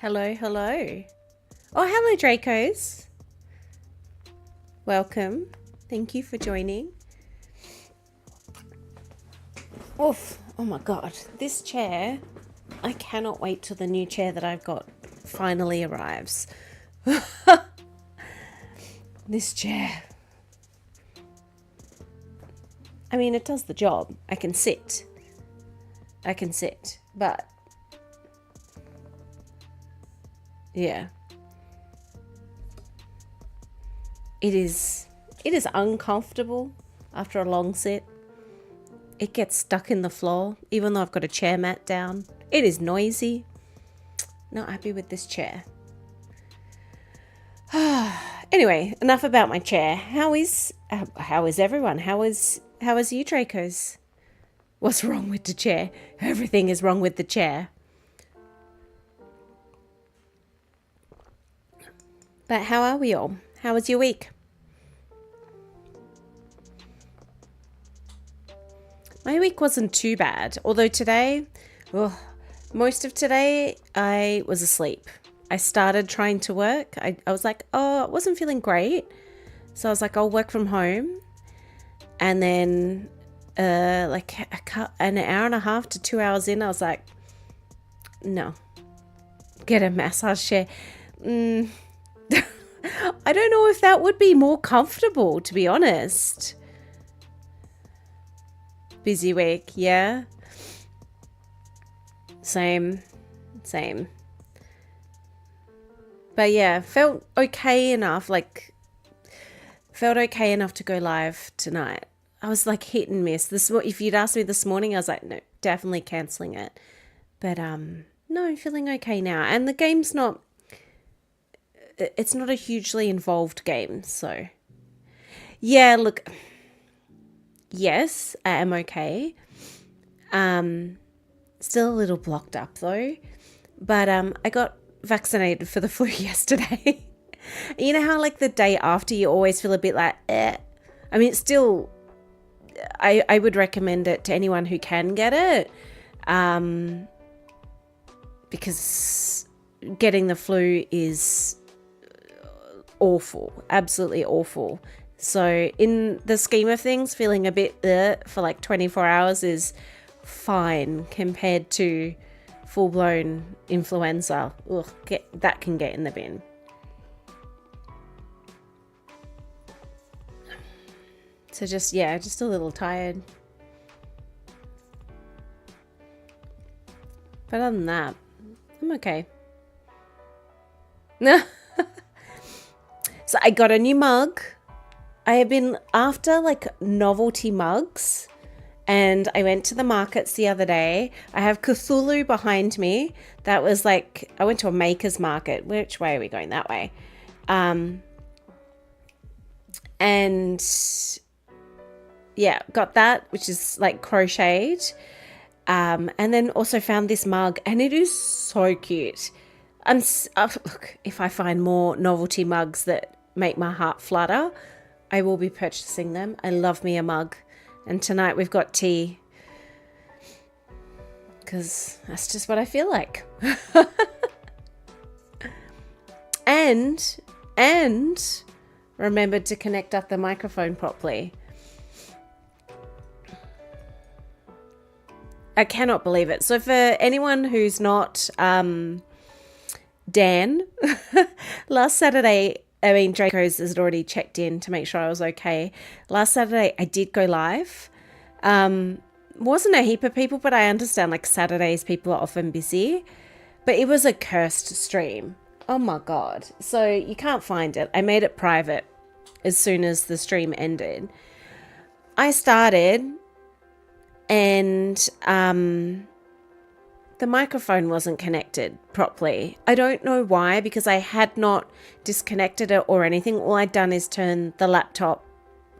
Hello, hello. Oh, hello, Dracos. Welcome. Thank you for joining. Oof. Oh my God. This chair, I cannot wait till the new chair that I've got finally arrives. This chair. I mean, it does the job. I can sit. But yeah. It is uncomfortable after a long sit. It gets stuck in the floor, even though I've got a chair mat down. It is noisy. Not happy with this chair. Anyway, enough about my chair. How is everyone? How is you, Dracos? What's wrong with the chair? Everything is wrong with the chair. But how are we all? How was your week? My week wasn't too bad, although today, most of today, I was asleep. I started trying to work. I was like, I wasn't feeling great. So I was like, I'll work from home. And then an hour and a half to 2 hours in, I was like, no, get a massage chair. I don't know if that would be more comfortable, to be honest. Busy week, yeah. Same. But yeah, felt okay enough to go live tonight. I was like hit and miss. If you'd asked me this morning, I was like, no, definitely cancelling it. But no, I'm feeling okay now. And the game's it's not a hugely involved game, so yeah, look, yes, I am okay. Still a little blocked up though. But I got vaccinated for the flu yesterday. You know how like the day after you always feel a bit like, eh. I mean, it's still, I would recommend it to anyone who can get it. Because getting the flu is awful, absolutely awful. So in the scheme of things, feeling a bit for like 24 hours is fine compared to full-blown influenza. Ugh, that can get in the bin. So just a little tired. But other than that, I'm okay. So I got a new mug. I have been after like novelty mugs, and I went to the markets the other day. I have Cthulhu behind me. That was like, I went to a maker's market. Which way are we going? That way. And yeah, got that, which is like crocheted. And then also found this mug, and it is so cute. Look, if I find more novelty mugs that make my heart flutter, I will be purchasing them. I love me a mug. And tonight we've got tea, because that's just what I feel like. and remembered to connect up the microphone properly. I cannot believe it. So for anyone who's not Dan, last Saturday, I mean, Draco's has already checked in to make sure I was okay. Last Saturday, I did go live. Wasn't a heap of people, but I understand like Saturdays people are often busy. But it was a cursed stream. Oh my God. So you can't find it. I made it private as soon as the stream ended. I started, and the microphone wasn't connected properly. I don't know why, because I had not disconnected it or anything. All I'd done is turn the laptop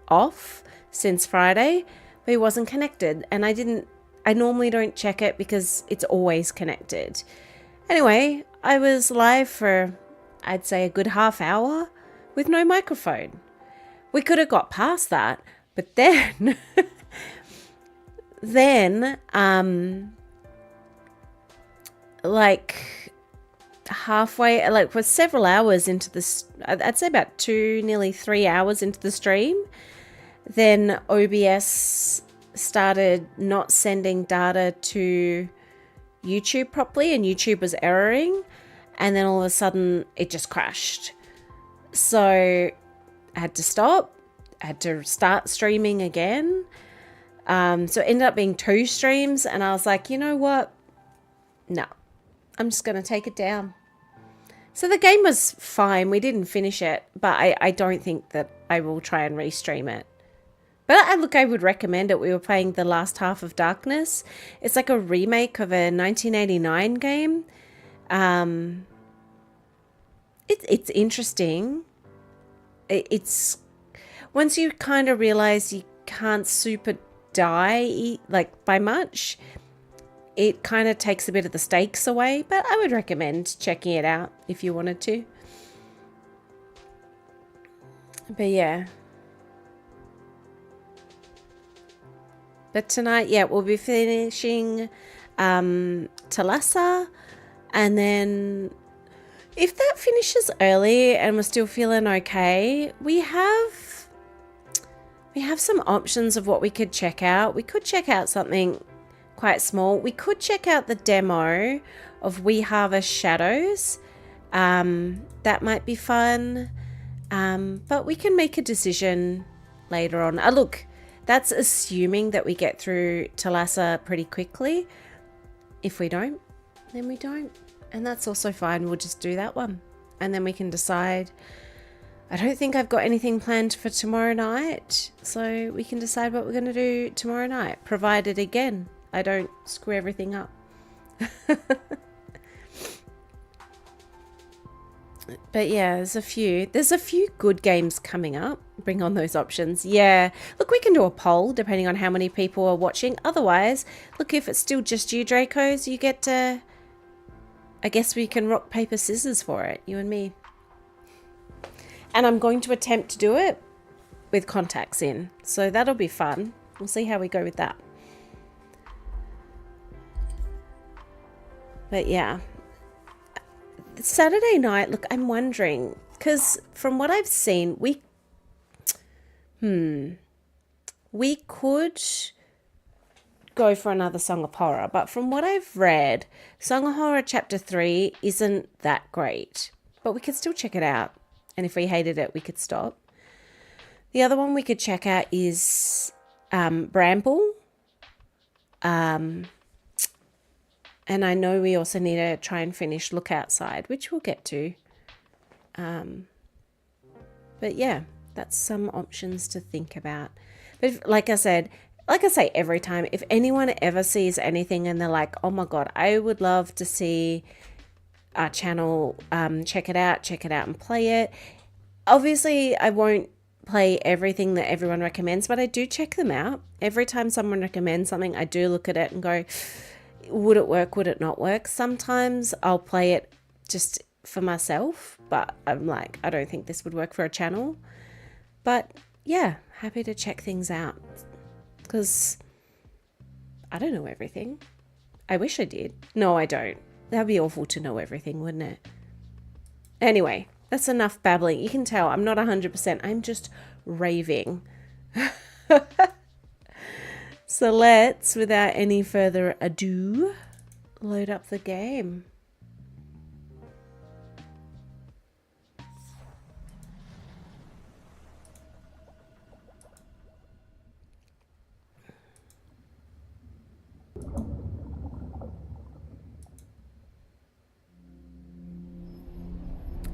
off since Friday, but it wasn't connected. And I normally don't check it because it's always connected. Anyway, I was live for, I'd say, a good half hour with no microphone. We could have got past that, but then like halfway, like we're several hours into this, I'd say about 2, nearly 3 hours into the stream, then OBS started not sending data to YouTube properly, and YouTube was erroring, and then all of a sudden it just crashed. So I had to stop, I had to start streaming again. So it ended up being 2 streams, and I was like, you know what? No, I'm just going to take it down. So the game was fine. We didn't finish it, but I don't think that I will try and restream it. But look, I would recommend it. We were playing The Last Half of Darkness. It's like a remake of a 1989 game. It's interesting. It's once you kind of realize you can't super die like by much, it kind of takes a bit of the stakes away. But I would recommend checking it out if you wanted to. But yeah. But tonight, yeah, we'll be finishing Thalassa, and then if that finishes early and we're still feeling okay, we have some options of what we could check out. We could check out something quite small. We could check out the demo of We Harvest Shadows. That might be fun. But we can make a decision later on. Look, that's assuming that we get through Thalassa pretty quickly. If we don't, then we don't. And that's also fine. We'll just do that one. And then we can decide. I don't think I've got anything planned for tomorrow night. So we can decide what we're going to do tomorrow night. Provided, again, I don't screw everything up. But yeah, there's a few good games coming up. Bring on those options. Yeah, look, we can do a poll depending on how many people are watching. Otherwise, look, if it's still just you, Dracos, you get to, I guess we can rock, paper, scissors for it, you and me. And I'm going to attempt to do it with contacts in. So that'll be fun. We'll see how we go with that. But yeah. Saturday night, look, I'm wondering, because from what I've seen, we could go for another Song of Horror, but from what I've read, Song of Horror Chapter 3 isn't that great, but we could still check it out, and if we hated it, we could stop. The other one we could check out is Bramble. And I know we also need to try and finish Look Outside, which we'll get to. But yeah, that's some options to think about. But like I say every time, if anyone ever sees anything and they're like, oh my God, I would love to see our channel, check it out and play it. Obviously, I won't play everything that everyone recommends, but I do check them out. Every time someone recommends something, I do look at it and go, would it work? Would it not work? Sometimes I'll play it just for myself, but I'm like, I don't think this would work for a channel. But yeah, happy to check things out because I don't know everything. I wish I did. No, I don't. That'd be awful to know everything, wouldn't it? Anyway, that's enough babbling. You can tell I'm not 100%. I'm just raving. So let's, without any further ado, load up the game.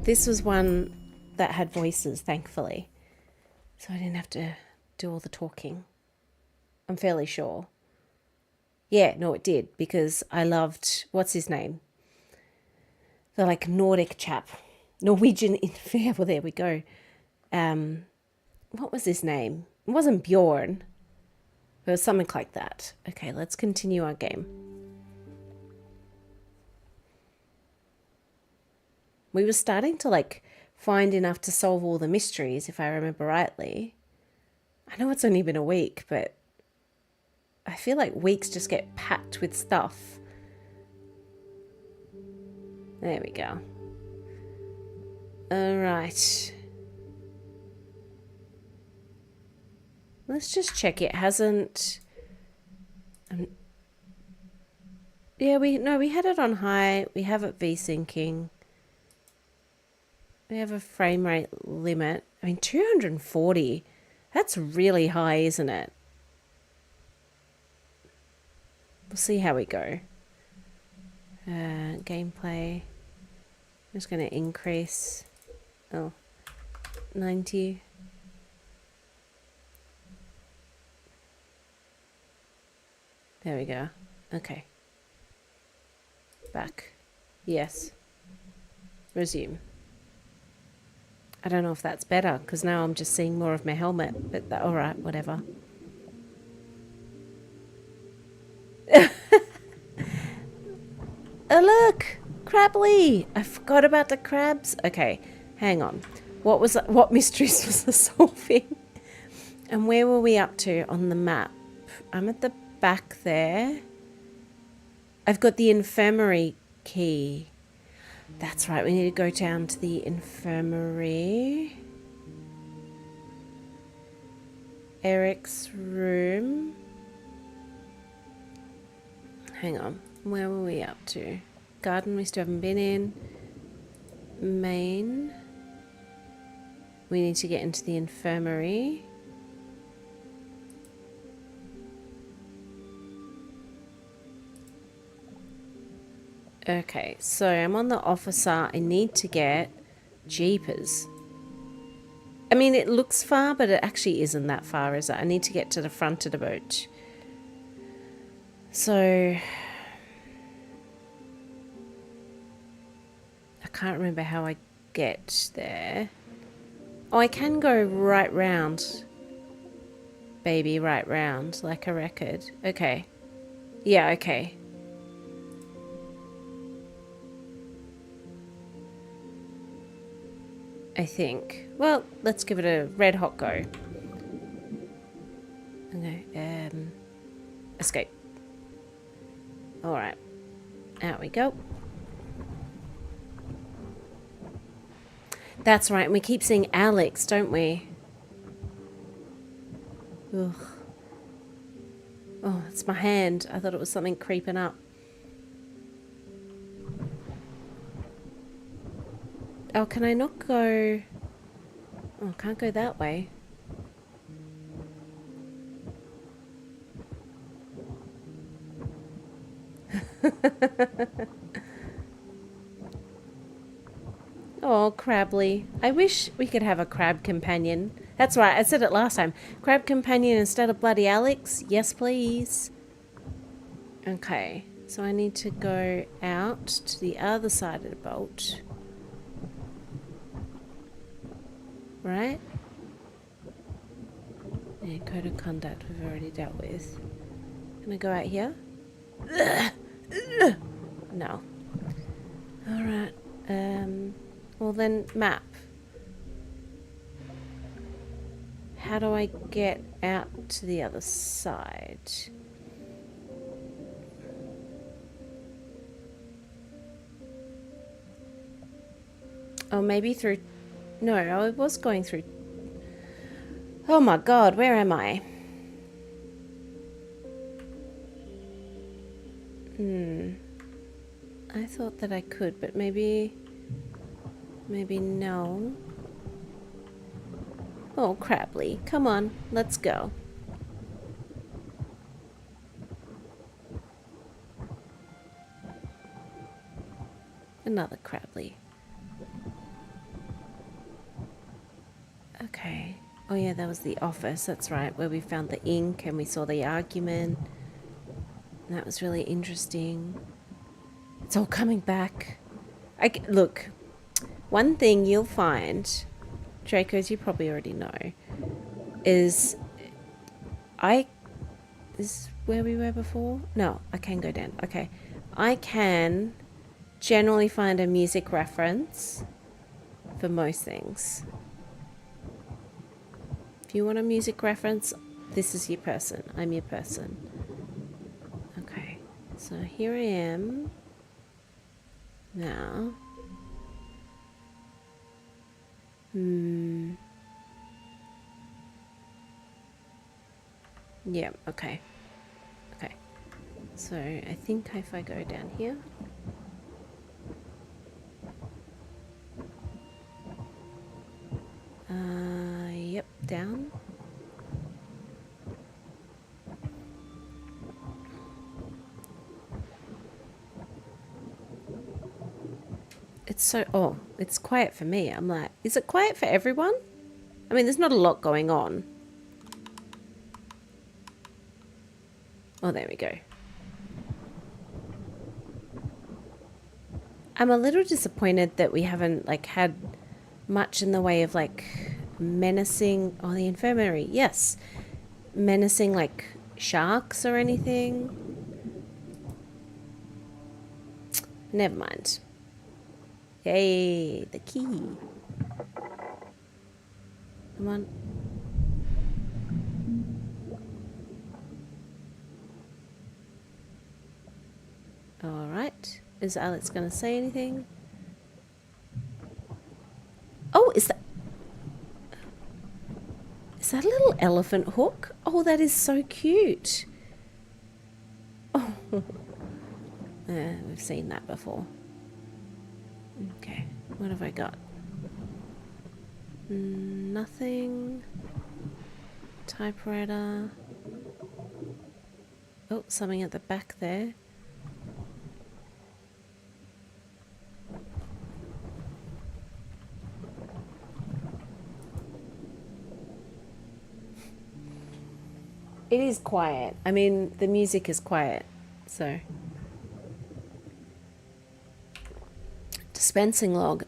This was one that had voices, thankfully. So I didn't have to do all the talking. I'm fairly sure. Yeah, no, it did, because I loved, what's his name? The like Nordic chap. Norwegian, yeah, well, there we go. What was his name? It wasn't Bjorn. It was something like that. Okay, let's continue our game. We were starting to like find enough to solve all the mysteries, if I remember rightly. I know it's only been a week, but I feel like weeks just get packed with stuff. There we go. All right. Let's just check it hasn't... yeah, we had it on high. We have it V-syncing. We have a frame rate limit. I mean, 240. That's really high, isn't it? We'll see how we go. Gameplay. I'm just going to increase. Oh, 90. There we go. Okay. Back. Yes. Resume. I don't know if that's better, because now I'm just seeing more of my helmet. But alright, whatever. Oh, look! Crabbly! I forgot about the crabs. Okay, hang on. What mysteries was I solving? And where were we up to on the map? I'm at the back there. I've got the infirmary key. That's right, we need to go down to the infirmary. Eric's room. Hang on, where were we up to? Garden we still haven't been in. Main. We need to get into the infirmary. Okay, so I'm on the officer. I need to get jeepers. I mean, it looks far, but it actually isn't that far, is it? I need to get to the front of the boat. So I can't remember how I get there. Oh, I can go right round. Baby, right round, like a record. Okay. Yeah, okay. I think. Well, let's give it a red hot go. Okay, escape. Alright. Out we go. That's right, and we keep seeing Alex, don't we? Ugh. Oh, it's my hand. I thought it was something creeping up. Oh, can I not go... oh, I can't go that way. Oh, Crabbly. I wish we could have a crab companion. That's right, I said it last time. Crab companion instead of bloody Alex? Yes, please. Okay, so I need to go out to the other side of the boat. Right? Yeah, code of conduct we've already dealt with. Can I go out here? No. Alright. Well then, map. How do I get out to the other side? Oh, maybe through... no, I was going through... oh my god, where am I? I thought that I could, but maybe no. Oh, Crabbly, come on, let's go. Another Crabbly. Okay. Oh yeah, that was the office, that's right, where we found the ink and we saw the argument. And that was really interesting. It's all coming back. Look, one thing you'll find, Dracos, you probably already know, is is where we were before? No, I can go down. Okay. I can generally find a music reference for most things. If you want a music reference, this is your person. I'm your person. Okay. So here I am. Now. Yeah, okay. Okay. So I think if I go down here. Yep, down. It's so, oh, it's quiet for me. I'm like, is it quiet for everyone? I mean, there's not a lot going on. Oh, there we go. I'm a little disappointed that we haven't, like, had much in the way of, like, menacing, oh, the infirmary, yes. Menacing, like, sharks or anything. Never mind. Yay, the key. Come on. All right. Is Alex going to say anything? Oh, is that a little elephant hook? Oh, that is so cute. Oh, we've seen that before. Okay, what have I got? Nothing. Typewriter. Oh, something at the back there. It is quiet. I mean, the music is quiet, so. Dispensing log.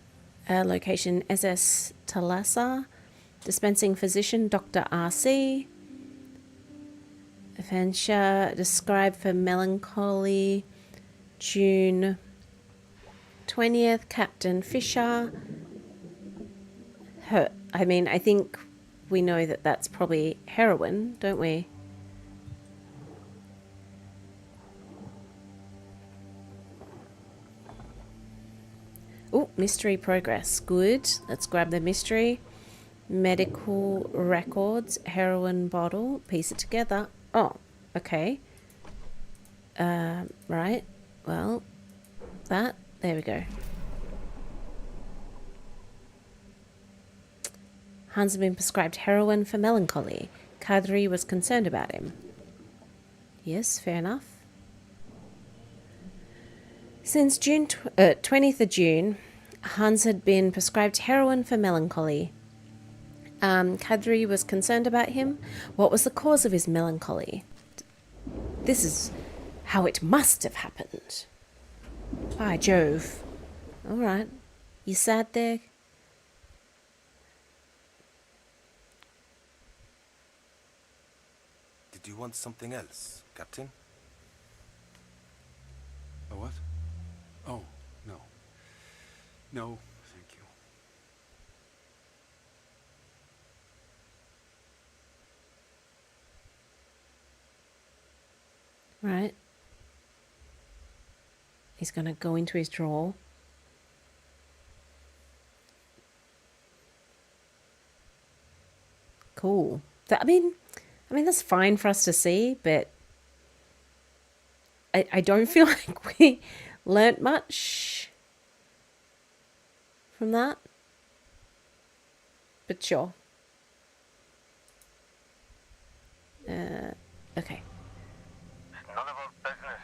Location SS Thalassa. Dispensing physician Dr. RC. Adventure described for melancholy. June 20th. Captain Fisher. I mean, I think we know that that's probably heroin, don't we? Oh, mystery progress. Good. Let's grab the mystery. Medical records. Heroin bottle. Piece it together. Oh, okay. Right. Well, that. There we go. Hans had been prescribed heroin for melancholy. Kadri was concerned about him. Yes, fair enough. Since 20th of June, Hans had been prescribed heroin for melancholy. Kadri was concerned about him. What was the cause of his melancholy? This is how it must have happened. By Jove. All right. You sad there? Did you want something else, Captain? A what? Oh, no. No, thank you. Right. He's going to go into his drawer. Cool. I mean, that's fine for us to see, but I don't feel like we learnt much from that. But sure. Okay. It's none of our business.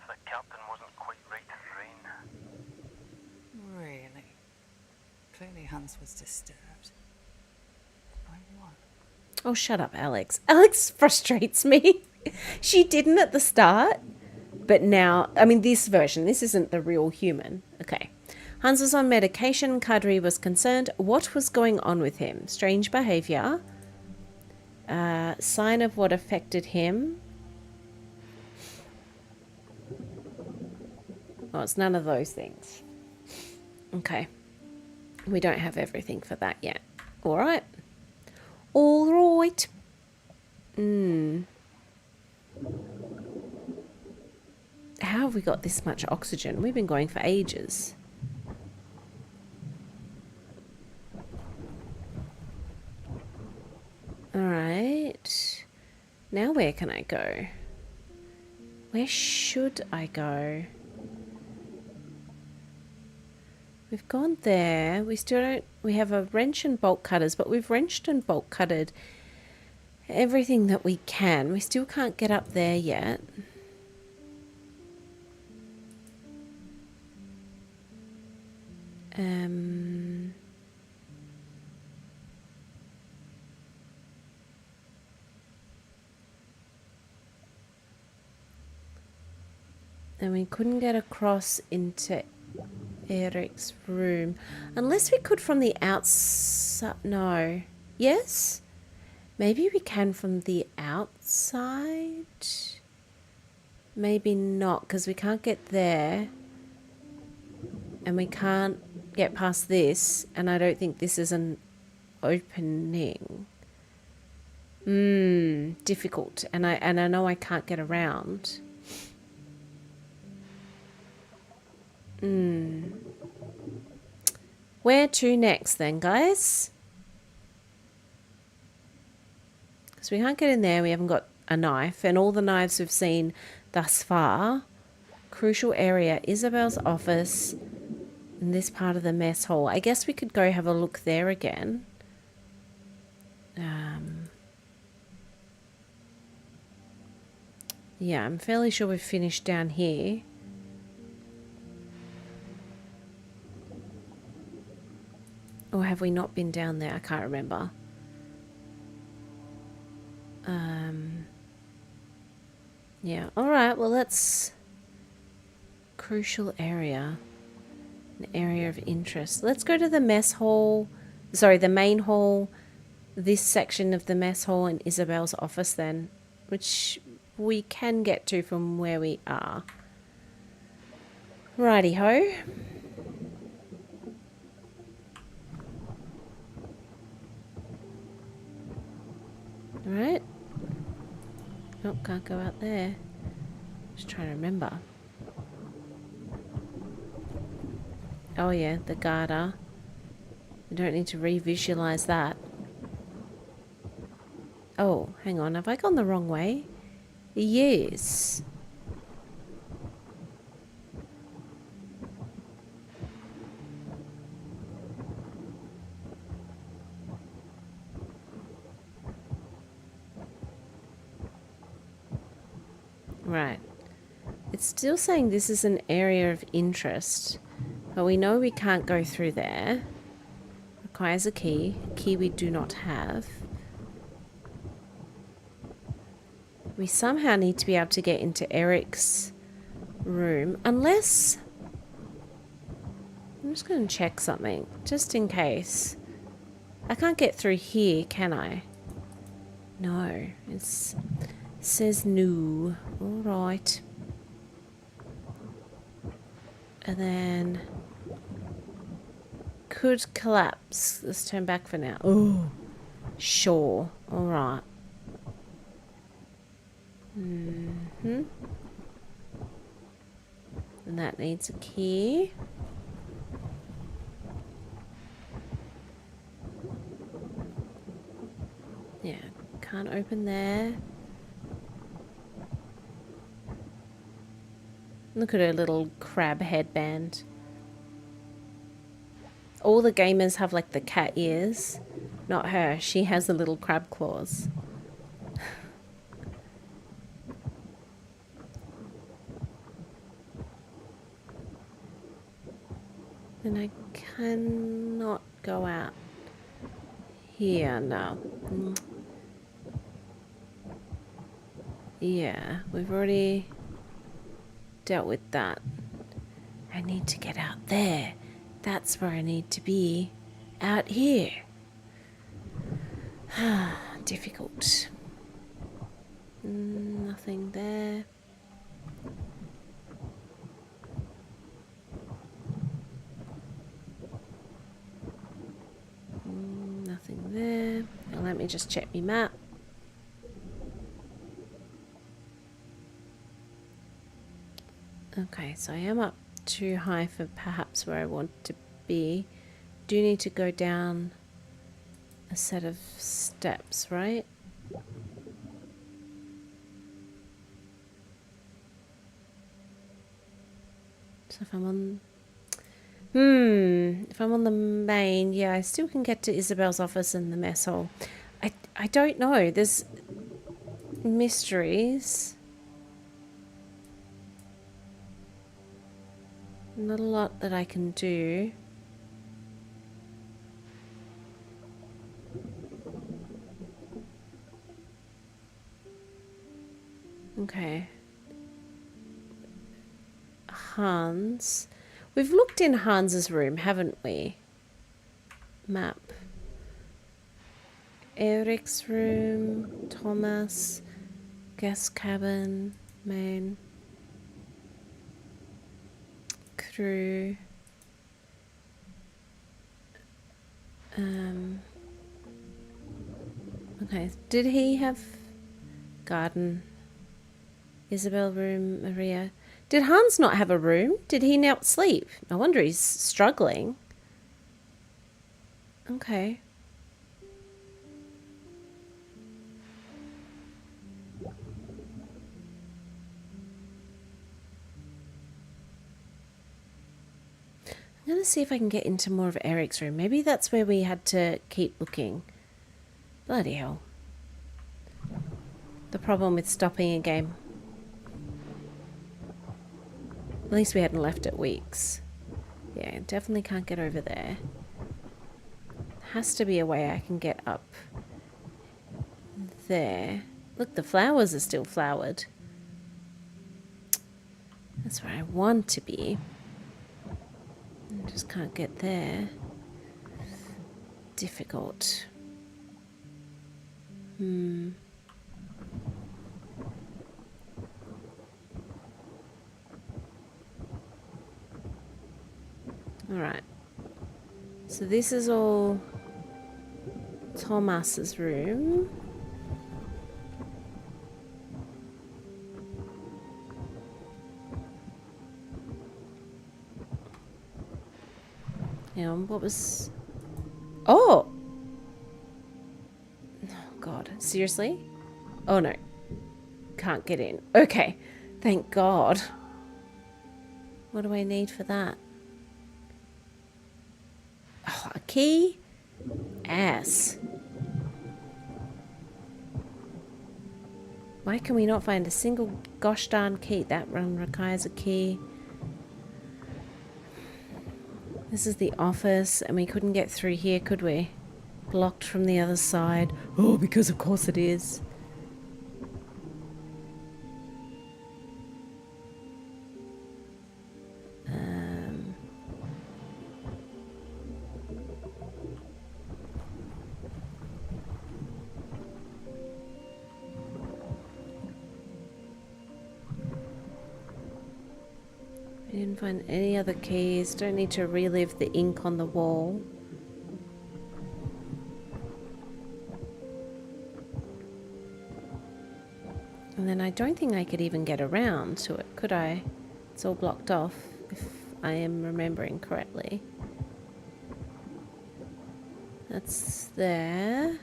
The captain wasn't quite right in brain. Really? Clearly Hans was disturbed. By what? Oh, shut up, Alex. Alex frustrates me. She didn't at the start, but now, I mean, this version, this isn't the real human. Okay. Hans was on medication. Kadri was concerned. What was going on with him? Strange behavior. Sign of what affected him. Oh, it's none of those things. Okay. We don't have everything for that yet. All right. All right. How have we got this much oxygen? We've been going for ages. Alright. Now where can I go? Where should I go? We've gone there. We still don't... We have a wrench and bolt cutters, but we've wrenched and bolt cutted everything that we can. We still can't get up there yet. And we couldn't get across into Eric's room. Unless we could from the outside. No. Yes? Maybe we can from the outside? Maybe not, because we can't get there. And we can't get past this. And I don't think this is an opening. Difficult. And I know I can't get around. Where to next then, guys? Because we can't get in there. We haven't got a knife. And all the knives we've seen thus far. Crucial area. Isabel's office. In this part of the mess hall. I guess we could go have a look there again. Yeah, I'm fairly sure we've finished down here. Or have we not been down there? I can't remember. Yeah. Alright, well let's... Crucial area. An area of interest. Let's go to the mess hall. Sorry, the main hall. This section of the mess hall and Isabel's office then. Which we can get to from where we are. Righty-ho. Alright. Nope, can't go out there. Just trying to remember. Oh yeah, the garter. We don't need to re-visualize that. Oh, hang on. Have I gone the wrong way? Yes. Right. It's still saying this is an area of interest. But we know we can't go through there. Requires a key. A key we do not have. We somehow need to be able to get into Eric's room. Unless... I'm just going to check something. Just in case. I can't get through here, can I? No. It says no. Alright. And then... Could collapse. Let's turn back for now. Oh, sure. Alright. And that needs a key. Yeah, can't open there. Look at her little crab headband. All the gamers have like the cat ears. Not her. She has the little crab claws. And I cannot go out here, no. Yeah, we've already dealt with that. I need to get out there. That's where I need to be. Out here. Difficult. Nothing there. Nothing there. Now let me just check my map. Okay, so I am up too high for perhaps where I want to be. Do need to go down a set of steps, right? So if I'm on... if I'm on the main, yeah, I still can get to Isabel's office and the mess hall. I don't know. There's mysteries. Not a lot that I can do. Okay. Hans. We've looked in Hans's room, haven't we? Map. Eric's room. Thomas. Guest cabin. Main. Crew. Okay. Did he have garden? Isabel room, Maria. Did Hans not have a room? Did he not sleep? I wonder he's struggling. Okay. I'm going to see if I can get into more of Eric's room. Maybe that's where we had to keep looking. Bloody hell. The problem with stopping a game. At least we hadn't left it weeks. Yeah, definitely can't get over there. Has to be a way I can get up there. Look, the flowers are still flowered. That's where I want to be. I just can't get there. Difficult. Alright. So this is all Thomas's room. Yeah, what was... Oh! Oh, God. Seriously? Oh, no. Can't get in. Okay. Thank God. What do I need for that? Oh, a key? Ass. Why can we not find a single gosh darn key? That one requires a key. This is the office, and we couldn't get through here, could we? Blocked from the other side. Oh, because of course it is. I didn't find any other keys. Don't need to relive the ink on the wall. And then I don't think I could even get around to it, could I? It's all blocked off, if I am remembering correctly. That's there.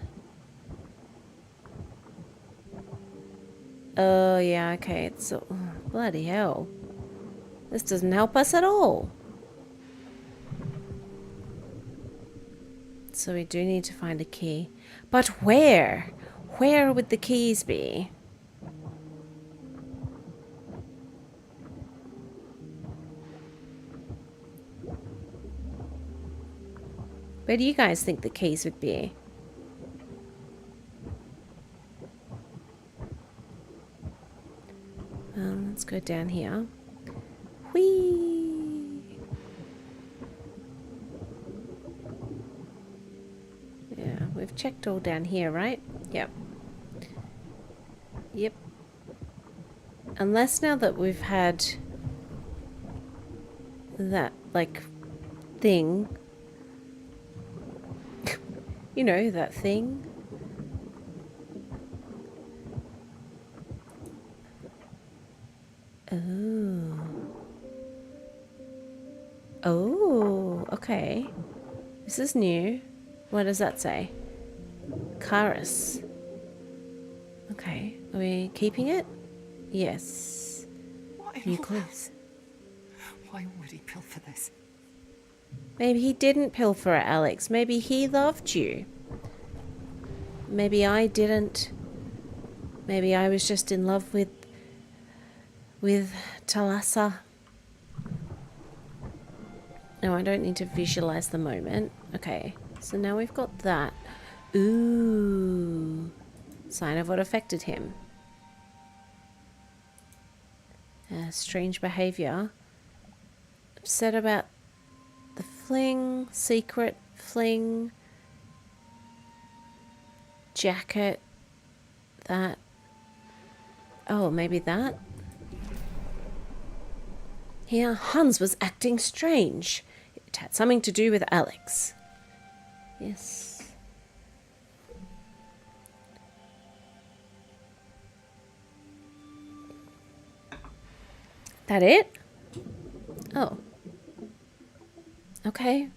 Oh, yeah, okay. It's so... oh, bloody hell. This doesn't help us at all. So we do need to find a key. But where? Where would the keys be? Where do you guys think the keys would be? Let's go down here. Whee! Yeah, we've checked all down here, right? Yep. Yep. Unless now that we've had that, like, thing. You know, that thing. Oh. Oh, okay. This is new. What does that say? Karis. Okay. Are we keeping it? Yes. What in New all- clues. Why would he pilfer this? Maybe he didn't pilfer it, Alex. Maybe he loved you. Maybe I didn't. Maybe I was just in love with Thalassa. No, I don't need to visualize the moment. Okay, so now we've got that. Ooh. Sign of what affected him. Strange behavior. Upset about the fling, secret fling, jacket, that. Oh, maybe that? Here, Hans was acting strange. It had something to do with Alex. Yes. That it? Oh. Okay.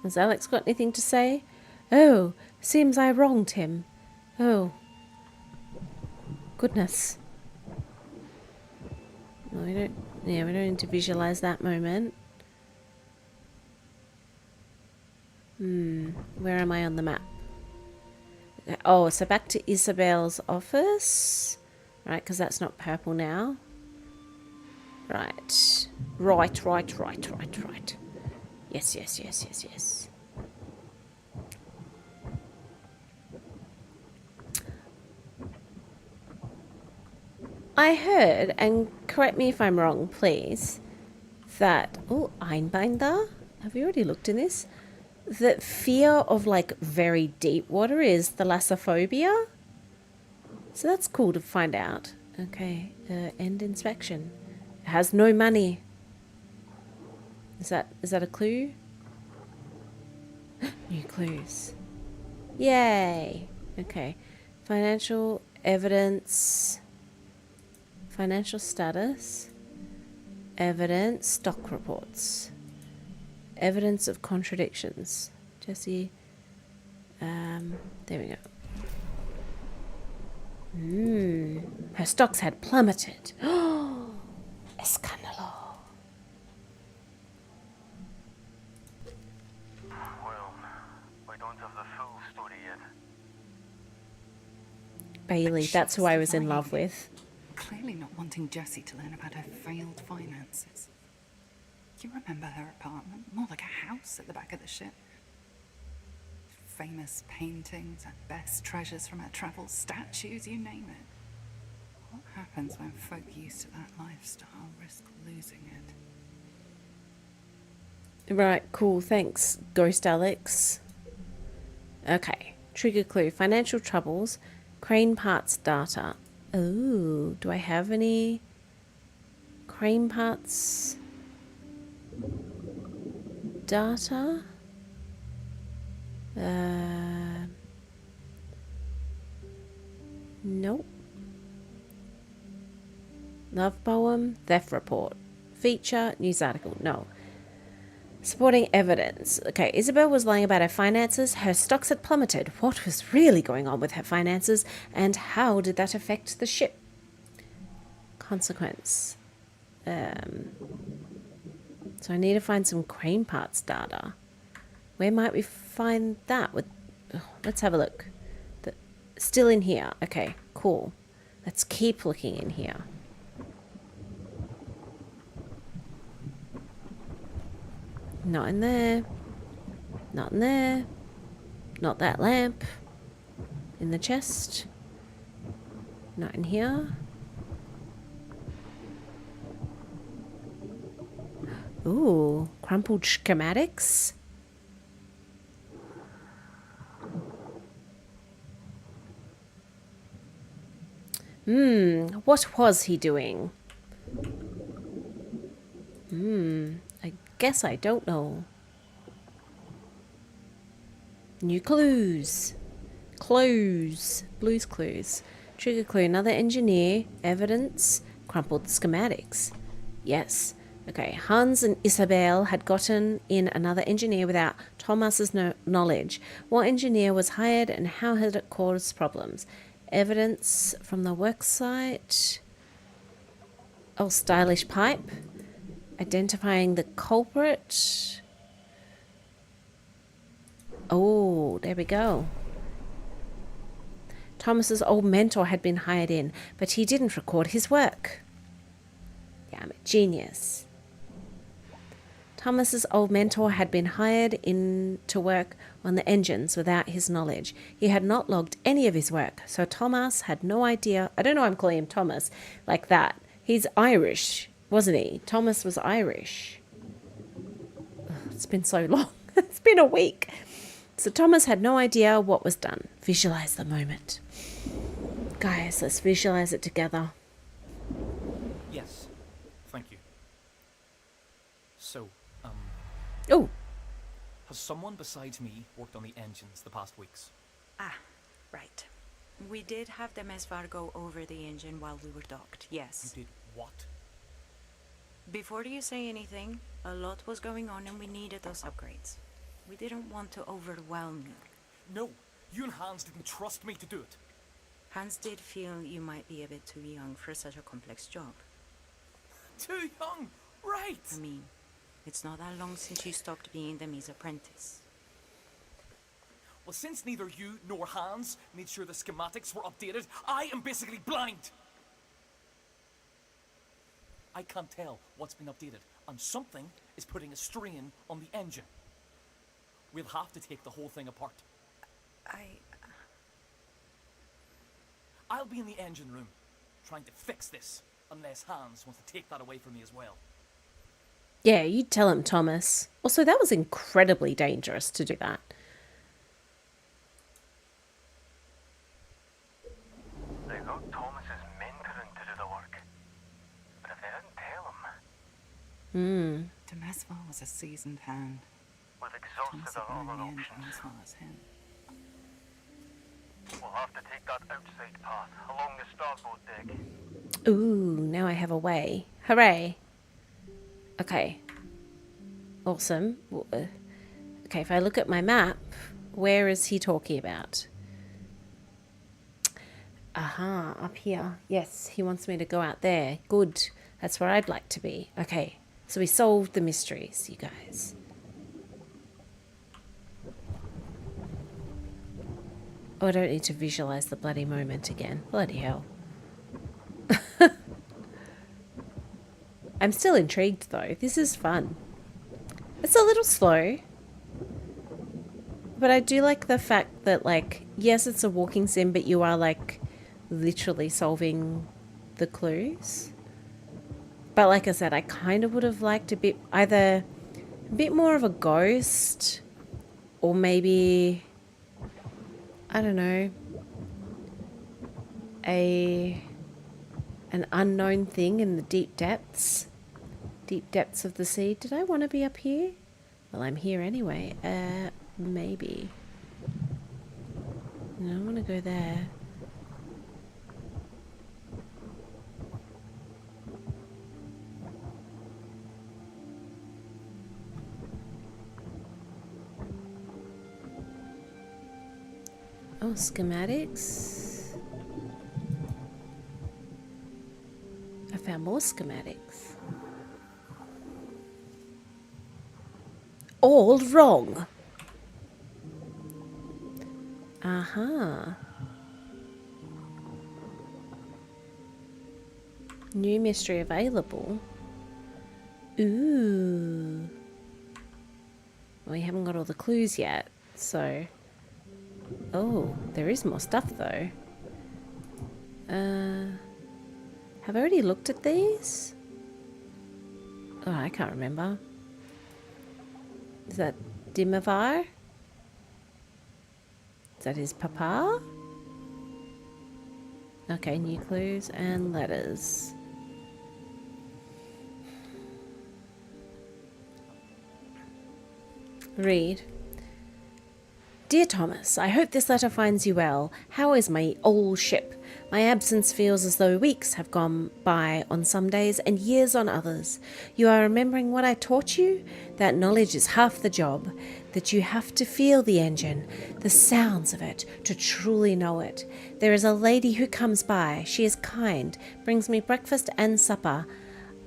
Has Alex got anything to say? Oh, seems I wronged him. Oh. Goodness. No, we don't need to visualize that moment. Where am I on the map? Oh, so back to Isabel's office. Right, because that's not purple now. Right. Right. Yes. I heard, and correct me if I'm wrong, please, that... Oh, Einbinder? Have you already looked in this? That fear of, like, very deep water is thalassophobia? So that's cool to find out. Okay, end inspection. It has no money. Is that a clue? New clues. Yay! Okay. Financial evidence... Financial status, evidence, stock reports, evidence of contradictions. Jesse, there we go. Her stocks had plummeted. Oh, escándalo. Well, we don't have the full story yet. Bailey, that's who I was in love with. Clearly not wanting Jessie to learn about her failed finances. You remember her apartment? More like a house at the back of the ship. Famous paintings and best treasures from her travels, statues, you name it. What happens when folk used to that lifestyle risk losing it? Right, cool, thanks, Ghost Alex. Okay, trigger clue, financial troubles, crane parts data. Oh, do I have any crane parts data? Nope. Love poem, theft report, feature, news article, no. Supporting evidence. Okay, Isabel was lying about her finances. Her stocks had plummeted. What was really going on with her finances, and how did that affect the ship? Consequence. So I need to find some crane parts data. Where might we find that? Let's have a look. Still in here. Okay, cool. Let's keep looking in here. Not in there. Not in there. Not that lamp. In the chest. Not in here. Ooh, crumpled schematics. What was he doing? I guess I don't know. New clues. Clues. Blues clues. Trigger clue. Another engineer. Evidence. Crumpled schematics. Yes. Okay, Hans and Isabel had gotten in another engineer without Thomas's knowledge. What engineer was hired and how had it caused problems? Evidence from the worksite. Oh, stylish pipe. Identifying the culprit. Oh, there we go. Thomas's old mentor had been hired in, but he didn't record his work. Yeah, I'm a genius. Thomas's old mentor had been hired in to work on the engines without his knowledge. He had not logged any of his work, so Thomas had no idea. I don't know why I'm calling him Thomas like that. He's Irish, wasn't he? Thomas was Irish. Ugh, it's been so long. It's been a week. So Thomas had no idea what was done. Visualize the moment. Guys, let's visualize it together. Yes, thank you. So, Oh, has someone besides me worked on the engines the past weeks? Ah, right. We did have the Mesvar go over the engine while we were docked, yes. You did what? Before you say anything, a lot was going on and we needed those upgrades. We didn't want to overwhelm you. No, you and Hans didn't trust me to do it. Hans did feel you might be a bit too young for such a complex job. Too young, right? I mean, it's not that long since you stopped being the Mies apprentice. Well, since neither you nor Hans made sure the schematics were updated, I am basically blind. I can't tell what's been updated, and something is putting a strain on the engine. We'll have to take the whole thing apart. I'll be in the engine room, trying to fix this, unless Hans wants to take that away from me as well. yeah, you tell him, Thomas. Also, that was incredibly dangerous to do that. They got Thomas's mentoring to do the work. But if they didn't tell him, De Mesvar was a seasoned hand. we've Thomas exhausted had our known other the engine options. as well as him. We'll have to take that outside path along the starboard deck. Ooh, now I have a way. Hooray. Okay. Awesome. Okay, if I look at my map, where is he talking about? Aha, up here. Yes, he wants me to go out there. Good. That's where I'd like to be. Okay, so we solved the mysteries, you guys. Oh, I don't need to visualize the bloody moment again. Bloody hell. I'm still intrigued though. This is fun. It's a little slow. But I do like the fact that, like, yes, it's a walking sim, but you are, like, literally solving the clues. But like I said, I kind of would have liked either a bit more of a ghost, or maybe, I don't know, an unknown thing in the deep depths of the sea. Did I want to be up here? Well, I'm here anyway. Maybe. No, I want to go there. Oh, schematics. I found more schematics. All wrong. Uh-huh. New mystery available. Ooh. Well, we haven't got all the clues yet, so... Oh, there is more stuff though. Have I already looked at these? Oh, I can't remember. Is that Dimavar? Is that his papa? Okay, new clues and letters. Read. Dear Thomas, I hope this letter finds you well. How is my old ship? My absence feels as though weeks have gone by on some days and years on others. You are remembering what I taught you? That knowledge is half the job. That you have to feel the engine, the sounds of it, to truly know it. There is a lady who comes by. She is kind, brings me breakfast and supper.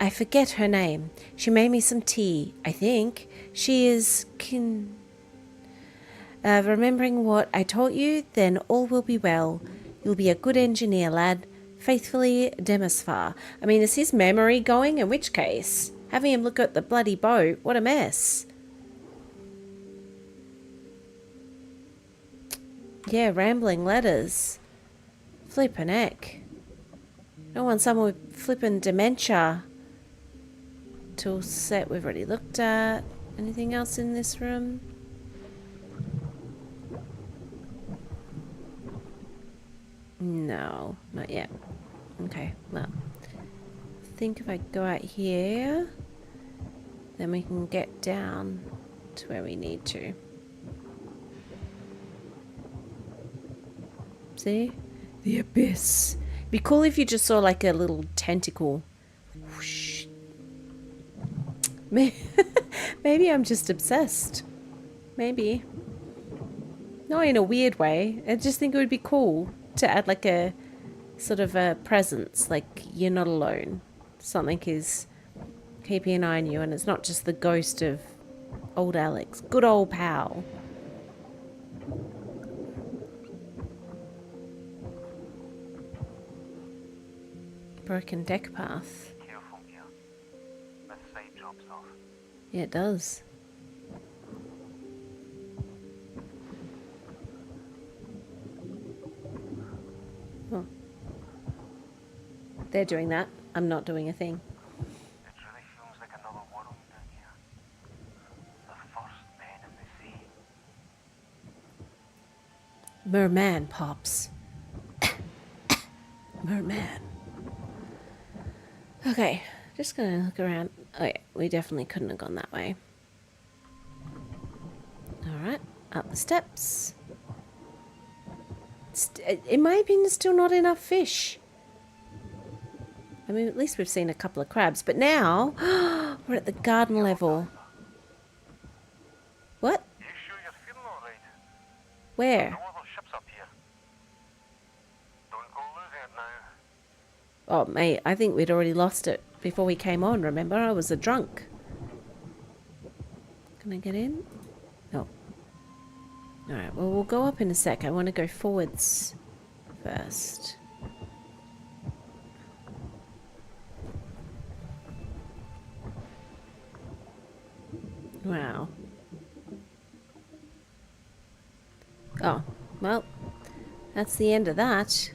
I forget her name. She made me some tea, I think. She is remembering what I taught you, then all will be well. You'll be a good engineer, lad. Faithfully, Demisfar. I mean, is his memory going? In which case, having him look at the bloody boat, what a mess. Yeah, rambling letters. Flippin' heck. Don't want someone with flippin' dementia. Tool set we've already looked at. Anything else in this room? No, not yet. Okay, well, I think if I go out here, then we can get down to where we need to. See? The abyss. It'd be cool if you just saw like a little tentacle. Whoosh. Maybe I'm just obsessed. Maybe. Not in a weird way. I just think it would be cool to add like a sort of a presence, like you're not alone. Something is keeping an eye on you, and it's not just the ghost of old Alex. Good old pal. Broken deck path. Careful here. This side drops off. Yeah, it does. Oh. They're doing that. I'm not doing a thing. It really feels like another world down here. The first men in the sea. Merman, Pops. Merman. Okay, just gonna look around. Oh yeah, we definitely couldn't have gone that way. Alright, up the steps. In my opinion, there's still not enough fish. I mean, at least we've seen a couple of crabs, but now we're at the garden level. What? You sure you're feeling alright? Where? No other ships up here. Don't go losing it now. Oh, mate, I think we'd already lost it before we came on, remember? I was a drunk. Can I get in? No. Alright, well, we'll go up in a sec. I want to go forwards first. Wow. Oh, well, that's the end of that.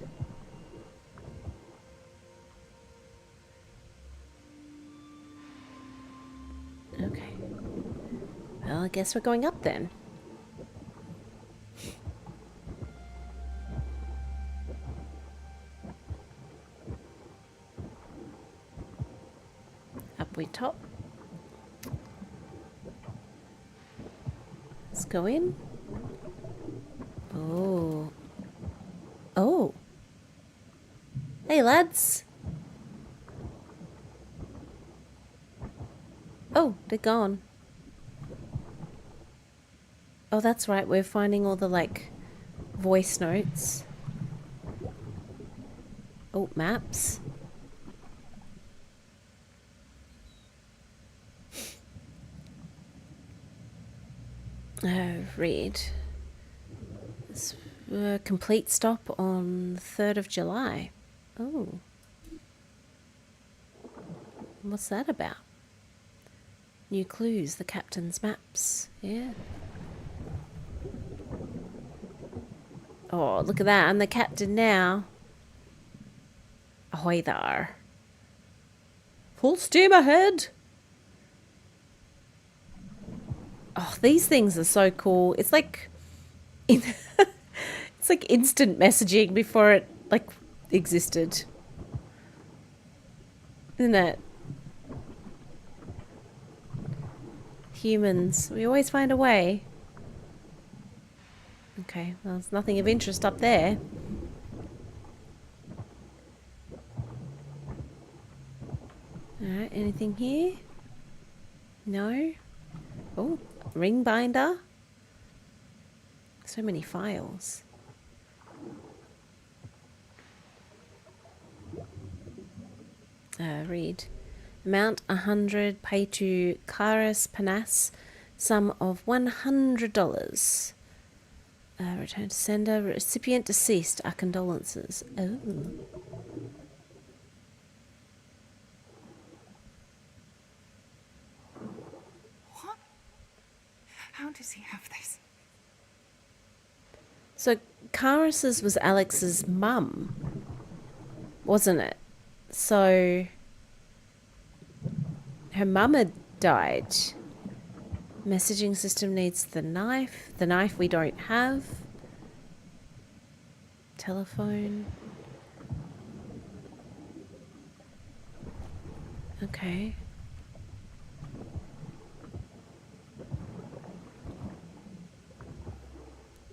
Okay. Well, I guess we're going up then. Up we top. Let's go in. Oh. Oh. Hey, lads. Oh, they're gone. Oh, that's right. We're finding all the, like, voice notes. Oh, maps. Read. It's a complete stop on the 3rd of July. Oh. What's that about? New clues, the captain's maps. Yeah. Oh, look at that. I'm the captain now. Ahoy there. Full steam ahead. Oh, these things are so cool. It's like it's like instant messaging before it like existed. Isn't it? Humans, we always find a way. Okay, well, there's nothing of interest up there. Alright, anything here? No? Oh, ring binder. So many files. Read. Amount 100, pay to Karis Panas, sum of $100. Return to sender, recipient deceased, our condolences. Oh. What? How does he have this? So Karis's was Alex's mum, wasn't it? So her mum had died. Messaging system needs the knife. The knife we don't have. Telephone. Okay.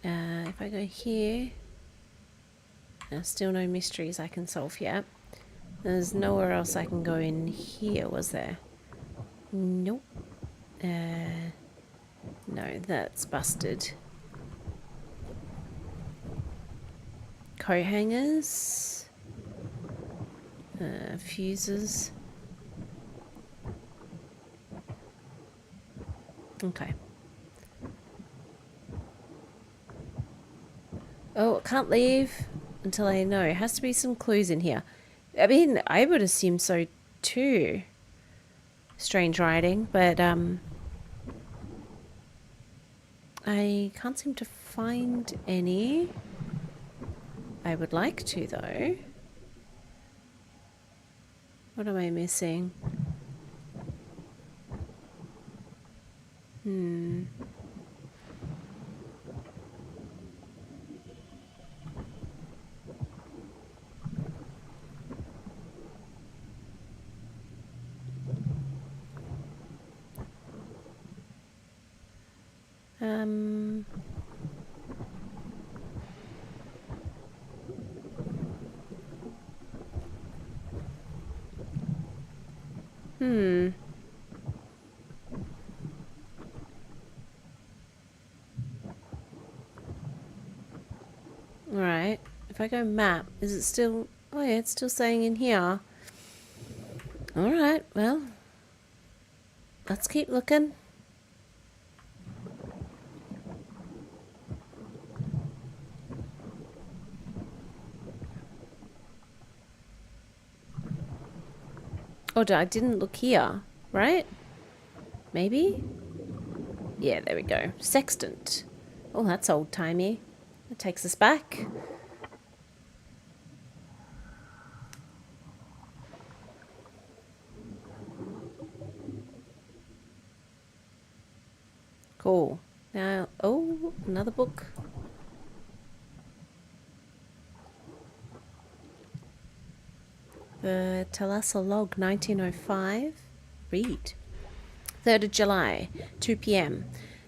If I go here, still no mysteries I can solve yet. There's nowhere else I can go in here, was there? Nope. No, that's busted. Coat hangers. Fuses. Okay. Oh, can't leave until I know. It has to be some clues in here. I mean, I would assume so too. Strange writing, but I can't seem to find any. I would like to though. What am I missing? Um. Alright. If I go map, is it still... Oh yeah, it's still saying in here. Alright, well. Let's keep looking. Oh, I didn't look here, right? Maybe? Yeah, there we go. Sextant. Oh, that's old-timey. That takes us back. Cool. Now, oh, another book. The Thalassa log, 1905. Read. 3rd of July, 2 p.m.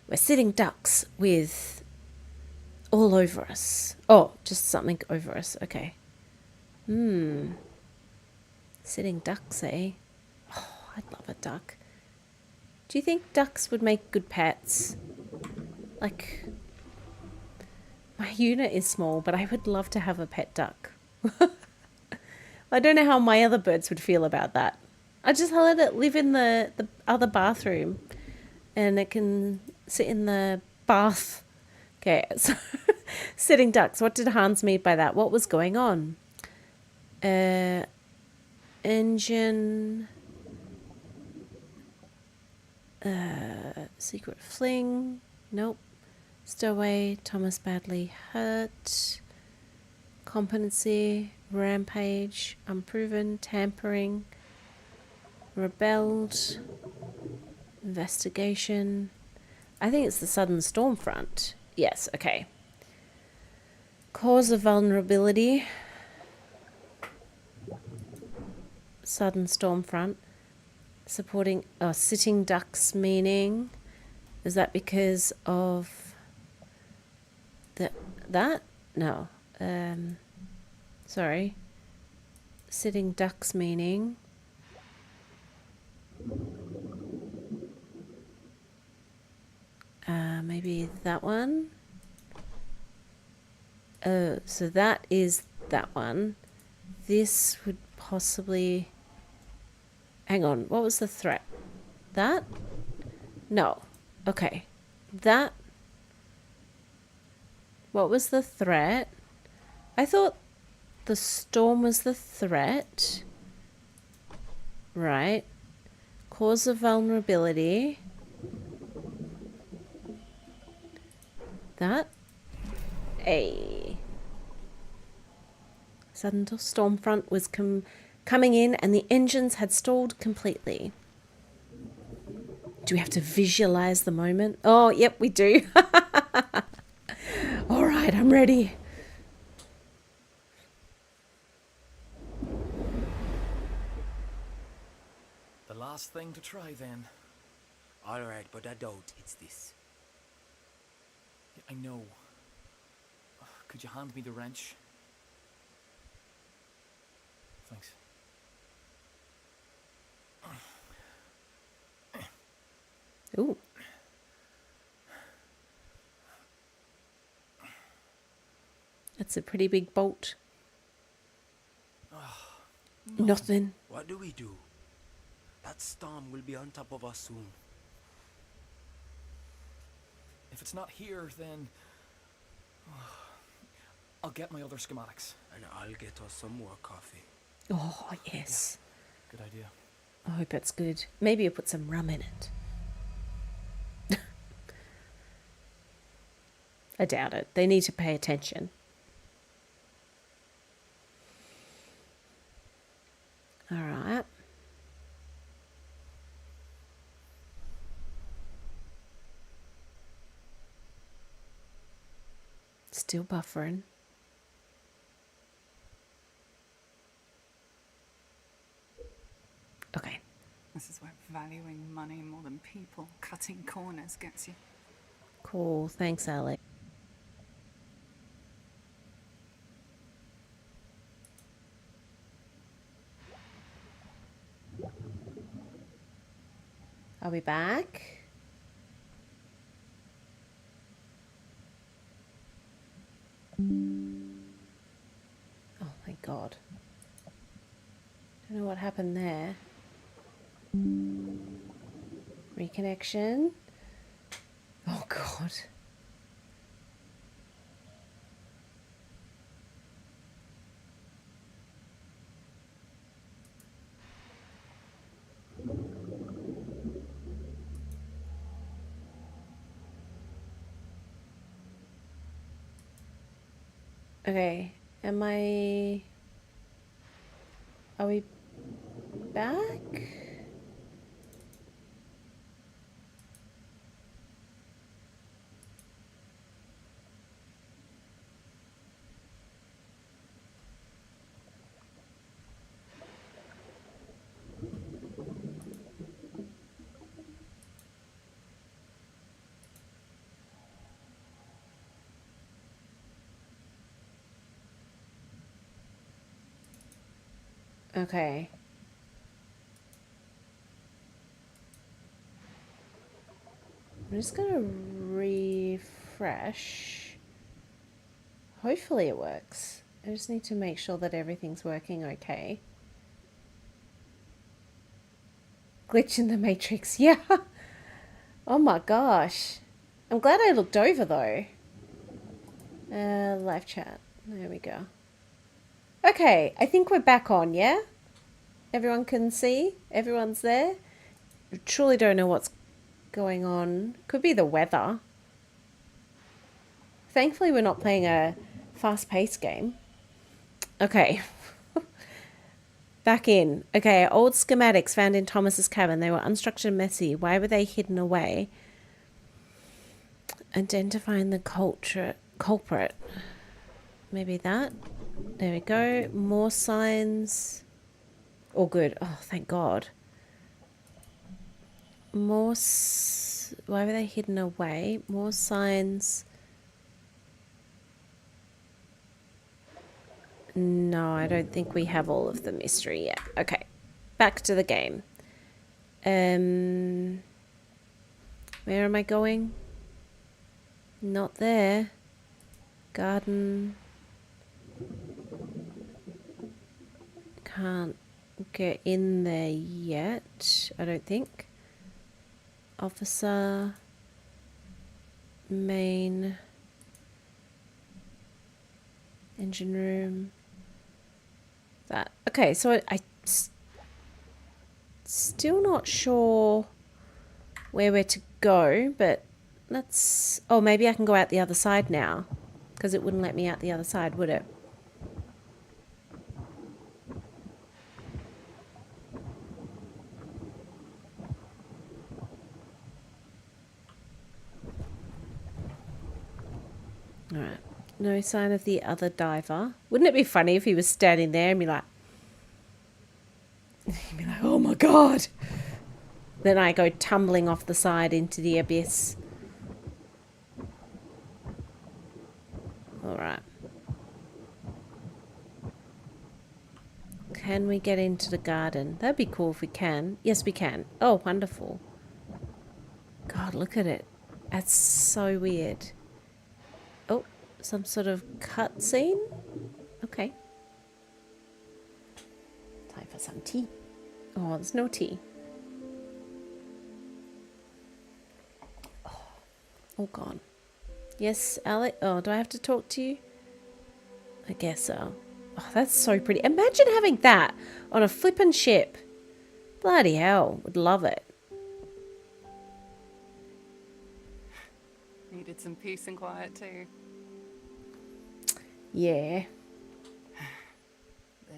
We're sitting ducks with all over us. Oh, just something over us. Okay. Sitting ducks, eh? Oh, I'd love a duck. Do you think ducks would make good pets? Like, my unit is small, but I would love to have a pet duck. I don't know how my other birds would feel about that. I just let it live in the other bathroom, and it can sit in the bath. Okay, so sitting ducks. What did Hans mean by that? What was going on? Engine. Secret fling. Nope. Stowaway. Thomas badly hurt. Competency. Rampage. Unproven. Tampering. Rebelled. Investigation. I think it's the sudden storm front. Yes, okay. Cause of vulnerability. Sudden storm front. Supporting, sitting ducks meaning. Is that because of the That? No. Sorry. Sitting ducks meaning. Maybe that one. Oh, so that is that one. This would possibly... Hang on, what was the threat? That? No. Okay. That... What was the threat? I thought the storm was the threat. Right. Cause of vulnerability. That? A sudden storm front was coming in and the engines had stalled completely. Do we have to visualize the moment? Oh, yep, we do. All right, I'm ready. The last thing to try then. All right, but I doubt it's this. Yeah, I know. Could you hand me the wrench? Thanks. Ooh. That's a pretty big bolt. Nothing. What do we do? That storm will be on top of us soon. If it's not here, then I'll get my other schematics. And I'll get us some more coffee. Oh, yes. Good idea. I hope it's good. Maybe you put some rum in it. I doubt it. They need to pay attention. All right. Still buffering. Okay. This is where valuing money more than people, cutting corners gets you. Cool. Thanks, Alex. Are we back? Oh, thank God. Don't know what happened there. Reconnection. Oh, God. Okay, are we back? Okay. I'm just gonna refresh. Hopefully it works. I just need to make sure that everything's working okay. Glitch in the matrix, yeah. Oh my gosh. I'm glad I looked over though. Live chat. There we go. Okay, I think we're back on, yeah? Everyone can see? Everyone's there? I truly don't know what's going on. Could be the weather. Thankfully, we're not playing a fast-paced game. Okay. Back in. Okay, old schematics found in Thomas's cabin. They were unstructured and messy. Why were they hidden away? Identifying the culprit. Maybe that. There we go. More signs. All good. Oh, thank God. Why were they hidden away? More signs No, I don't think we have all of the mystery yet. Okay, back to the game. Where am I going? Not there. Garden. Can't get in there yet, I don't think. Officer. Main. Engine room. That. Okay, so I still not sure where we're to go, but let's... Oh, maybe I can go out the other side now, because it wouldn't let me out the other side, would it? Alright. No sign of the other diver. Wouldn't it be funny if he was standing there and be like... He'd be like, oh my god! Then I go tumbling off the side into the abyss. Alright. Can we get into the garden? That'd be cool if we can. Yes, we can. Oh, wonderful. God, look at it. That's so weird. Oh, some sort of cutscene? Okay. Time for some tea. Oh, there's no tea. Oh, gone. Yes, Alec. Oh, do I have to talk to you? I guess so. Oh, that's so pretty. Imagine having that on a flippin' ship. Bloody hell. Would love it. Needed some peace and quiet too. Yeah.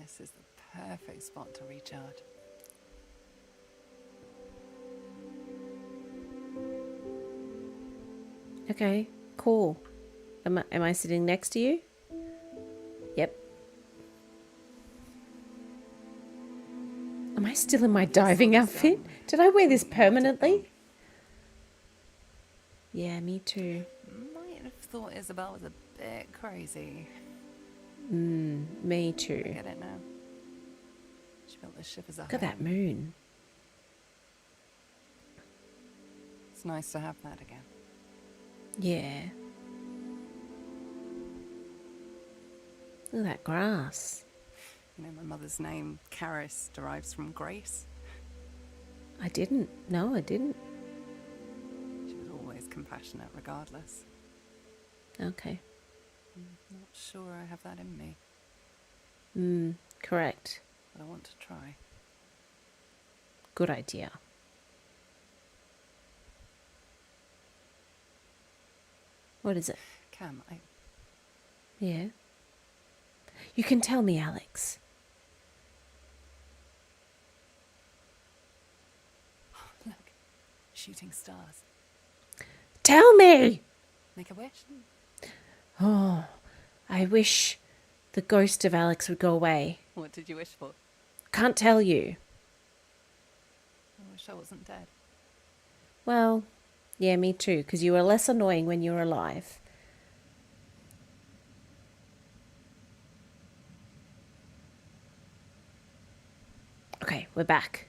This is the perfect spot to recharge. Okay, cool. Am I sitting next to you? Yep. Am I still in my diving outfit? Did I wear this permanently? Yeah, me too. Might have thought Isabel was a bit crazy. Me too. I get it now. She built this ship as a Look at that home. moon. It's nice to have that again. Yeah. Look at that grass. You know, my mother's name, Caris, derives from grace. I didn't. No, I didn't. She was always compassionate regardless. Okay. I'm not sure I have that in me, Correct. but I want to try. Good idea. What is it? Cam, Yeah. You can tell me, Alex. look, shooting stars. Tell me! Make a wish? Oh, I wish the ghost of Alex would go away. What did you wish for? Can't tell you. I wish I wasn't dead. Well, yeah, me too, because you were less annoying when you were alive. Okay, we're back.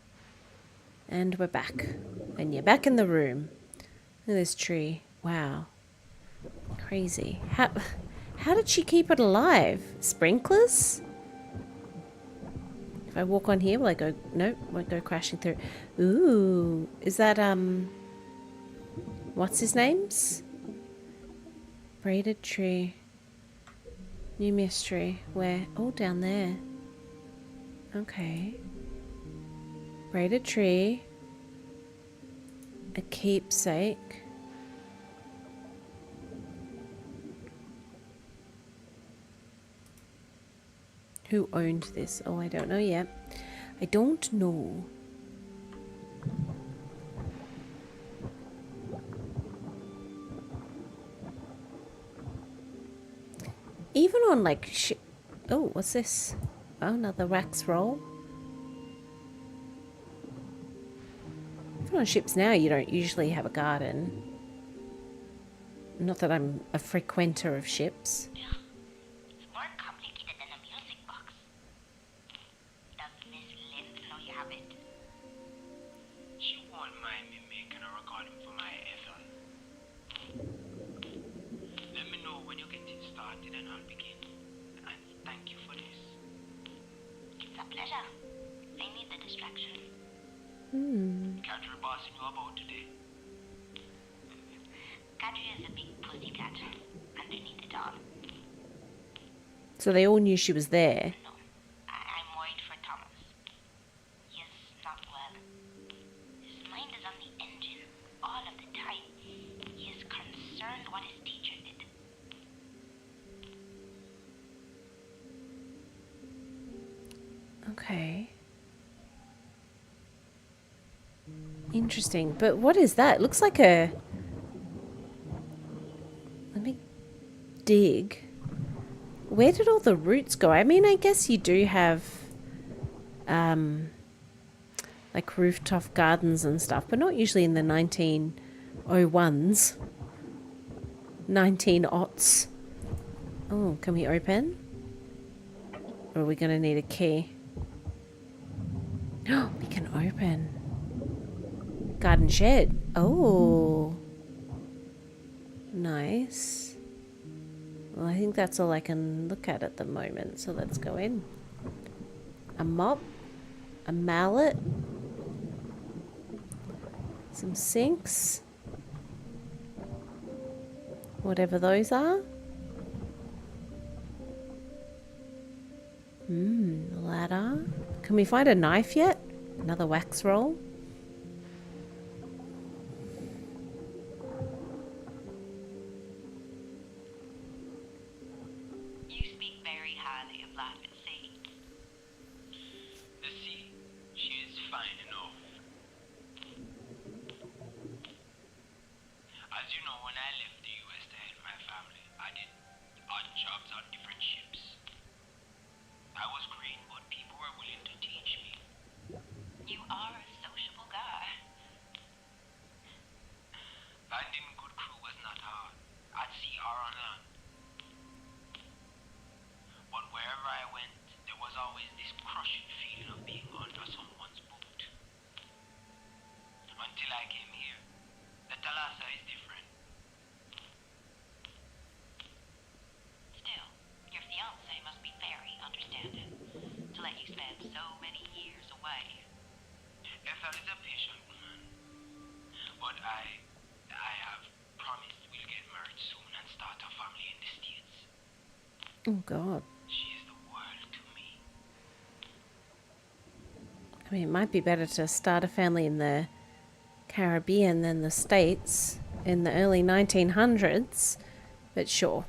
And we're back. And you're back in the room. Look at this tree. Wow. Crazy. How did she keep it alive? Sprinklers? If I walk on here, will I go... Nope, won't go crashing through. Ooh. Is that, what's his name's? Braided tree. New mystery. Where? Oh, down there. Okay. Braided tree. A keepsake. Who owned this? Oh, I don't know yet. I don't know. Even on like oh, what's this? Oh, another wax roll. Even on ships now, you don't usually have a garden. Not that I'm a frequenter of ships. It's more complicated than a music Kadri bossing you about today? Kadri is a big pussycat underneath it all. So they all knew she was there. No, I'm worried for Thomas. He is not well. His mind is on the engine all of the time. He is concerned what his teacher did. Okay. Interesting. But what is that? It looks like a... Let me dig. Where did all the roots go? I mean, I guess you do have like rooftop gardens and stuff, but not usually in the 1901s. 19-aughts. Oh, can we open? Or are we going to need a key? Oh, we can open. Garden shed. Oh. Nice. Well, I think that's all I can look at the moment, so let's go in. A mop. A mallet. Some sinks. Whatever those are. Ladder. Can we find a knife yet? Another wax roll. You speak very highly of life at sea. The sea, she is fine enough. As you know, when I left the US to help my family, I did odd jobs on different ships. I was green, but people were willing to teach me. You are a sociable guy. Finding good crew was not hard, at sea or on land. But wherever I went, there was always this crushing feeling of being under someone's boot. Until I came here. The Thalassa is different. Still, your fiancé must be very understanding to let you spend so many years away. Ethel is a patient woman. But I have promised we'll get married soon and start a family in the States. Oh, God. She is the world to me. I mean, it might be better to start a family in the Caribbean than the States in the early 1900s, but sure.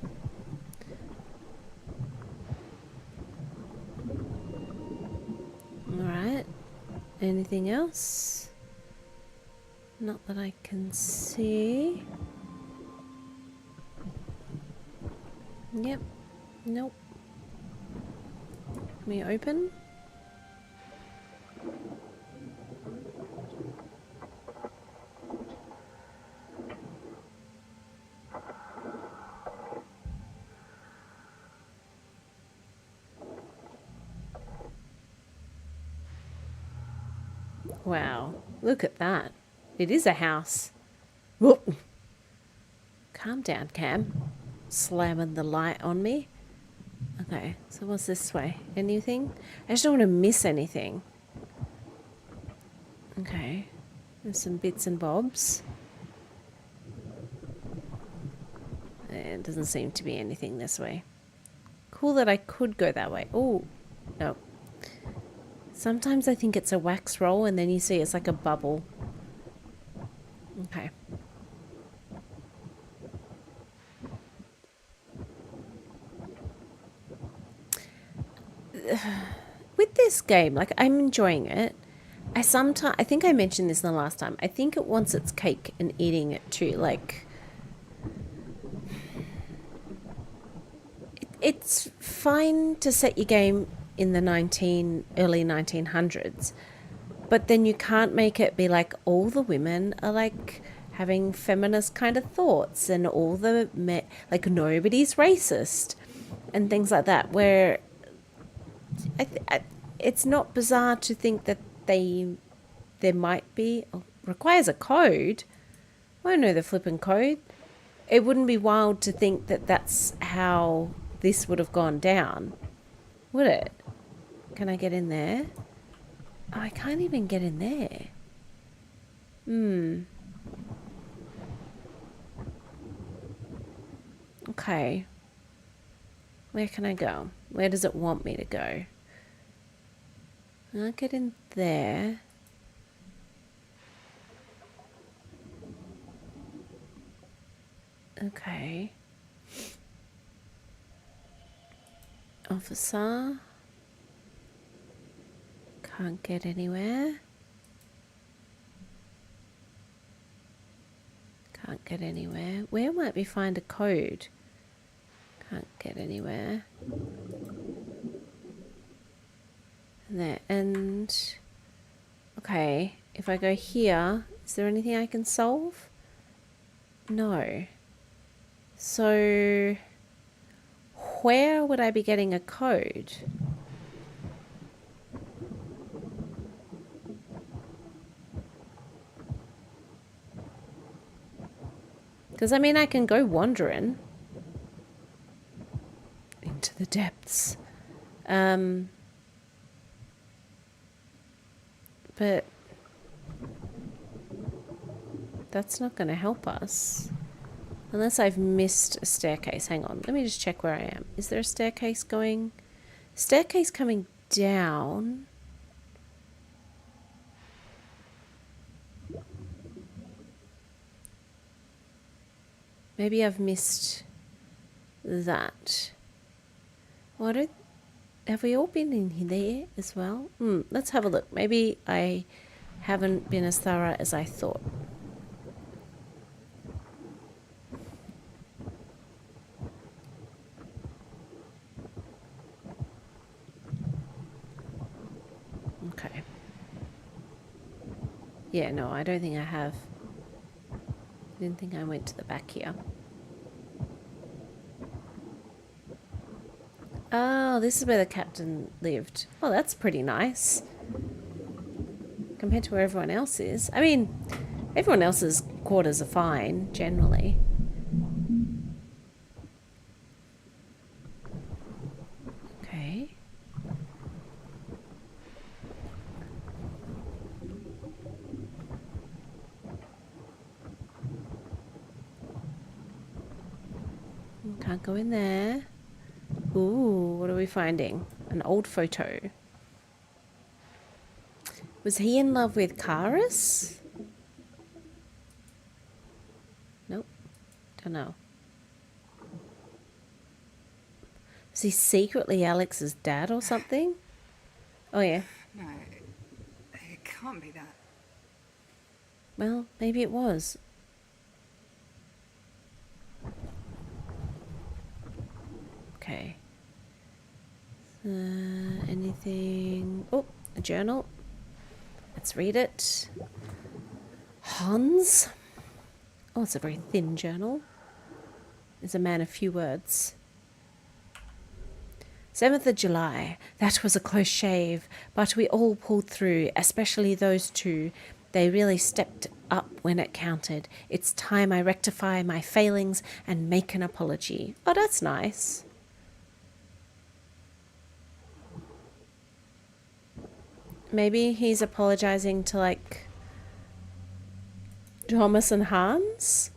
Alright. Anything else? Not that I can see. Yep. Nope. Can we open? Wow, look at that. It is a house. Whoop. Calm down, Cam. Slamming the light on me. Okay, so what's this way? Anything? I just don't want to miss anything. Okay, there's some bits and bobs. It doesn't seem to be anything this way. Cool that I could go that way. Oh, no. Sometimes I think it's a wax roll and then you see it's like a bubble. Okay. With this game, like, I'm enjoying it. I think I mentioned this in the last time. I think it wants its cake and eating it too. Like, it's fine to set your game in the early 1900s, but then you can't make it be like all the women are like having feminist kind of thoughts and all the men, like nobody's racist and things like that, where it's not bizarre to think that there might be, requires a code. I don't know the flipping code. It wouldn't be wild to think that that's how this would have gone down, would it? Can I get in there? Oh, I can't even get in there. Okay. Where can I go? Where does it want me to go? I'll get in there. Okay. Officer. Can't get anywhere. Can't get anywhere. Where might we find a code? Can't get anywhere. There. And okay, if I go here, is there anything I can solve? No. So where would I be getting a code? Because I mean, I can go wandering into the depths. But that's not going to help us. Unless I've missed a staircase. Hang on. Let me just check where I am. Is there a staircase going? Staircase coming down. Maybe I've missed that. Have we all been in there as well? Let's have a look. Maybe I haven't been as thorough as I thought. Okay. Yeah, no, I don't think I have. I didn't think I went to the back here. Oh, this is where the captain lived. Oh, that's pretty nice. Compared to where everyone else is. I mean, everyone else's quarters are fine, generally. Okay. Can't go in there. Ooh, what are we finding? An old photo. Was he in love with Karis? Nope. Don't know. Was he secretly Alex's dad or something? Oh, yeah. No, it can't be that. Well, maybe it was. Okay. Anything? Oh, a journal. Let's read it. Hans. Oh, it's a very thin journal. Is a man of few words. 7th of July. That was a close shave, but we all pulled through, especially those two. They really stepped up when it counted. It's time I rectify my failings and make an apology. Oh, that's nice. Maybe he's apologizing to, like, Thomas and Hans?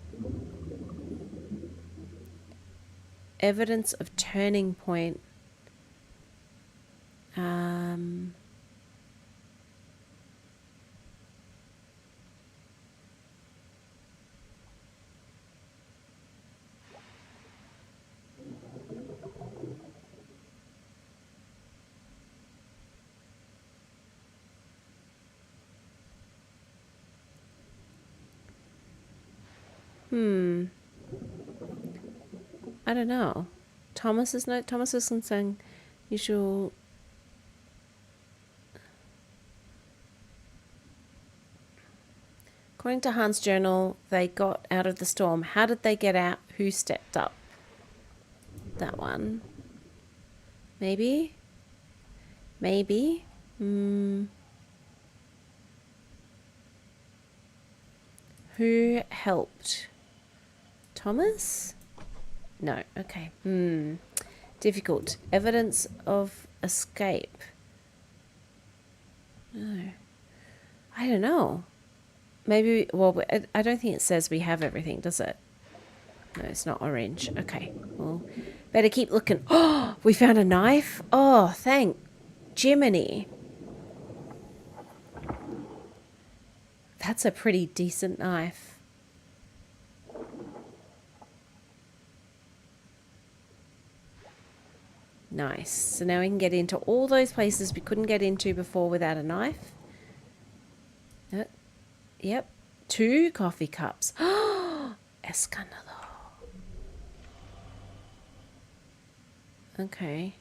Evidence of turning point. I don't know. Thomas's note. Thomas is saying you should. According to Hans' journal, they got out of the storm. How did they get out? Who stepped up? That one. Maybe? Maybe? Who helped? Thomas? No. Okay. Difficult. Evidence of escape. No. I don't know. Maybe, well, I don't think it says we have everything, does it? No, it's not orange. Okay, well, better keep looking. Oh, we found a knife. Oh, thank Jiminy. That's a pretty decent knife. Nice. So now we can get into all those places we couldn't get into before without a knife. Yep. 2 coffee cups. Escándalo. Okay.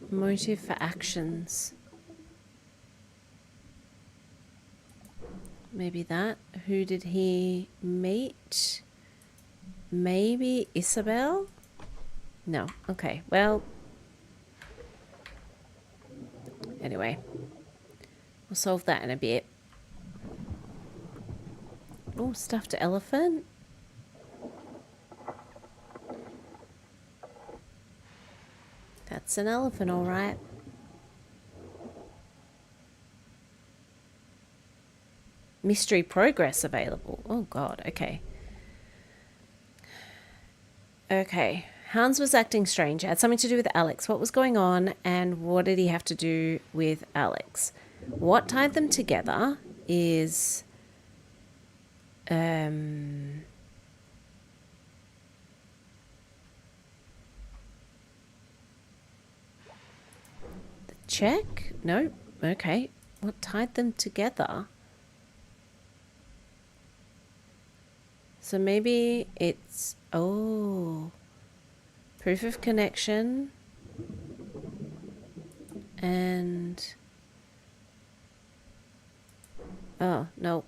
Motive for actions. Maybe that. Who did he meet? Maybe Isabel? No. Okay. Well. Anyway. We'll solve that in a bit. Oh, stuffed elephant. That's an elephant, all right. Mystery progress available. Oh, God. Okay. Okay. Hans was acting strange. It had something to do with Alex. What was going on and what did he have to do with Alex? What tied them together is... the check? No. Okay. What tied them together? So maybe it's... Oh... Proof of connection and oh no,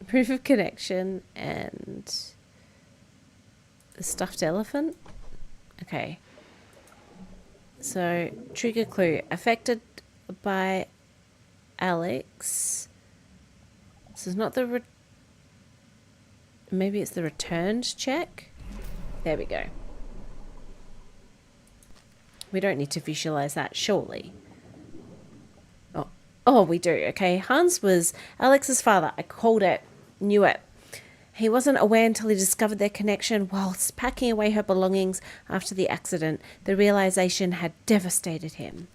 proof of connection and the stuffed elephant. Okay, so trigger clue affected by Alex. This is not the maybe it's the returned check. There we go. We don't need to visualize that, surely. Oh, we do. Okay, Hans was Alex's father. I called it, knew it. He wasn't aware until he discovered their connection whilst packing away her belongings after the accident. The realization had devastated him.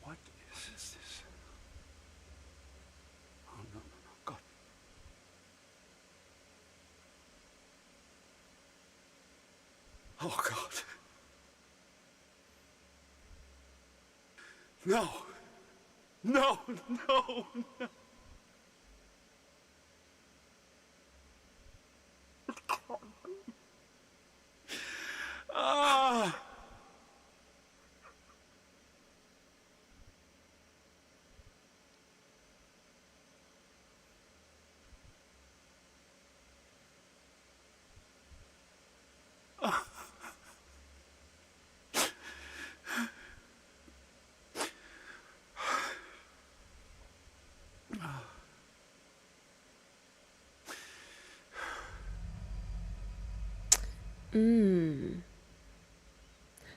What is this? Oh, no, no, no. God. Oh, God. No. No, no, no. Ah.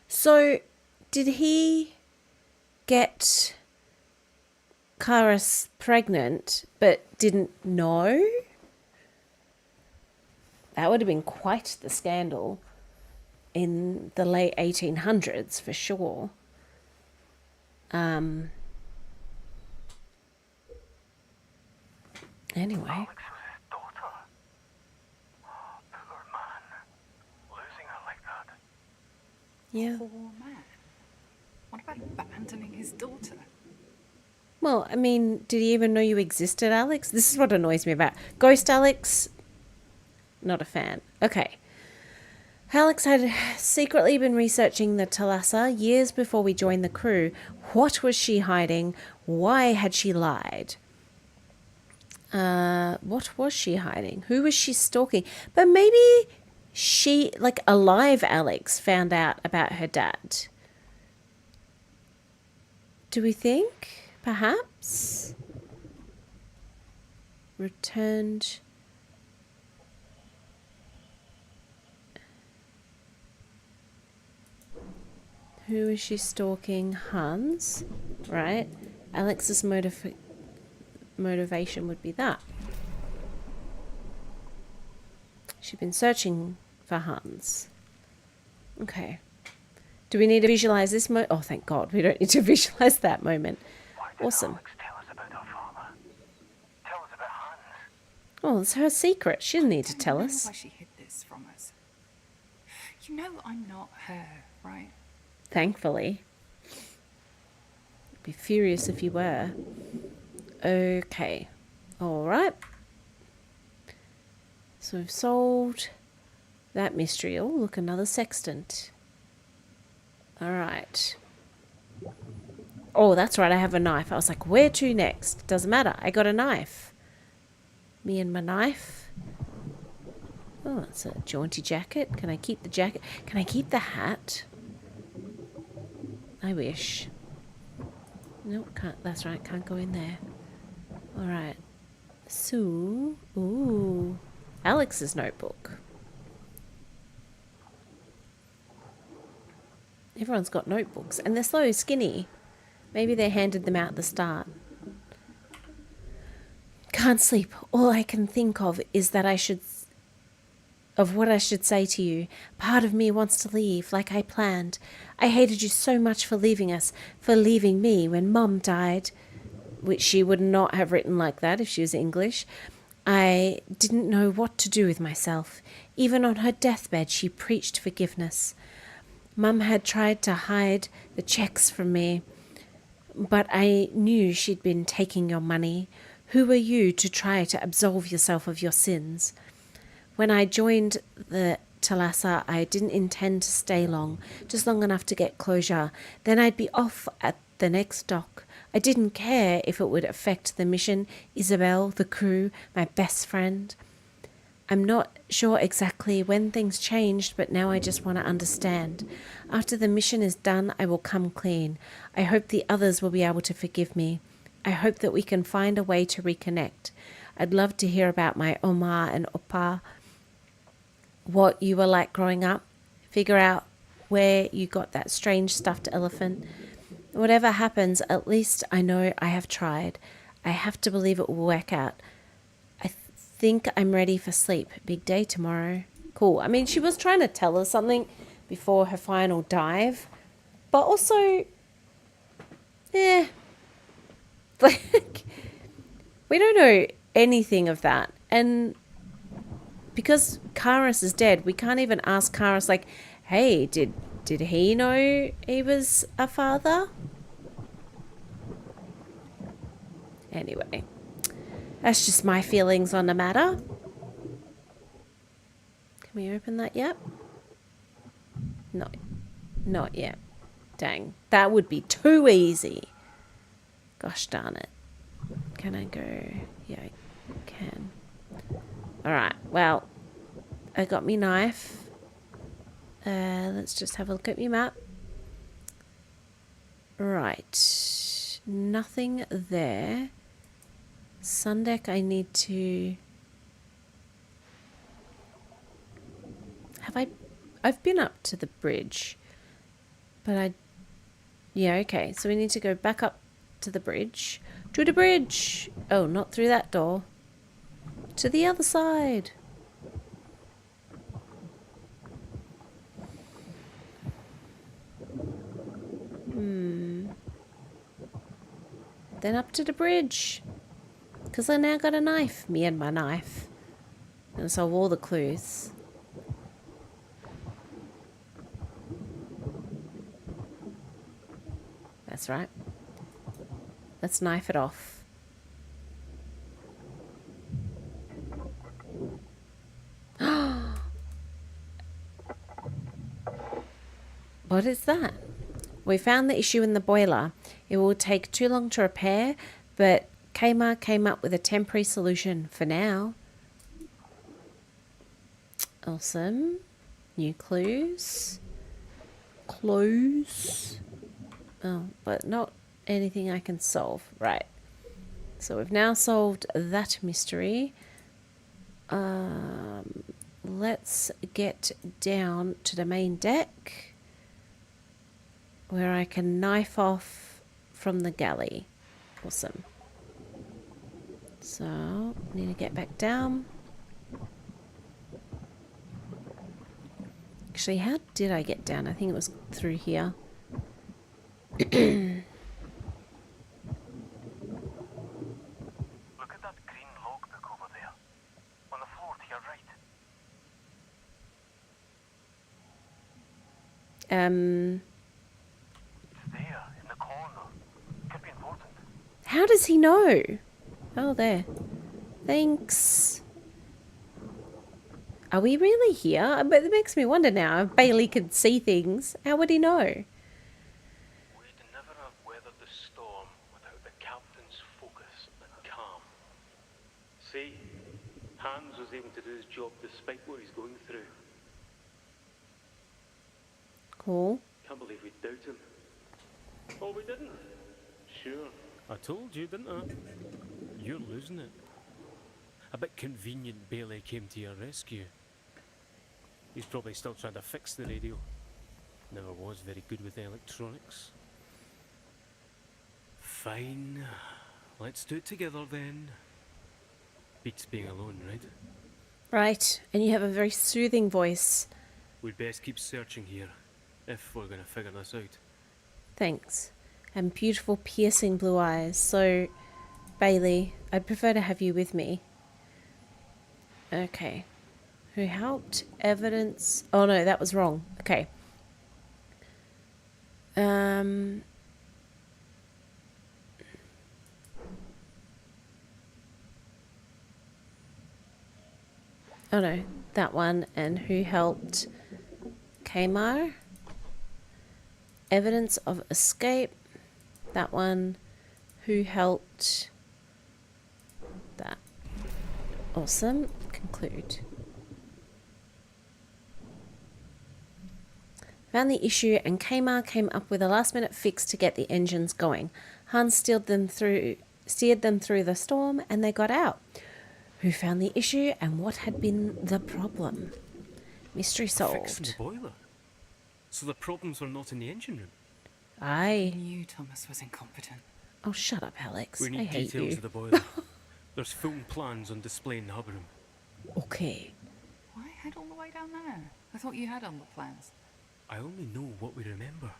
So, did he get Karis pregnant but didn't know? That would have been quite the scandal in the late 1800s for sure. Anyway. Alex was his daughter. Oh, poor man. Losing her like that. Yeah. Poor man. What about abandoning his daughter? Well, I mean, did he even know you existed, Alex? This is what annoys me about Ghost Alex. Not a fan. Okay. Alex had secretly been researching the Thalassa years before we joined the crew. What was she hiding? Why had she lied? What was she hiding? Who was she stalking? But maybe she, like alive Alex, found out about her dad. Do we think? Perhaps? Returned. Who is she stalking? Hans, right? Alex's motivation would be that. She'd been searching for Hans. Okay. Do we need to visualize this moment? Oh, thank God. We don't need to visualize that moment. Why did Awesome. Alex tell us about our father? Tell us about Hans. Oh, it's her secret. She didn't need to tell I don't know us. why she hid this from us. You know I'm not her, right? Thankfully. I'd be furious if you were. Okay. All right. So we've solved that mystery. Oh, look, another sextant. All right. Oh, that's right. I have a knife. I was like, where to next? Doesn't matter. I got a knife. Me and my knife. Oh, it's a jaunty jacket. Can I keep the jacket? Can I keep the hat? I wish. No, can't. That's right. Can't go in there. All right. So, ooh, Alex's notebook. Everyone's got notebooks, and they're so skinny. Maybe they handed them out at the start. Can't sleep. All I can think of is that what I should say to you. Part of me wants to leave, like I planned. I hated you so much for leaving us, for leaving me when Mum died. Which she would not have written like that if she was English. I didn't know what to do with myself. Even on her deathbed, she preached forgiveness. Mum had tried to hide the checks from me, but I knew she'd been taking your money. Who were you to try to absolve yourself of your sins? When I joined the Thalassa, I didn't intend to stay long, just long enough to get closure. Then I'd be off at the next dock. I didn't care if it would affect the mission, Isabel, the crew, my best friend. I'm not sure exactly when things changed, but now I just want to understand. After the mission is done, I will come clean. I hope the others will be able to forgive me. I hope that we can find a way to reconnect. I'd love to hear about my Oma and Opa, what you were like growing up, figure out where you got that strange stuffed elephant. Whatever happens, at least I know I have tried. I have to believe it will work out. I think I'm ready for sleep. Big day tomorrow. Cool. I mean, she was trying to tell us something before her final dive, but also, like, we don't know anything of that. And because Karis is dead, we can't even ask Karis, like, hey, did he know he was a father? Anyway, that's just my feelings on the matter. Can we open that yet? No, not yet. Dang, that would be too easy. Gosh darn it. Can I go? Yeah, I can. Alright, well, I got me knife. Let's just have a look at my map. Right. Nothing there. Sundeck, I need to... I've been up to the bridge. But yeah, okay. So we need to go back up to the bridge. To the bridge! Oh, not through that door. To the other side. Then up to the bridge. Because I now got a knife. Me and my knife. And solve all the clues. That's right. Let's knife it off. What is that? We found the issue in the boiler. It will take too long to repair, but Kmart came up with a temporary solution for now. Awesome. New clues. Clues. Oh, but not anything I can solve. Right. So we've now solved that mystery. Let's get down to the main deck where I can knife off from the galley. Awesome. So, need to get back down. Actually, how did I get down? I think it was through here. Look at that green logbook over there. On the floor to your right. It's there, in the corner. Could be important. How does he know? Oh, there. Thanks. Are we really here? But it makes me wonder now. If Bailey could see things, how would he know? We'd never have weathered the storm without the captain's focus and calm. See, Hans was able to do his job despite what he's going through. Cool. Can't believe we doubt him. Oh, we didn't? Sure. I told you, didn't I? You're losing it. A bit convenient Bailey came to your rescue. He's probably still trying to fix the radio. Never was very good with electronics. Fine. Let's do it together then. Beats being alone, right? Right. And you have a very soothing voice. We'd best keep searching here, if we're going to figure this out. Thanks. And beautiful piercing blue eyes. So, Bailey, I'd prefer to have you with me. Okay. Who helped? Evidence. Oh no, that was wrong. Okay. Oh no, that one. And who helped? Kmart. Evidence of escape. That one. Who helped? That. Awesome. Conclude. Found the issue and Kmart came up with a last minute fix to get the engines going. Hans steered them through the storm and they got out. Who found the issue and what had been the problem? Mystery solved. Fixing the boiler. So the problems were not in the engine room. I Aye. knew Thomas was incompetent. Oh, shut up, Alex. We I need hate details you. of the boiler. There's full plans on display in the hub room. Okay. Why head all the way down there? I thought you had all the plans. I only know what we remember.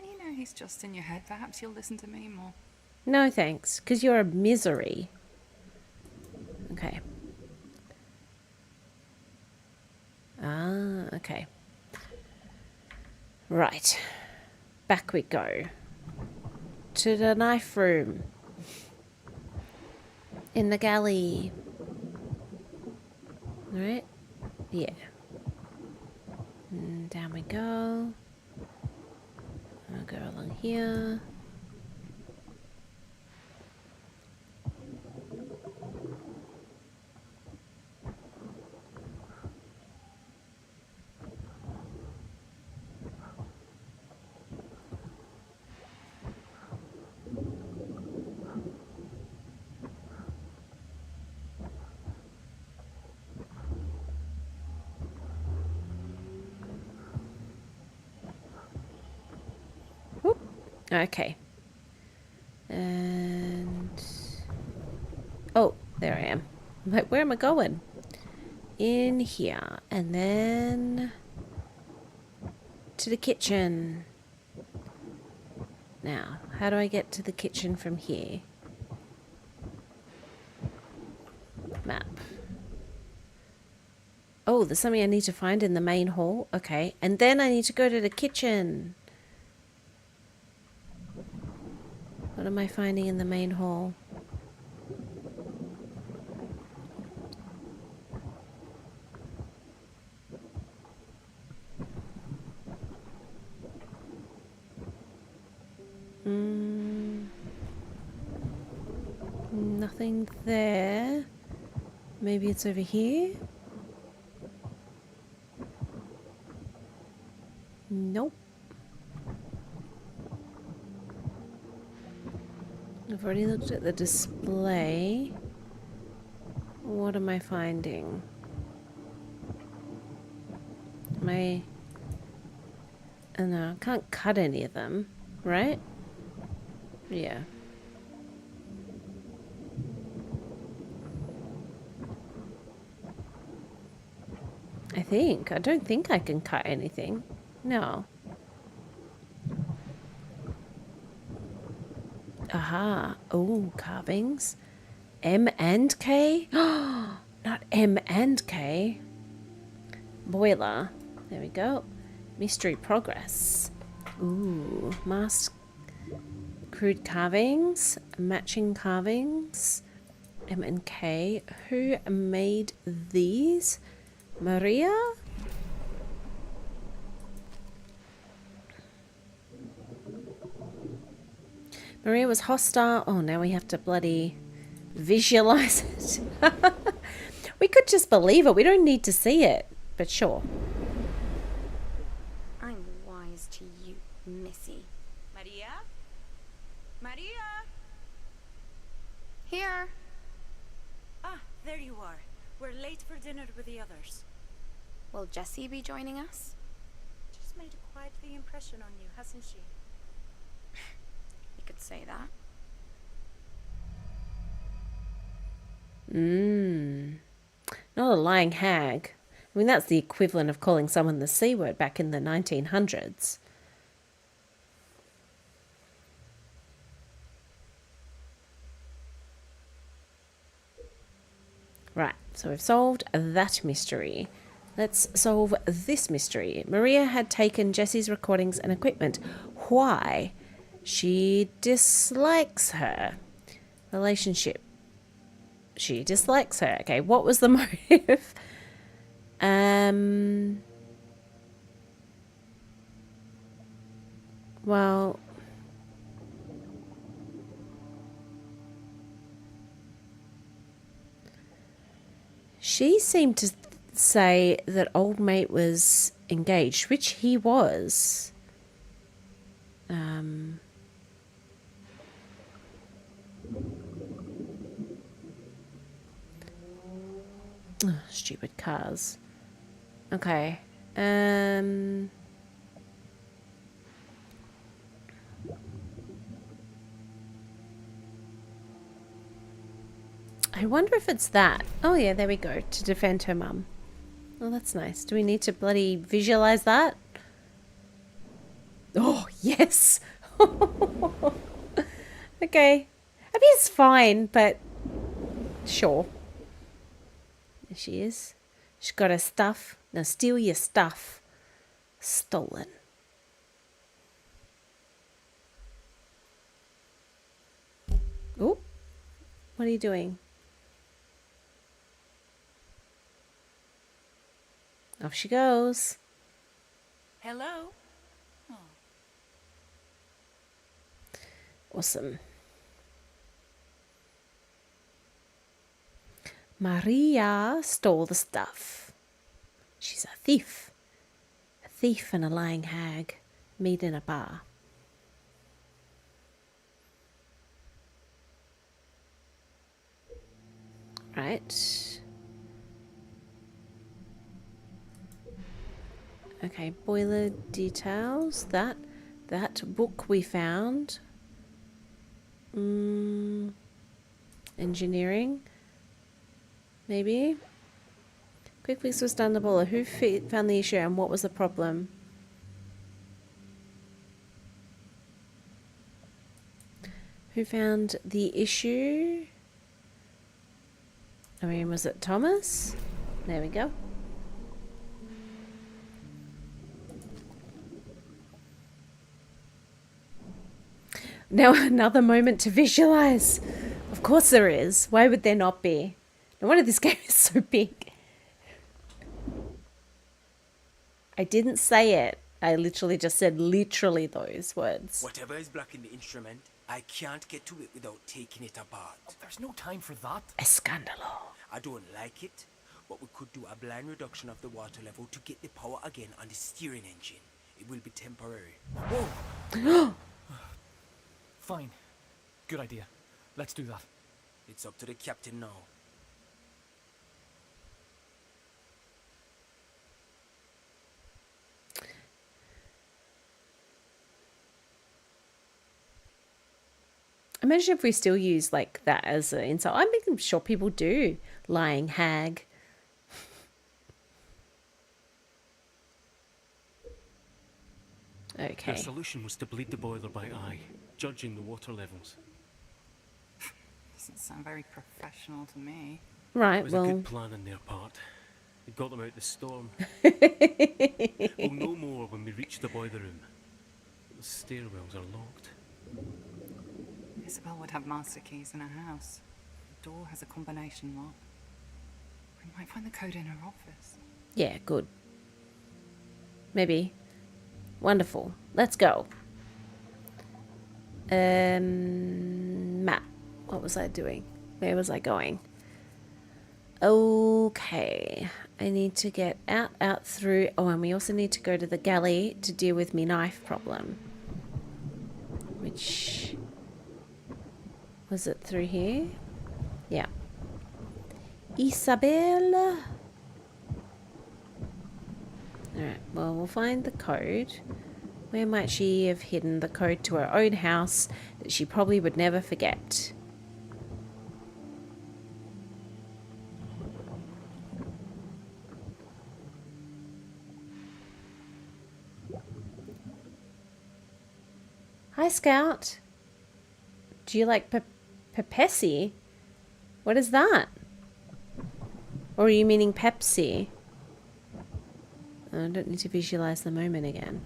You know, he's just in your head. Perhaps you'll listen to me more. No thanks, because you're a misery. Okay. Ah, okay. Right. Back we go. To the knife room. In the galley. Right? Yeah. And down we go. I'll go along here. Whoop. Okay. And... oh, there I am. I'm like, where am I going? In here. And then... to the kitchen. Now, how do I get to the kitchen from here? Map. Oh, there's something I need to find in the main hall. Okay. And then I need to go to the kitchen. What am I finding in the main hall? Nothing there. Maybe it's over here? Nope. I've already looked at the display. What am I finding? Am I... Oh no, I can't cut any of them, right? Yeah. I think. I don't think I can cut anything. No. Aha. Oh, carvings. M and K? Not M and K. Boiler. There we go. Mystery progress. Ooh. Mask. Crude carvings. Matching carvings. M and K. Who made these? Maria? Maria was hostile. Oh, now we have to bloody visualize it. We could just believe it. We don't need to see it. But sure. I'm wise to you, Missy. Maria? Maria? Here. Ah, there you are. We're late for dinner with the others. Will Jessie be joining us? She's made quite the impression on you, hasn't she? You could say that. Not a lying hag. I mean, that's the equivalent of calling someone the C word back in the 1900s. Right, so we've solved that mystery. Let's solve this mystery. Maria had taken Jessie's recordings and equipment. Why? She dislikes her. Relationship. She dislikes her. Okay, what was the motive? Well... She seemed to say that old mate was engaged, which he was. Oh, stupid cars. Okay. I wonder if it's that. Oh yeah, there we go. To defend her mum. Oh, that's nice. Do we need to bloody visualize that? Oh, yes. Okay. I mean, it's fine, but sure. There she is. She's got her stuff. Now steal your stuff. Stolen. Oh, what are you doing? Off she goes. Hello? Awesome. Maria stole the stuff. She's a thief. A thief and a lying hag. Meet in a bar. Right. Okay, boiler details. That book we found. Engineering. Maybe. Quick fix was done the boiler. Who found the issue and what was the problem? Who found the issue? I mean, was it Thomas? There we go. Now another moment to visualize. Of course there is. Why would there not be? No wonder this game is so big. I didn't say it. I literally just said literally those words. Whatever is blocking the instrument, I can't get to it without taking it apart. There's no time for that. Escándalo. I don't like it, but we could do a blind reduction of the water level to get the power again on the steering engine. It will be temporary. Whoa! Fine. Good idea. Let's do that. It's up to the captain now. Imagine if we still use like that as an insult. I'm sure people do. Lying hag. Their Okay. solution was to bleed the boiler by eye, judging the water levels. Doesn't sound very professional to me. It Right, was a well, good plan on their part. It got them out the storm. We'll know more when we reach the boiler room. The stairwells are locked. Isabel would have master keys in her house. The door has a combination lock. We might find the code in her office. yeah, good. Maybe. Wonderful. Let's go. Map. What was I doing? Where was I going? Okay. I need to get out through. Oh, and we also need to go to the galley to deal with me knife problem. Which... was it through here? Yeah. Isabel. Alright, well, we'll find the code. Where might she have hidden the code to her own house that she probably would never forget? Hi, Scout. Do you like Pepsi? What is that? Or are you meaning Pepsi? I don't need to visualize the moment again.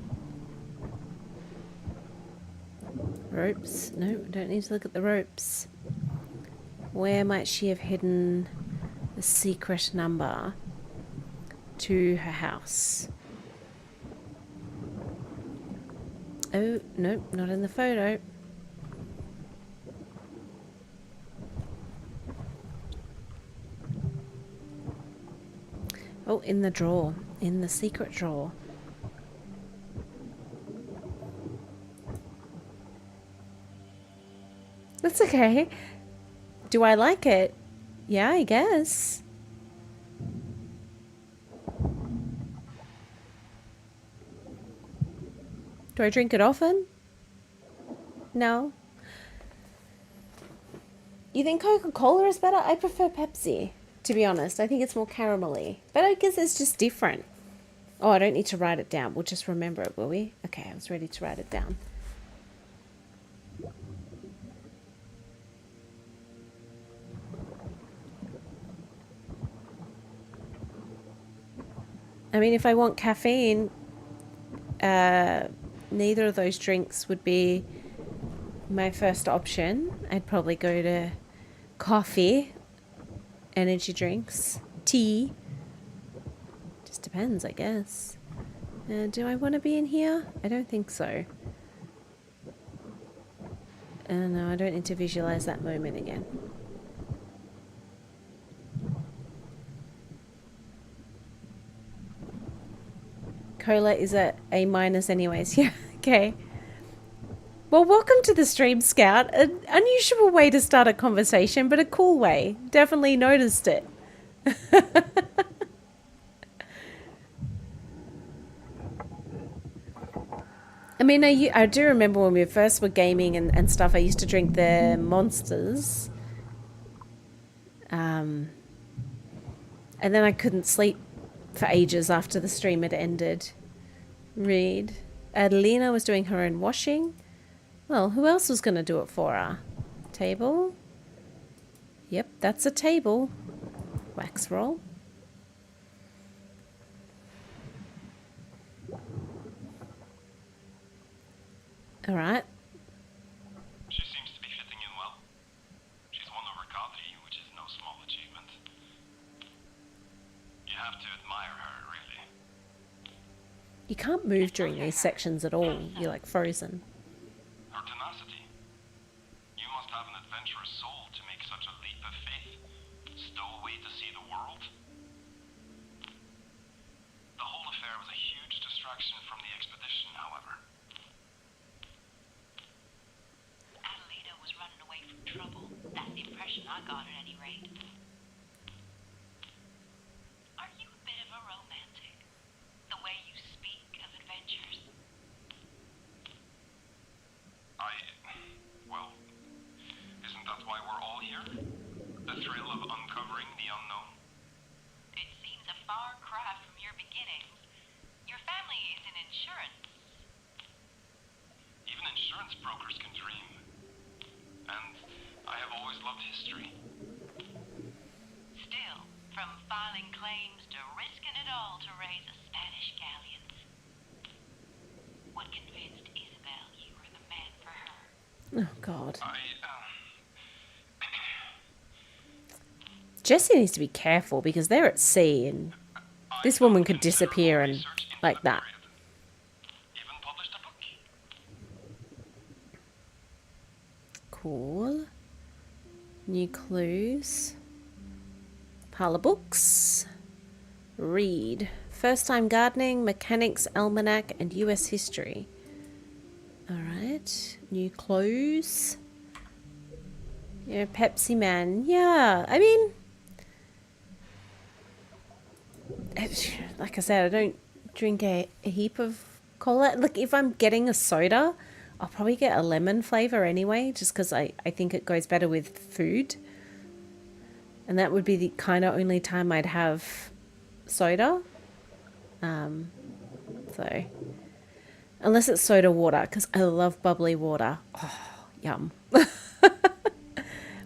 Ropes? No, don't need to look at the ropes. Where might she have hidden the secret number to her house? Oh, no, not in the photo. Oh, in the drawer. In the secret drawer. That's okay. Do I like it? Yeah, I guess. Do I drink it often? No. You think Coca-Cola is better? I prefer Pepsi, to be honest. I think it's more caramelly. But I guess it's just different. Oh, I don't need to write it down. We'll just remember it, will we? Okay, I was ready to write it down. I mean, if I want caffeine, neither of those drinks would be my first option. I'd probably go to coffee, energy drinks, tea. Just depends, I guess. Do I want to be in here? I don't think so. No, I don't need to visualize that moment again. Cola is a A- anyways. Yeah, okay. Well, welcome to the stream, Scout. An unusual way to start a conversation, but a cool way. Definitely noticed it. I mean, I do remember when we first were gaming and stuff, I used to drink the Monsters. And then I couldn't sleep for ages after the stream had ended. Read. Adelina was doing her own washing. Well, who else was going to do it for her? Table? Yep, that's a table. Wax roll. All right. She seems to be fitting in well. She's won over Kadri, which is no small achievement. You have to admire her, really. You can't move during these sections at all. You're like frozen. Her tenacity. You must have an adventurous soul to make such a leap of faith. Stowaway to see the world. The whole affair was a huge distraction from the expedition, however. Adelita was running away from trouble. That's the impression I got at any rate. Are you a bit of a romantic? The way you speak of adventures? Well, isn't that why we're all here? The thrill of uncovering the unknown? It seems a far cry from your beginnings. Your family is in insurance. Even insurance brokers can dream. And I have always loved history. Still, from filing claims to risking it all to raise a Spanish galleon. What convinced Isabel you were the man for her? Oh, God. Jesse needs to be careful because they're at sea and this woman could disappear and like that. Even published a book. Cool. New clues. Pile of books. Read. First time gardening, mechanics, almanac, and US history. Alright. New clues. Yeah, Pepsi Man. Yeah, I mean, like I said, I don't drink a heap of cola. Look, if I'm getting a soda, I'll probably get a lemon flavor anyway, just because I think it goes better with food. And that would be the kind of only time I'd have soda. So, unless it's soda water, because I love bubbly water. Oh, yum.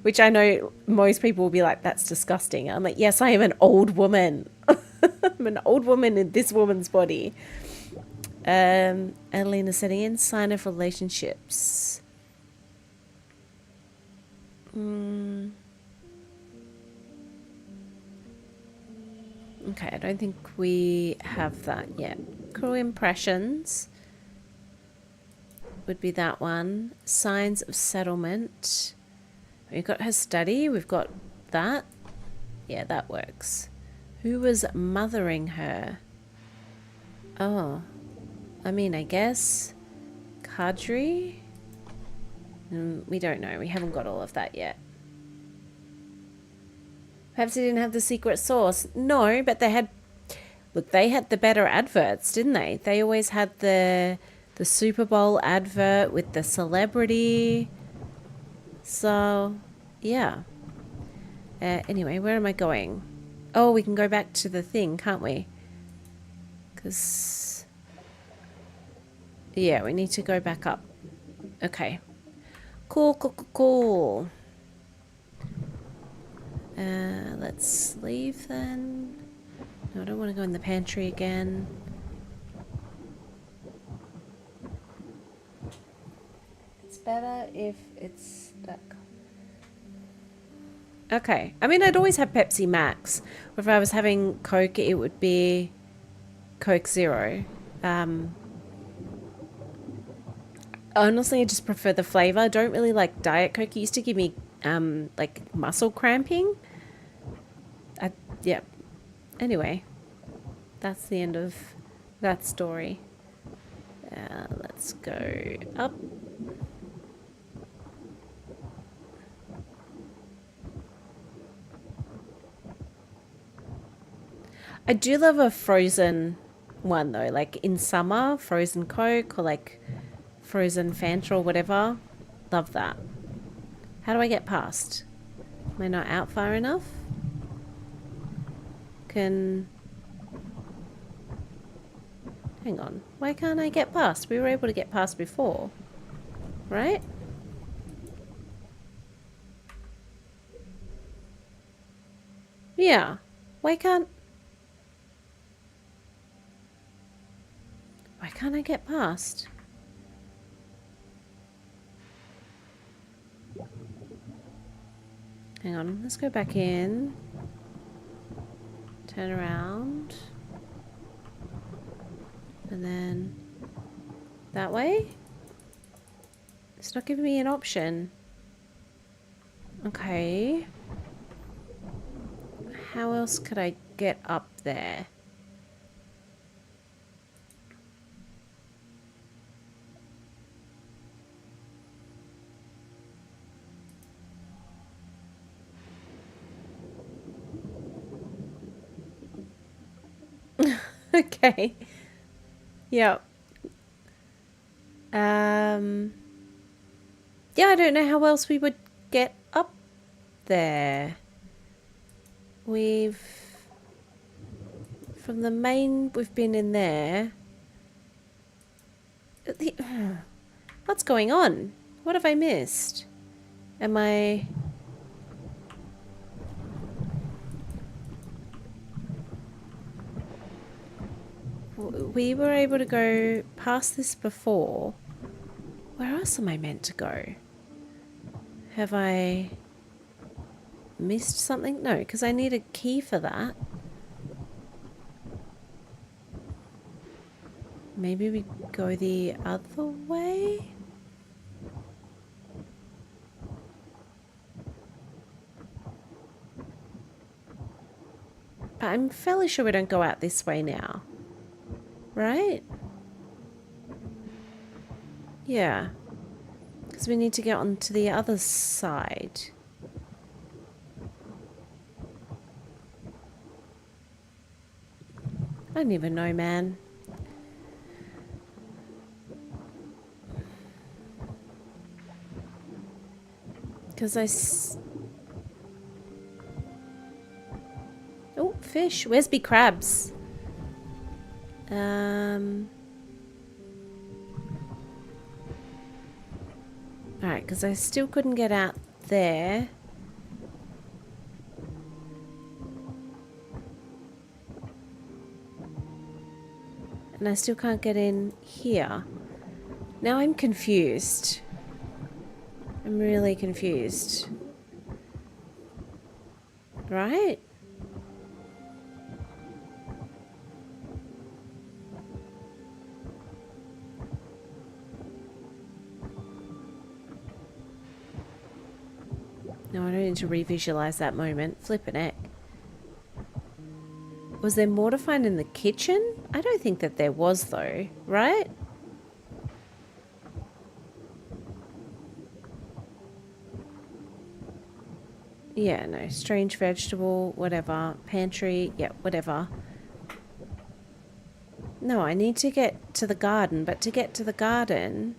Which I know most people will be like, that's disgusting. I'm like, yes, I am an old woman. I'm an old woman in this woman's body. Adelina setting in, sign of relationships. Okay, I don't think we have that yet. Crew impressions would be that one. Signs of settlement. We've got her study. We've got that. Yeah, that works. Who was mothering her? Oh, I mean, I guess Kadri? We don't know. We haven't got all of that yet. Perhaps they didn't have the secret sauce. No, but they had... Look, they had the better adverts, didn't they? They always had the Super Bowl advert with the celebrity. So, yeah. Anyway, where am I going? Oh, we can go back to the thing, can't we? Because... yeah, we need to go back up. Okay. Cool, cool, cool, cool. Let's leave then. No, I don't want to go in the pantry again. It's better if it's stuck. Okay. I mean, I'd always have Pepsi Max. Or if I was having Coke, it would be Coke Zero. Honestly, I just prefer the flavor. I don't really like Diet Coke. It used to give me like muscle cramping. Yeah. Anyway, that's the end of that story. Let's go up. I do love a frozen one though, like in summer, frozen Coke or like frozen Fanta or whatever. Love that. How do I get past? Am I not out far enough? Hang on. Why can't I get past? We were able to get past before. Right? Yeah. Why can't I get past? Hang on. Let's go back in. Turn around. And then that way? It's not giving me an option. Okay. How else could I get up there? Okay. Yep. Yeah, I don't know how else we would get up there. From the main, we've been in there. What's going on? What have I missed? Am I... We were able to go past this before. Where else am I meant to go? Have I missed something? No, because I need a key for that. Maybe we go the other way? But I'm fairly sure we don't go out this way now. Right? Yeah. Because we need to get onto the other side. I don't even know, man. Because oh, fish. Where's me crabs? Alright, because I still couldn't get out there. And I still can't get in here. Now I'm confused. I'm really confused. Right? No, I don't need to revisualize that moment. Flippin' heck. Was there more to find in the kitchen? I don't think that there was though, right? Yeah, no. Strange vegetable, whatever. Pantry, yeah, whatever. No, I need to get to the garden, but to get to the garden...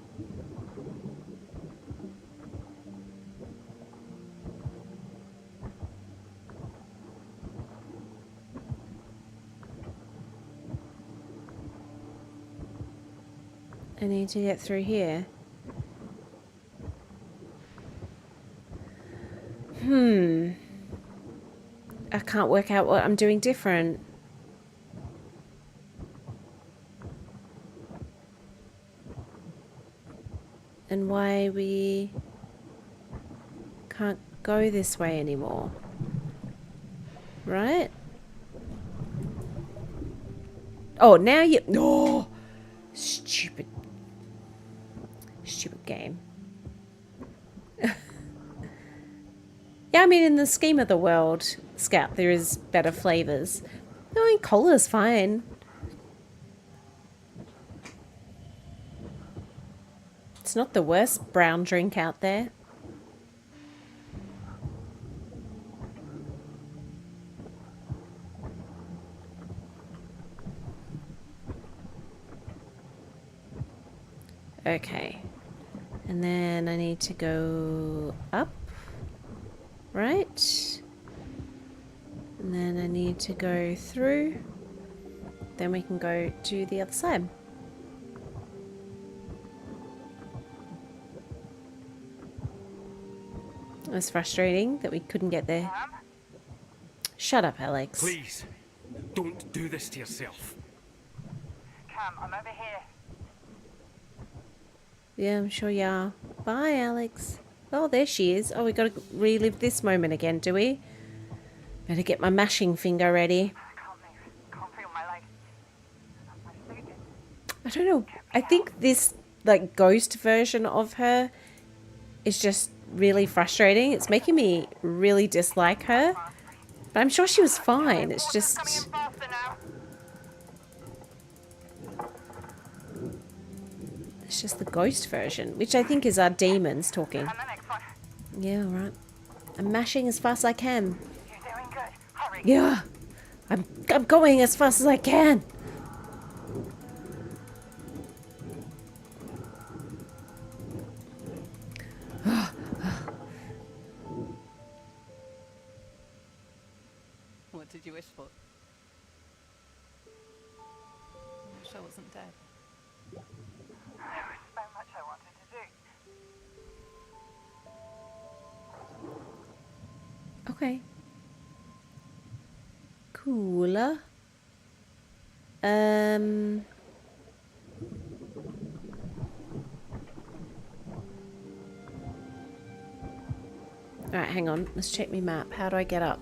I need to get through here. I can't work out what I'm doing different. And why we can't go this way anymore. Right? Oh, now you... Oh! Stupid game. Yeah, I mean, in the scheme of the world, Scout, there is better flavors. I mean, cola's fine. It's not the worst brown drink out there. Okay. And then I need to go up. Right. And then I need to go through. Then we can go to the other side. It was frustrating that we couldn't get there. Shut up, Alex. Please, don't do this to yourself. Cam, I'm over here. Yeah, I'm sure you are. Bye, Alex. Oh, there she is. Oh, we got to relive this moment again, do we? Better get my mashing finger ready. I can't move. Can't feel my leg. My suit is... I don't know. I think this like ghost version of her is just really frustrating. It's making me really dislike her. But I'm sure she was fine. It's just the ghost version, which I think is our demons talking. Yeah, all right. I'm mashing as fast as I can. You're doing good. Hurry. Yeah. I'm going as fast as I can. What did you wish for? Wish I wasn't dead. There was so much I wanted to do. Okay. Cooler. Alright, hang on. Let's check my map. How do I get up?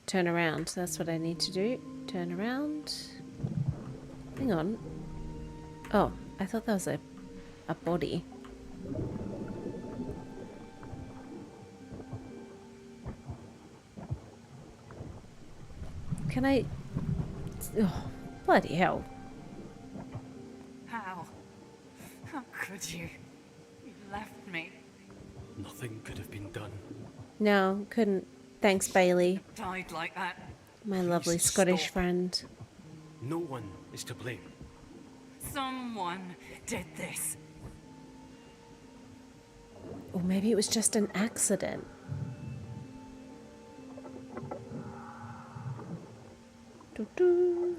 Turn around. That's what I need to do. Turn around. Hang on. Oh, I thought that was a body. Can I... Oh, bloody hell. How? How could you? You left me. Nothing could have been done. No, couldn't. Thanks, Bailey. Died like that. My lovely Scottish stop. friend. No one is to blame. Someone did this. Or maybe it was just an accident. Doo-doo.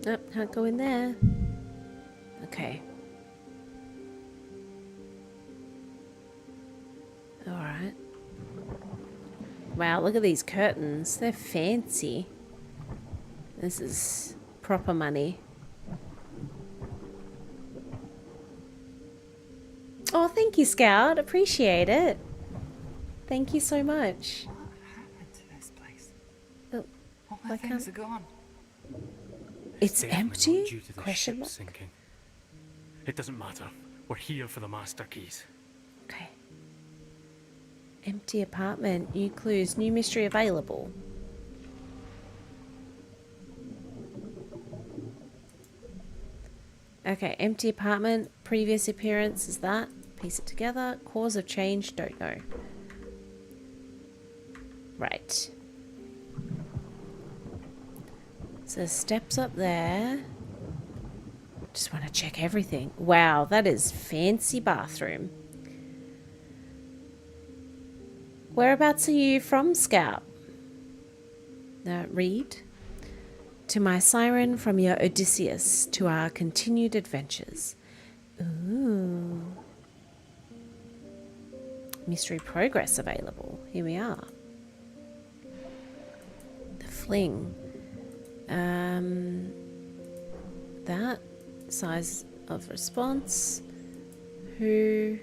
Nope, can't go in there. Okay. Alright. Wow, look at these curtains. They're fancy. This is proper money. Oh, thank you, Scout. Appreciate it. Thank you so much. What happened to this place? Oh, All why my things can't- are gone. It's Definitely empty? not due to the Question ship mark. sinking. It doesn't matter. We're here for the master keys. Okay. Empty apartment. New clues. New mystery available. Okay, empty apartment. Previous appearance is that. Piece it together. Cause of change. Don't know. Right. So steps up there. Just want to check everything. Wow, that is fancy bathroom. Whereabouts are you from, Scout? Read. To my siren from your Odysseus, to our continued adventures. Ooh. Mystery progress available. Here we are. The fling. That. Size of response. Who...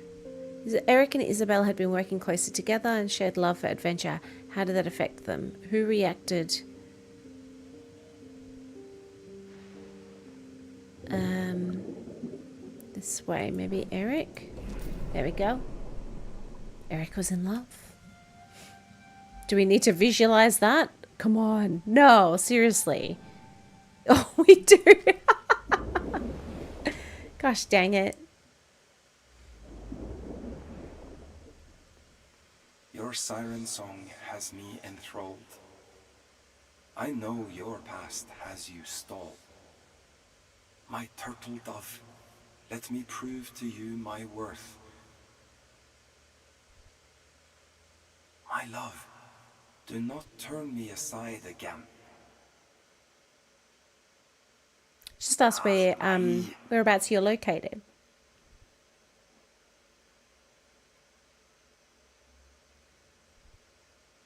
Is it Eric and Isabel had been working closer together and shared love for adventure. How did that affect them? Who reacted? This way. Maybe Eric? There we go. Eric was in love. Do we need to visualize that? Come on. No, seriously. Oh, we do. Gosh dang it. Your siren song has me enthralled. I know your past has you stalled. My turtle dove, let me prove to you my worth. My love, do not turn me aside again. Just ask where whereabouts you're located.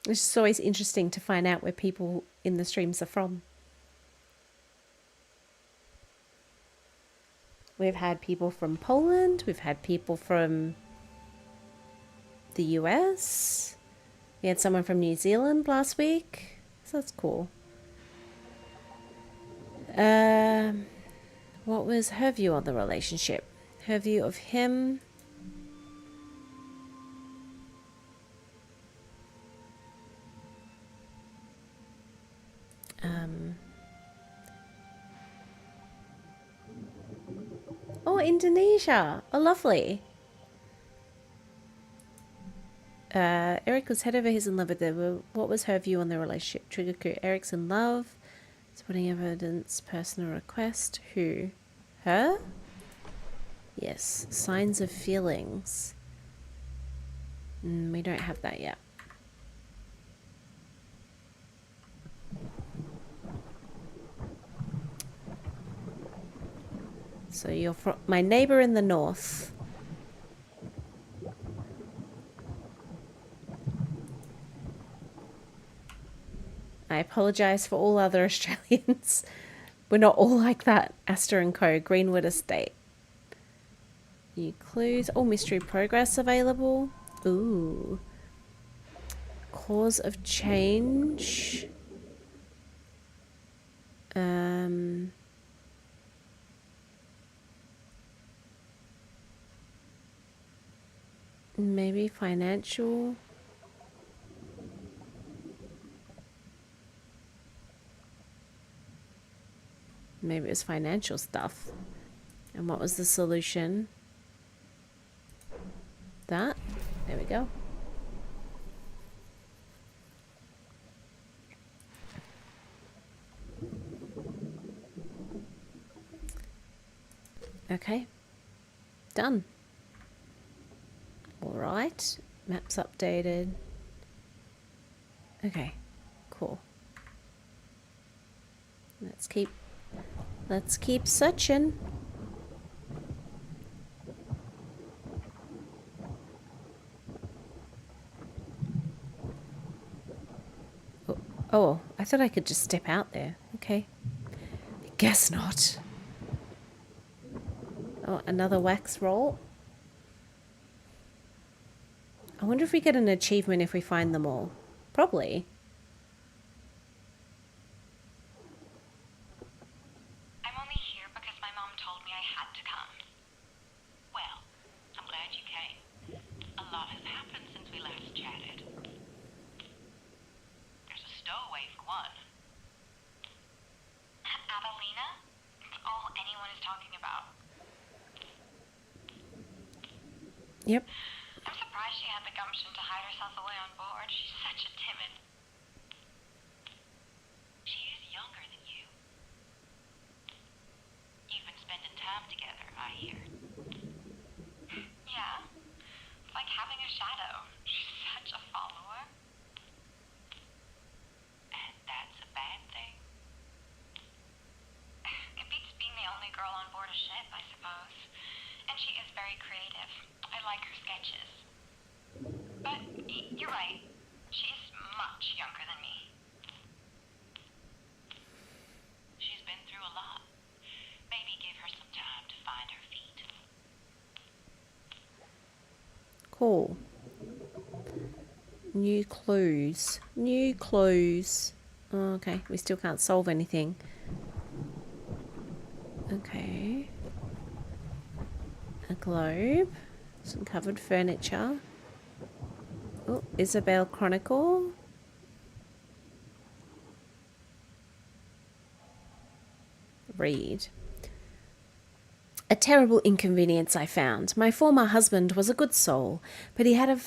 It's just always interesting to find out where people in the streams are from. We've had people from Poland. We've had people from the US. We had someone from New Zealand last week. So that's cool. What was her view on the relationship? Her view of him. Oh, Indonesia. Oh, lovely. Eric was head over heels in love with her. What was her view on the relationship? Trigger coup. Eric's in love. Supporting evidence. Personal request. Who? Her? Yes. Signs of feelings. We don't have that yet. So you're from my neighbor in the north. I apologize for all other Australians. We're not all like that. Astor and Co. Greenwood Estate. New clues. Oh, mystery progress available. Ooh. Cause of change. Maybe financial. Maybe it was financial stuff. And what was the solution? That. There we go. Okay. Done. All right. Maps updated. Okay. Cool. Let's keep searching. Oh, I thought I could just step out there. Okay. I guess not. Oh, another wax roll. I wonder if we get an achievement if we find them all. Probably. I'm only here because my mom told me I had to come. Well, I'm glad you came. A lot has happened since we last chatted. There's a stowaway for one. Adelina? It's all anyone is talking about. Yep. I'm surprised she had the gumption to hide herself away on board. She's such a timid... She is younger than you. You've been spending time together, I hear. Yeah. It's like having a shadow. She's such a follower. And that's a bad thing. It beats being the only girl on board a ship, I suppose. And she is very creative. I like her sketches. But you're right. She's much younger than me. She's been through a lot. Maybe give her some time to find her feet. Cool. New clues. New clues. Oh, okay, we still can't solve anything. Okay. A globe. Some covered furniture. Oh, Isabel Chronicle. Read. A terrible inconvenience I found. My former husband was a good soul, but he had a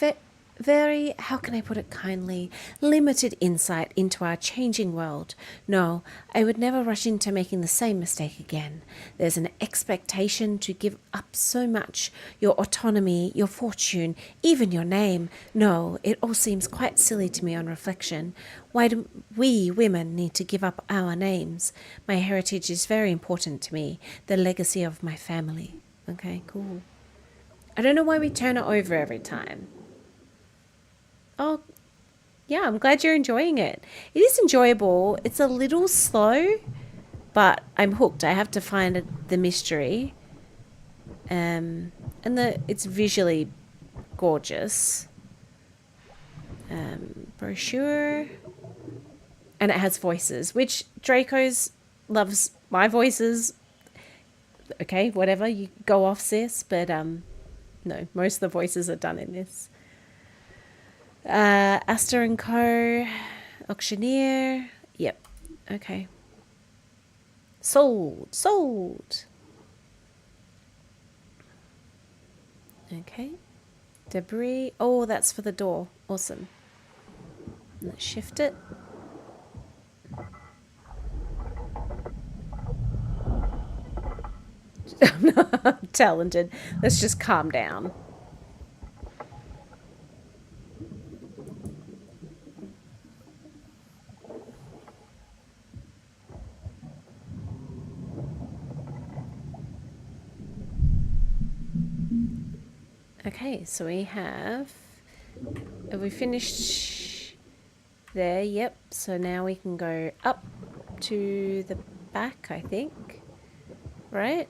very, how can I put it kindly, limited insight into our changing world. No, I would never rush into making the same mistake again. There's an expectation to give up so much, your autonomy, your fortune, even your name. No, it all seems quite silly to me on reflection. Why do we women need to give up our names? My heritage is very important to me, the legacy of my family. Okay, cool. I don't know why we turn it over every time. Oh, Yeah, I'm glad you're enjoying it. It is enjoyable. It's a little slow, but I'm hooked. I have to find the mystery. And it's visually gorgeous. Brochure. And it has voices, which Draco's loves my voices. Okay, whatever, you go off, sis. But no, most of the voices are done in this. Astor and Co. Auctioneer. Yep. Okay. Sold. Okay. Debris. Oh, that's for the door. Awesome. Let's shift it. Talented. Let's just calm down. Okay, so we have we finished there? Yep. So now we can go up to the back, I think. Right?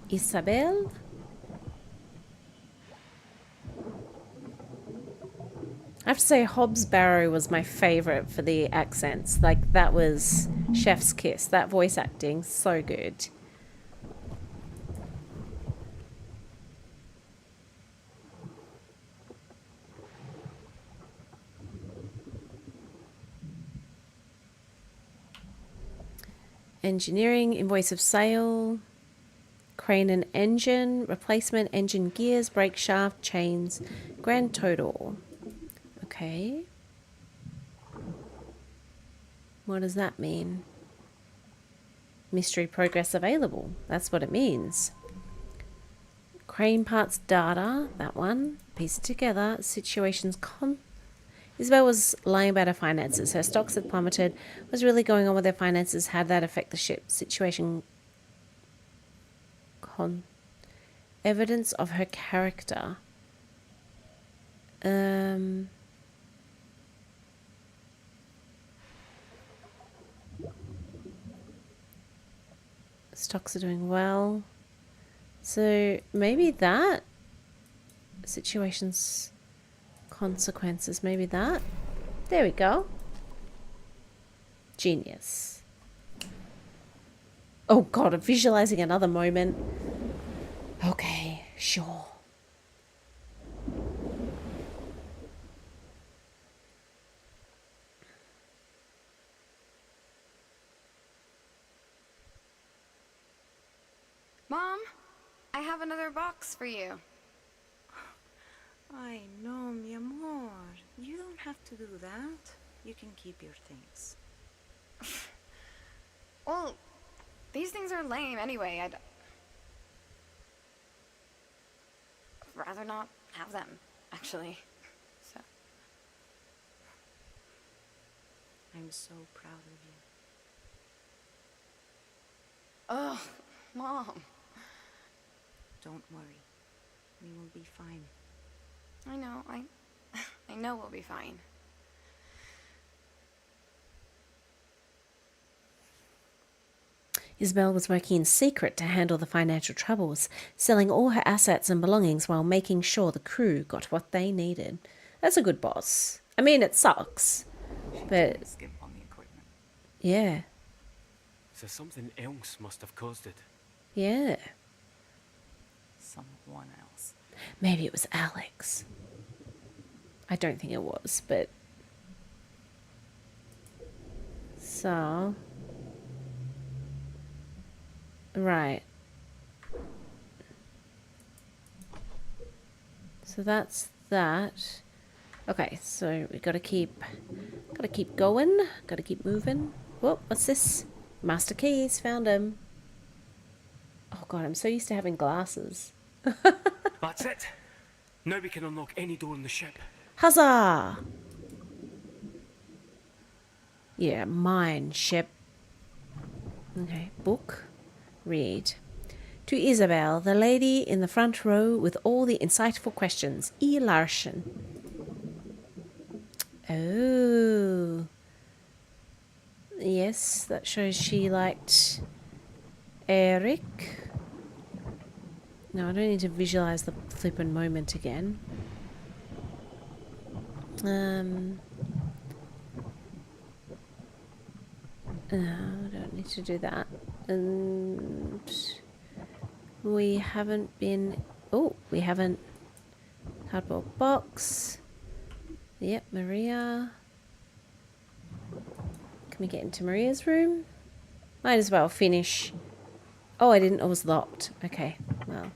Isabel? I have to say Hobbs Barrow was my favourite for the accents. Like, that was chef's kiss. That voice acting, so good. Engineering, invoice of sale, crane and engine, replacement engine gears, brake shaft, chains, grand total. Okay. What does that mean? Mystery progress available. That's what it means. Crane parts data, that one. Piece it together. Situations Isabel was lying about her finances. Her stocks had plummeted. What was really going on with her finances? How did that affect the ship? Situation evidence of her character. Stocks are doing well. So maybe that. Situations, consequences, maybe that. There we go. Genius. Oh god, I'm visualizing another moment. Okay, sure. Mom, I have another box for you. I know, mi amor. You don't have to do that. You can keep your things. Well, these things are lame anyway. I'd rather not have them, actually. So. I'm so proud of you. Oh, Mom. Don't worry. We will be fine. I know, I know we'll be fine. Isabel was working in secret to handle the financial troubles, selling all her assets and belongings while making sure the crew got what they needed. That's a good boss. I mean, it sucks, but yeah. So something else must have caused it. Yeah. Someone else. Maybe it was Alex. I don't think it was, but... So... Right. So that's that. Okay, so we gotta keep going. Gotta keep moving. Whoa, what's this? Master keys, found them. Oh god, I'm so used to having glasses. That's it. Now we can unlock any door in the ship. Huzzah! Yeah, mine, ship. Okay, book. Read. To Isabel, the lady in the front row with all the insightful questions. E. Larson. Oh. Yes, that shows she liked Eric. No, I don't need to visualize the flippin' moment again. No, I don't need to do that. And we haven't been... Oh, we haven't... Cardboard box. Yep, Maria. Can we get into Maria's room? Might as well finish. Oh, I didn't. It was locked. Okay, well.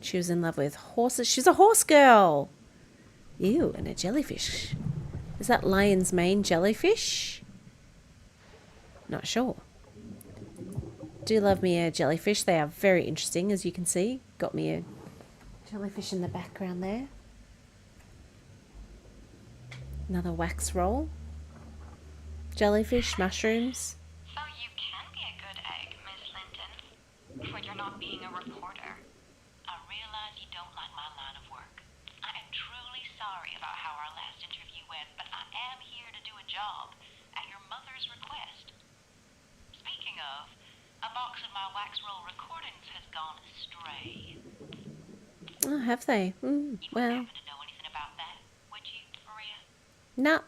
She was in love with horses. She's a horse girl. Ew, and a jellyfish. Is that lion's mane jellyfish? Not sure. Do love me a jellyfish. They are very interesting, as you can see. Got me a jellyfish in the background there. Another wax roll. Jellyfish, mushrooms. So you can be a good egg, Miss Linton, when you're not being a reporter. I realize you don't like my line of work. I am truly sorry about how our last interview went, but I am here to do a job at your mother's request. Speaking of, a box of my wax roll recordings has gone astray. Oh, have they? You wouldn't Well. happen to know anything about that, would you, Maria? No.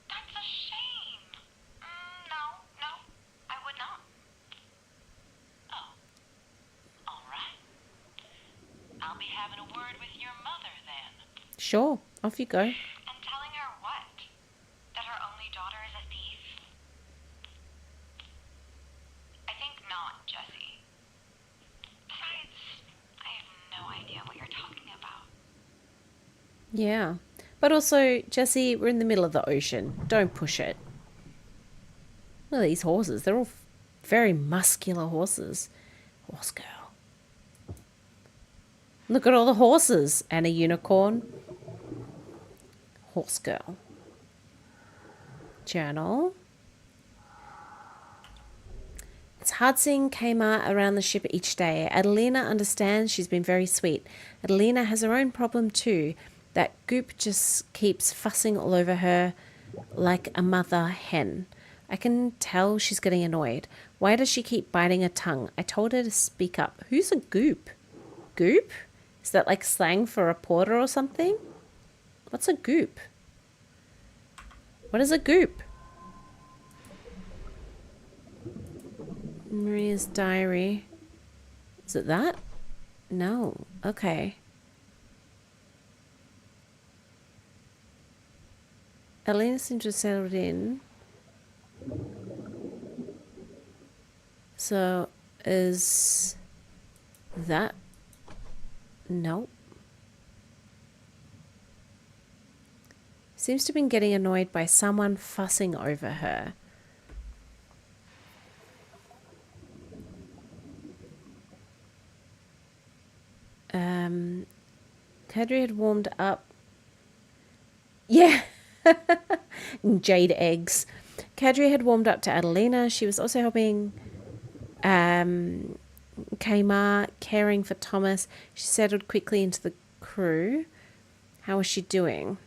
That's a shame. No, I would not. Oh, all right. I'll be having a word with your mother then. Sure. Off you go. And telling her what? That her only daughter is a thief? I think not, Jesse. Besides, I have no idea what you're talking about. Yeah. But also, Jesse, we're in the middle of the ocean. Don't push it. Look at these horses. They're all very muscular horses. Horse girl. Look at all the horses. And a unicorn. Horse girl. Journal. It's hard seeing Kmart around the ship each day. Adelina understands. She's been very sweet. Adelina has her own problem too. That goop just keeps fussing all over her like a mother hen. I can tell she's getting annoyed. Why does she keep biting her tongue? I told her to speak up. Who's a goop? Goop? Is that like slang for a reporter or something? What's a goop? What is a goop? Maria's diary. Is it that? No. Okay. Elena seems to have settled in. So, is that... No. Seems to have been getting annoyed by someone fussing over her. Kadri had warmed up. Yeah. Jade eggs. Kadri had warmed up to Adelina. She was also helping Kmart, caring for Thomas. She settled quickly into the crew. How was she doing?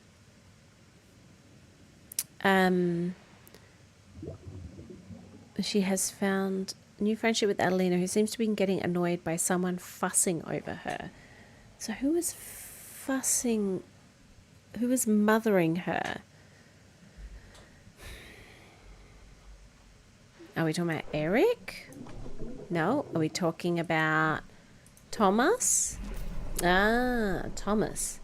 She has found new friendship with Adelina, who seems to be getting annoyed by someone fussing over her. So who is fussing? Who is mothering her? Are we talking about Eric? No. Are we talking about Thomas? Ah, Thomas.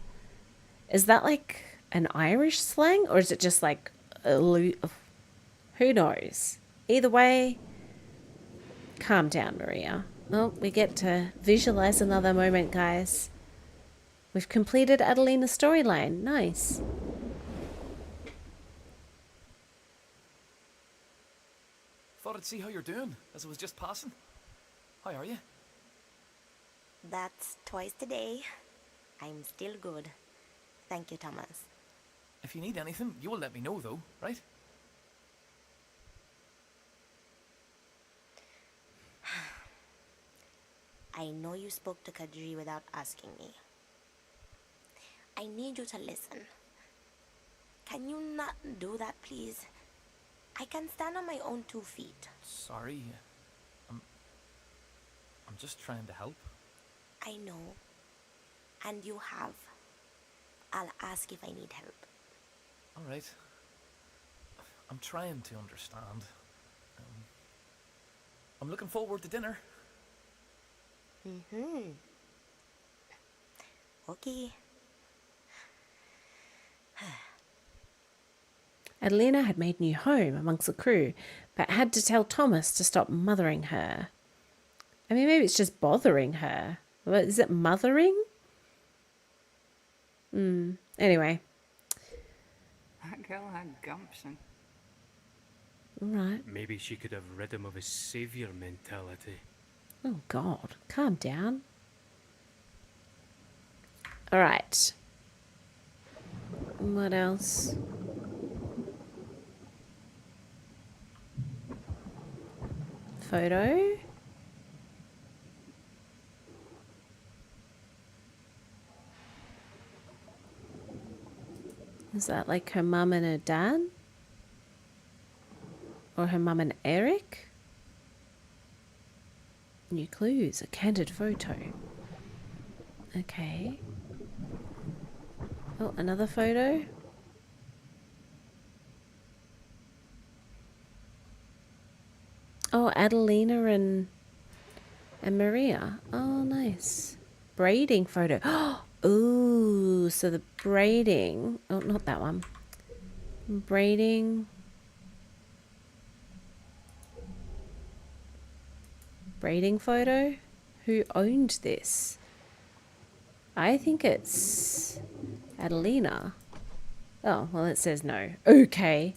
Is that like an Irish slang, or is it just like who knows? Either way, calm down, Maria. Well, we get to visualize another moment, guys. We've completed Adelina's storyline. Nice. Thought I'd see how you're doing, as I was just passing. How are you? That's twice today. I'm still good. Thank you, Thomas. If you need anything, you will let me know, though, right? I know you spoke to Kadri without asking me. I need you to listen. Can you not do that, please? I can stand on my own 2 feet. Sorry. I'm just trying to help. I know. And you have. I'll ask if I need help. All right. I'm trying to understand. I'm looking forward to dinner. Okay. Adelina had made new home amongst the crew, but had to tell Thomas to stop mothering her. I mean, maybe it's just bothering her. Is it mothering? Anyway. That girl had gumption. Right. Maybe she could have rid him of his saviour mentality. Oh, God. Calm down. All right. What else? Photo. Is that like her mum and her dad? Or her mum and Eric? New clues. A candid photo. Okay. Oh, another photo. Oh, Adelina and Maria. Oh, nice. Braiding photo. Ooh, so the braiding. Oh, not that one. Braiding. Braiding photo. Who owned this? I think it's Adelina. Oh, well, it says no. Okay.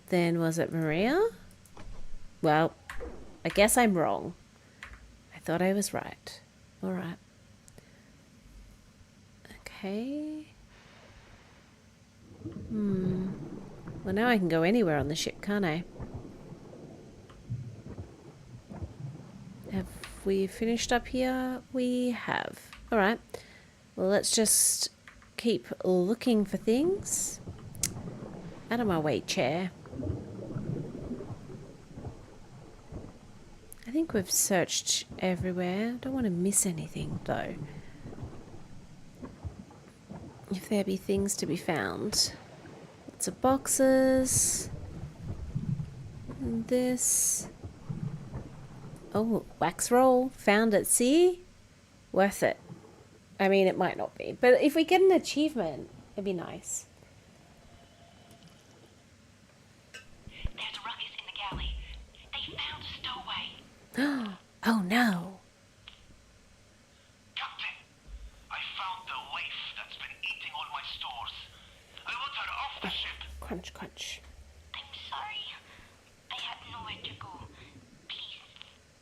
Then was it Maria? Well, I guess I'm wrong. I thought I was right. All right. Okay. Well, now I can go anywhere on the ship, can't I? Have we finished up here? We have. All right. Well, let's just keep looking for things. Out of my way, chair. I think we've searched everywhere. Don't want to miss anything, though. If there be things to be found. Lots of boxes. And this. Oh, wax roll. Found at sea. Worth it. I mean, it might not be. But if we get an achievement, it'd be nice. There's a ruckus in the galley. They found a stowaway. Oh, no. Captain, I found the waif that's been eating all my stores. I want her off the ship. Crunch, crunch. I'm sorry. I had nowhere to go. Please,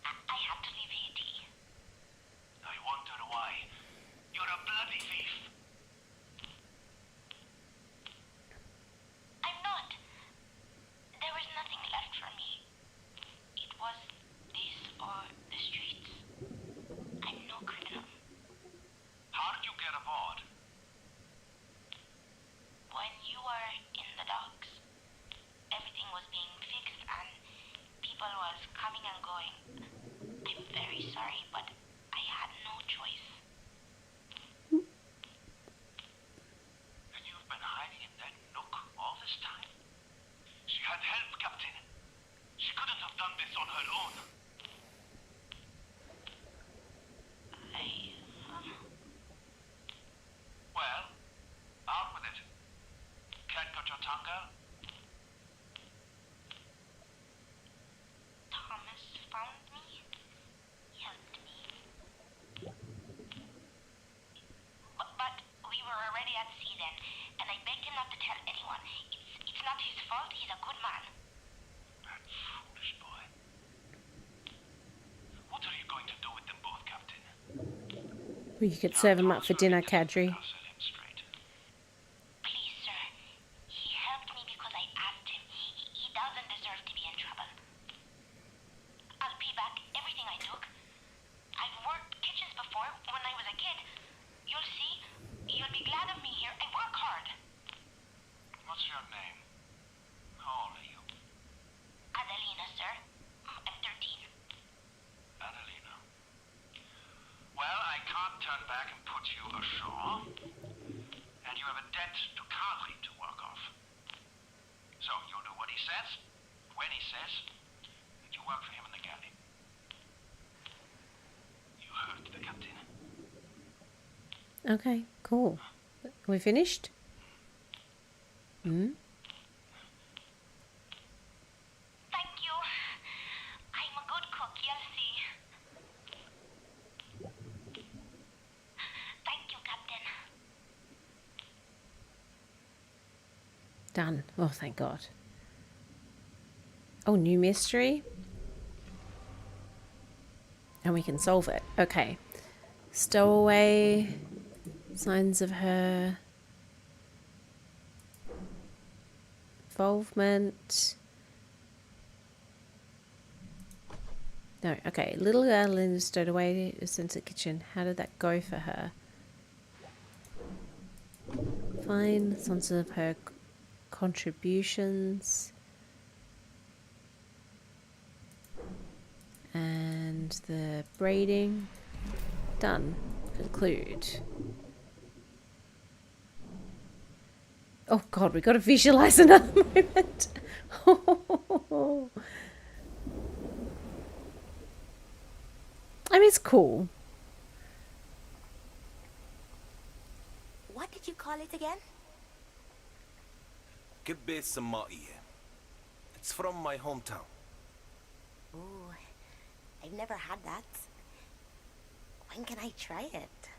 I had to leave Haiti. I wonder why. You're a bloody thief. I'm not. There was nothing left for me. It was this or the streets. I'm no criminal. How did you get aboard? When you were in the docks, everything was being fixed and people was coming and going. I'm very sorry, but I had no choice. And you've been hiding in that nook all this time? She had help, Captain. She couldn't have done this on her own. Well, out with it. Cat got your tongue out? Thomas found me, helped me. But we were already at sea then, and I begged him not to tell anyone. It's not his fault. He's a good man. That foolish boy. What are you going to do with them both, Captain? Well, you could serve him up for dinner, Kadri. Please, sir. He helped me because I asked him. He doesn't deserve to be in trouble. I'll pay back everything I took. I've worked kitchens before when I was a kid. You'll see. You'll be glad of me here. I work hard. What's your name? How old are you? Adelina, sir. I'm 13. Adelina. Well, I can't turn back and put you ashore. And you have a debt to Kari to work off. So you'll do what he says, when he says, and you work for him in the galley. You heard the captain. Okay, cool. We finished? Thank you. I'm a good cook, you'll see. Thank you, Captain. Done. Oh, thank God. Oh, new mystery. And we can solve it. Okay. Stowaway. Signs of her involvement. No, okay. Little Adeline stowed away since the kitchen. How did that go for her? Fine. Signs of her contributions. And the braiding. Done. Conclude. Oh God, we got to visualize another moment. I mean, it's cool. What did you call it again? Kibbe Samai. It's from my hometown. Ooh, I've never had that. When can I try it?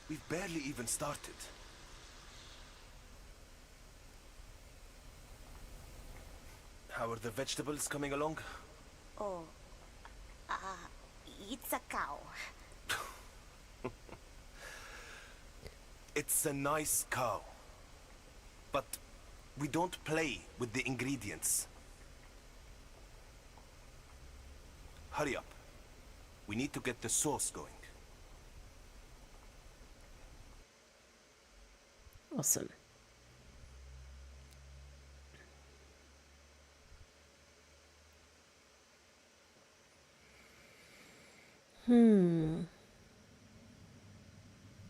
We've barely even started. How are the vegetables coming along? Oh, it's a cow. It's a nice cow. But we don't play with the ingredients. Hurry up. We need to get the sauce going. Awesome.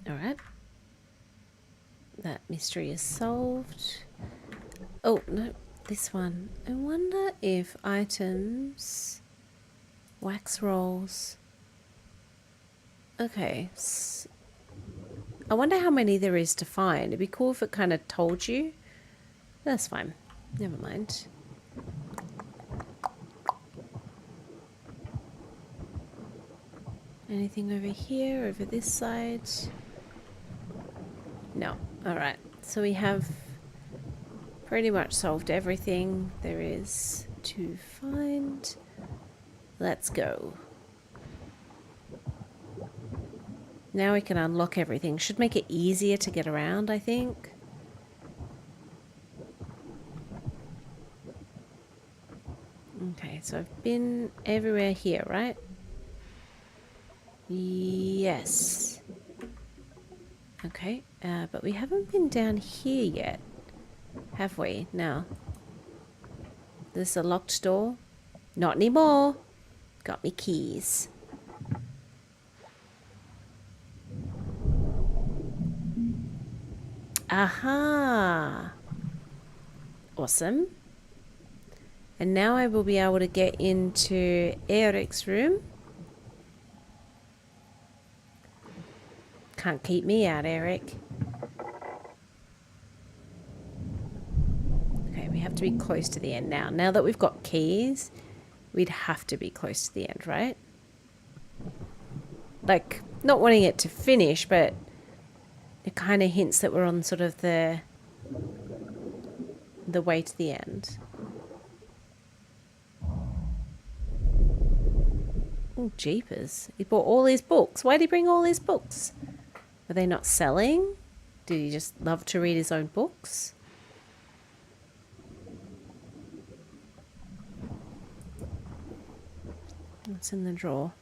All right. That mystery is solved. Oh, no, this one. I wonder if items, wax rolls. Okay. I wonder how many there is to find. It'd be cool if it kind of told you. That's fine. Never mind. Anything over here, over this side? No. Alright. So we have pretty much solved everything there is to find. Let's go. Now we can unlock everything. Should make it easier to get around, I think. Okay, so I've been everywhere here, right? Yes. Okay, but we haven't been down here yet, have we? No. This is a locked door? Not anymore. Got me keys. Aha! Awesome. And now I will be able to get into Eric's room. Can't keep me out, Eric. Okay, we have to be close to the end now. Now that we've got keys, we'd have to be close to the end, right? Like, not wanting it to finish, but it kind of hints that we're on sort of the way to the end. Oh, jeepers. He bought all his books. Why did he bring all his books? Were they not selling? Did he just love to read his own books? What's in the drawer?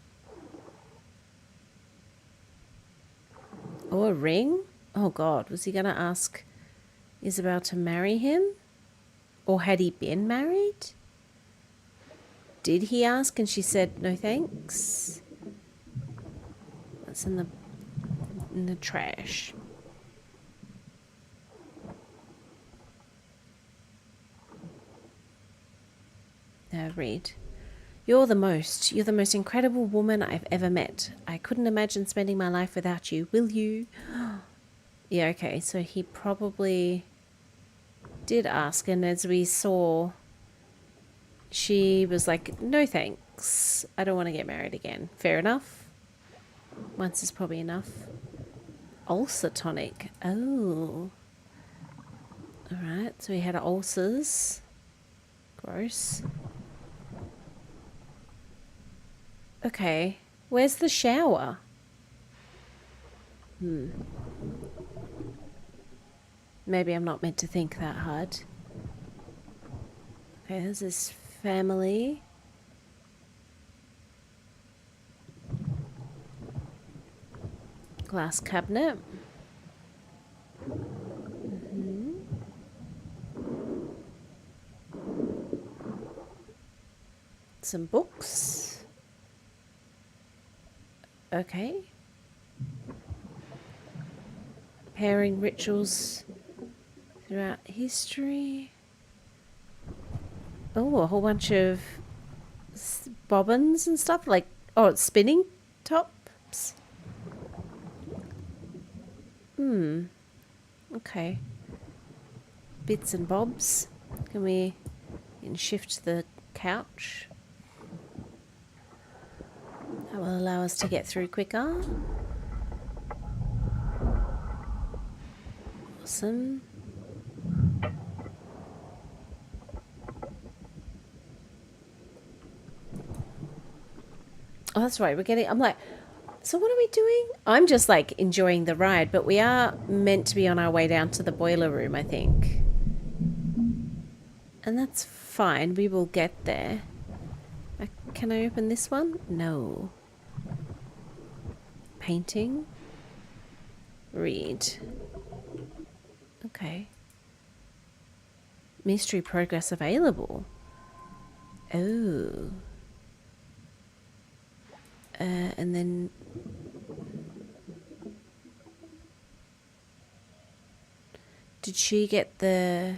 Oh, a ring? Oh, God. Was he going to ask Isabel to marry him? Or had he been married? Did he ask and she said no thanks? That's in the trash. Now read. You're the most incredible woman I've ever met. I couldn't imagine spending my life without you. Will you? Yeah, okay. So he probably did ask, and as we saw, she was like, no thanks. I don't want to get married again. Fair enough. Once is probably enough. Ulcer tonic. Oh. Alright, so he had ulcers. Gross. Okay, where's the shower? Maybe I'm not meant to think that hard. Okay, there's his family. Glass cabinet. Some books. Okay. Pairing rituals throughout history. Oh, a whole bunch of bobbins and stuff. Like, oh, it's spinning tops. Okay. Bits and bobs. Can we shift the couch? That will allow us to get through quicker. Awesome. Oh, that's right. I'm like, so what are we doing? I'm just like enjoying the ride, but we are meant to be on our way down to the boiler room, I think. And that's fine. We will get there. Can I open this one? No. Painting. Read. Okay. Mystery progress available. Oh. And then... Did she get the...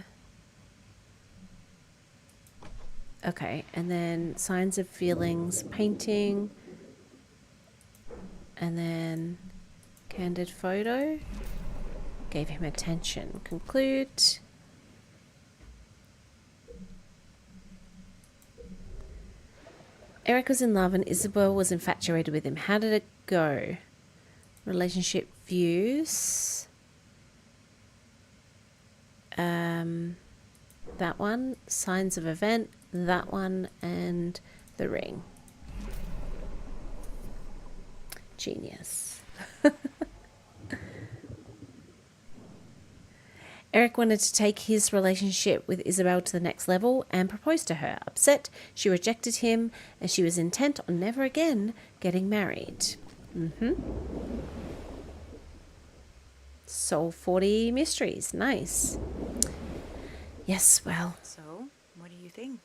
Okay, and then signs of feelings, painting, and then candid photo, gave him attention, conclude. Eric was in love and Isabel was infatuated with him. How did it go? Relationship views. That one, signs of event, that one, and the ring. Genius. Eric wanted to take his relationship with Isabel to the next level and proposed to her. Upset, she rejected him as she was intent on never again getting married. Soul 40 mysteries. Nice. Yes, well. So, what do you think?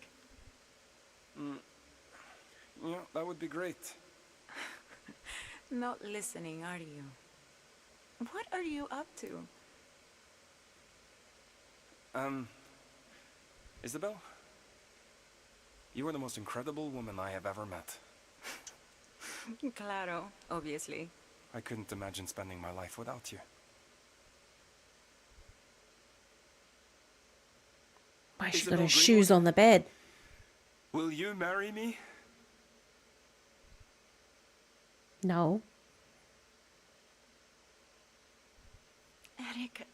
Yeah, that would be great. Not listening, are you? What are you up to? Isabel? You are the most incredible woman I have ever met. Claro, obviously. I couldn't imagine spending my life without you. Why she got her shoes on the bed? Will you marry me? No. Eric,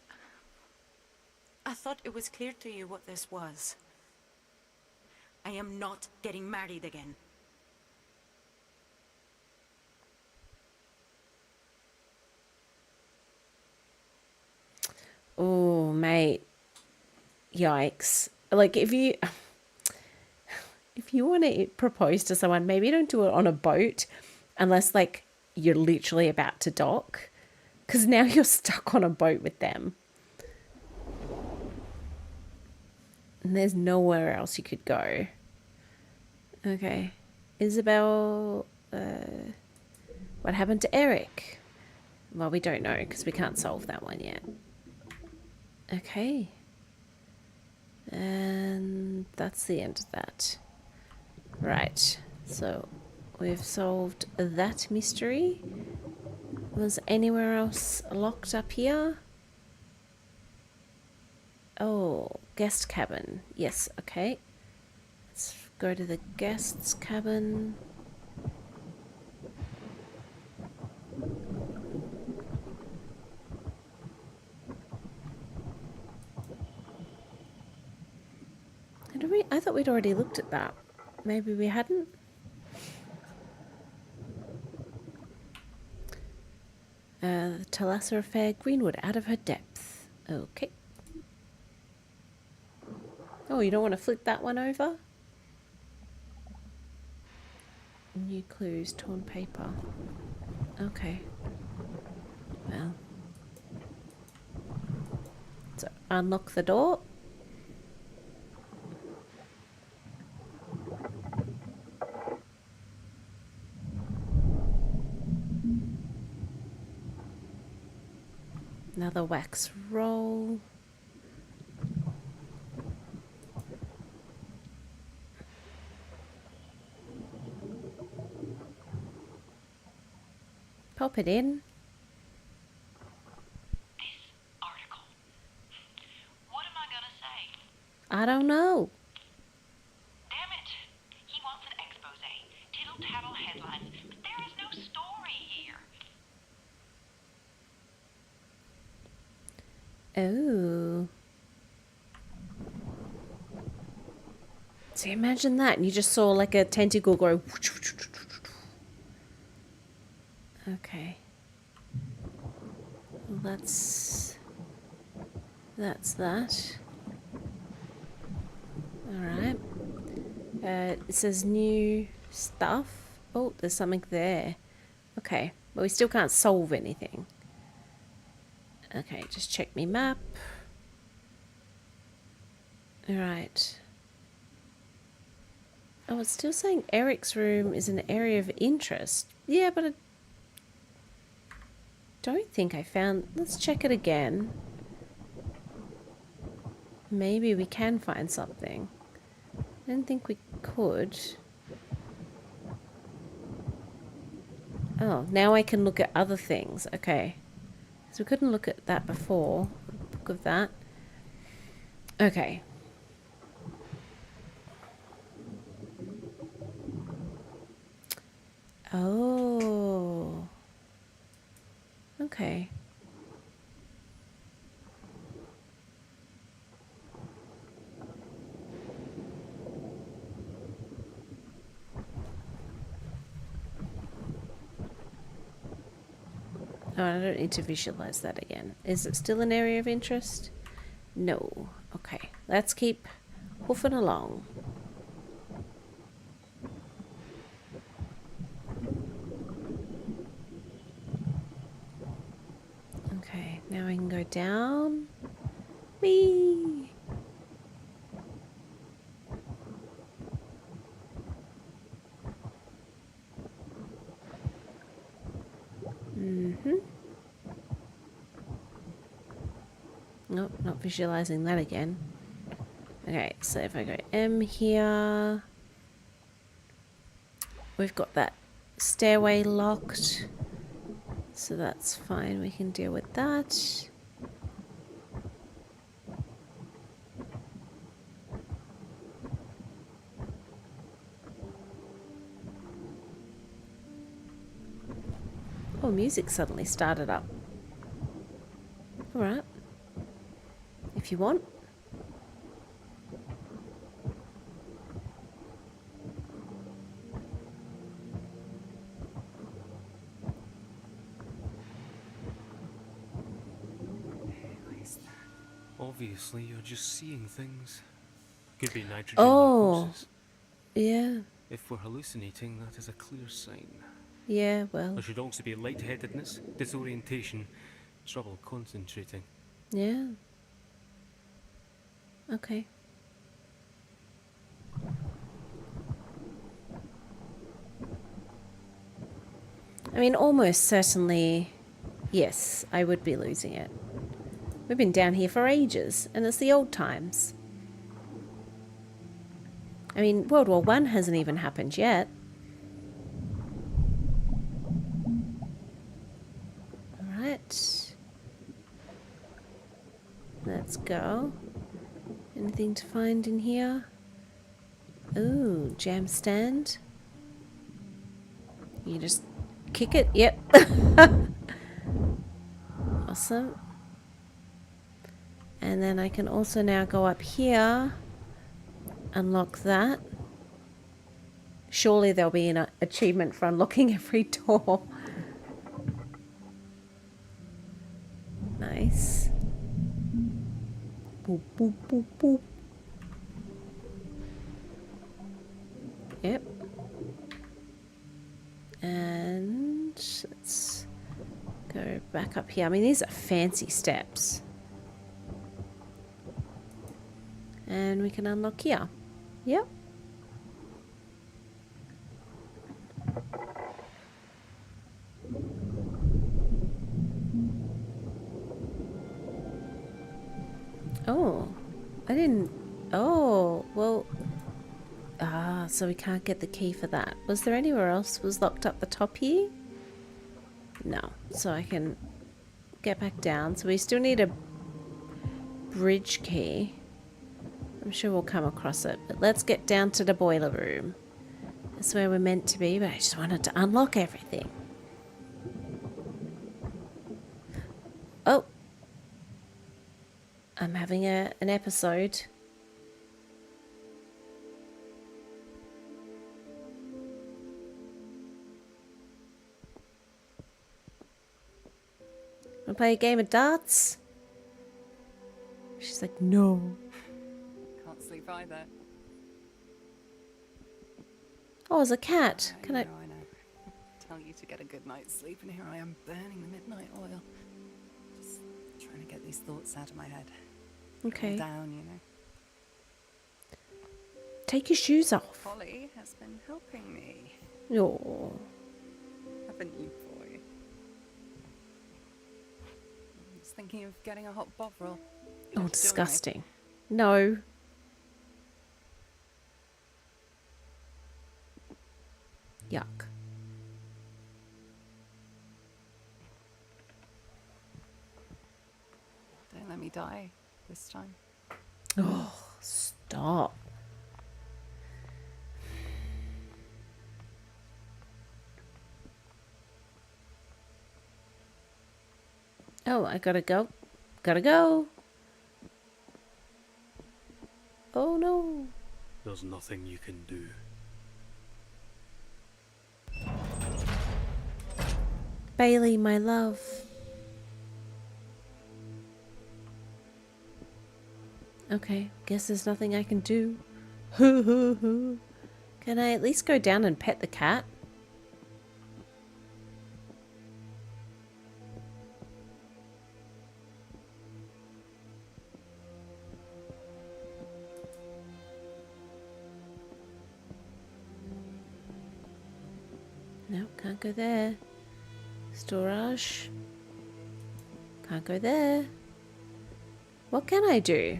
I thought it was clear to you what this was. I am not getting married again. Oh, mate. Yikes. Like, if you want to propose to someone, maybe don't do it on a boat unless, like, you're literally about to dock. Because now you're stuck on a boat with them. And there's nowhere else you could go. Okay. Isabel, what happened to Eric? Well, we don't know because we can't solve that one yet. Okay. And that's the end of that. Right. So we've solved that mystery. Was anywhere else locked up here? Oh, guest cabin. Yes, okay. Let's go to the guest's cabin. I thought we'd already looked at that. Maybe we hadn't? The Thalassa affair, Greenwood out of her depth. Okay. Oh, you don't want to flip that one over? New clues, torn paper. Okay. Well. So, unlock the door. Another wax roll. Pop it in. This article. What am I gonna say? I don't know. Damn it! He wants an expose, tittle-tattle headlines, but there is no story here. Oh. So imagine that, and you just saw like a tentacle go. Okay. Well, that's that. Alright. It says new stuff. Oh, there's something there. Okay. But we still can't solve anything. Okay, just check me map. Alright. Oh, it's still saying Eric's room is an area of interest. Yeah, but I don't think I found... Let's check it again. Maybe we can find something. I didn't think we could. Oh, now I can look at other things. Okay. So we couldn't look at that before. Book of that. Okay. Oh. Okay. Oh, I don't need to visualize that again. Is it still an area of interest? No. Okay. Let's keep hoofing along. Okay, now I can go down. Whee! Nope, not visualizing that again. Okay, so if I go M here, we've got that stairway locked, so that's fine, we can deal with that. Oh, music suddenly started up. Alright. If you want. Who is that? Obviously, you're just seeing things. Could be nitrogen Oh, narcosis. yeah, If we're hallucinating, that is a clear sign. yeah, well, There should also be lightheadedness, disorientation, trouble concentrating. yeah. Okay. I mean, almost certainly, yes, I would be losing it. We've been down here for ages, and it's the old times. I mean, World War One hasn't even happened yet. Alright. Let's go. Anything to find in here? Ooh, jam stand. You just kick it. Yep. Awesome. And then I can also now go up here. Unlock that. Surely there'll be an achievement for unlocking every door. Nice. Boop, boop, boop, boop. Yep. And let's go back up here. I mean, these are fancy steps. And we can unlock here. Yep. Oh, I didn't. Oh, well. Ah, so we can't get the key for that. Was there anywhere else was locked up the top here? No. So I can get back down. So we still need a bridge key. I'm sure we'll come across it. But let's get down to the boiler room. That's where we're meant to be, but I just wanted to unlock everything. Oh. I'm having an episode. Wanna play a game of darts? She's like, no. Can't sleep either. Oh, there's a cat. Can I? I know. Tell you to get a good night's sleep, and here I am burning the midnight oil. Just trying to get these thoughts out of my head. Okay. Calm down, you know. Take your shoes off. Holly has been helping me. Oh. Haven't you, boy? I was thinking of getting a hot bovril. Oh, disgusting. No. Yuck. Don't let me die this time. Oh, stop. Oh, I gotta go. Gotta go. Oh no. There's nothing you can do. Bailey, my love. Okay, guess there's nothing I can do. Can I at least go down and pet the cat? No, can't go there. Storage. Can't go there. What can I do?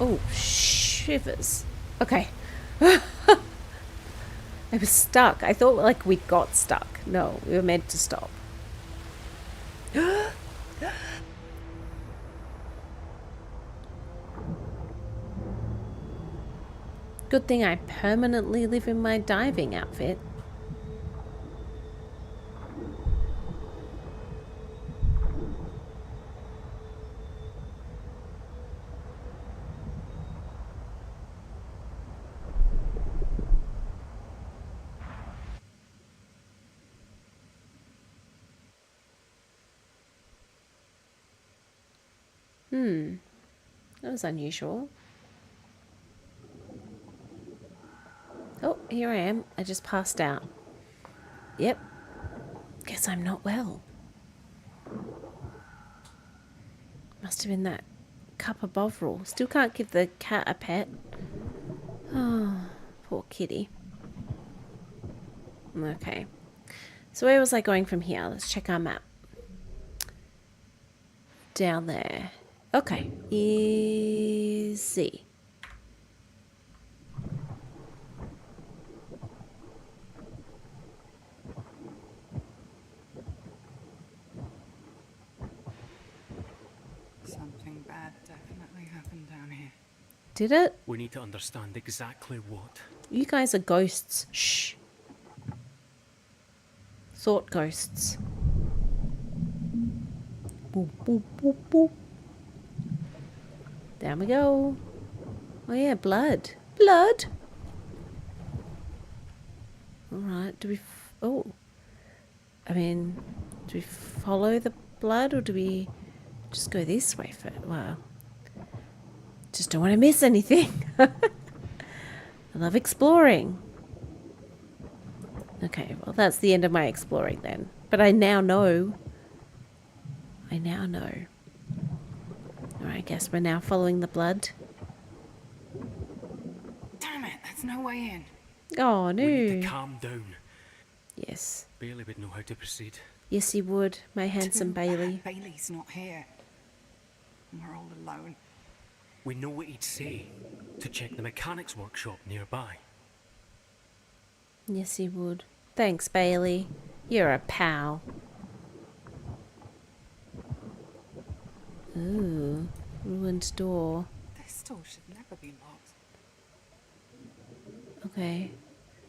Oh, shivers. Okay. I was stuck. I thought like we got stuck. No, we were meant to stop. Good thing I permanently live in my diving outfit. That was unusual. Oh, here I am. I just passed out. Yep. Guess I'm not well. Must have been that cup of Bovril. Still can't give the cat a pet. Oh, poor kitty. Okay. So where was I going from here? Let's check our map. Down there. Okay. Easy. Something bad definitely happened down here. Did it? We need to understand exactly what. You guys are ghosts. Shh. Thought ghosts. Boop, boop, boop, boop. Down we go. Oh yeah, blood. Blood! Alright, do we... oh. I mean, do we follow the blood or do we just go this way for... well... just don't want to miss anything. I love exploring. Okay, well that's the end of my exploring then. But I now know. I now know. Alright, I guess we're now following the blood. Damn it, there's no way in. Oh no. We need to calm down. Yes. Bailey would know how to proceed. Yes he would, my handsome Too Bailey. bad Bailey's not here. And we're all alone. We know what he'd say. To check the mechanics workshop nearby. Yes he would. Thanks Bailey. You're a pal. Ooh. Ruined door. This door should never be locked. Okay.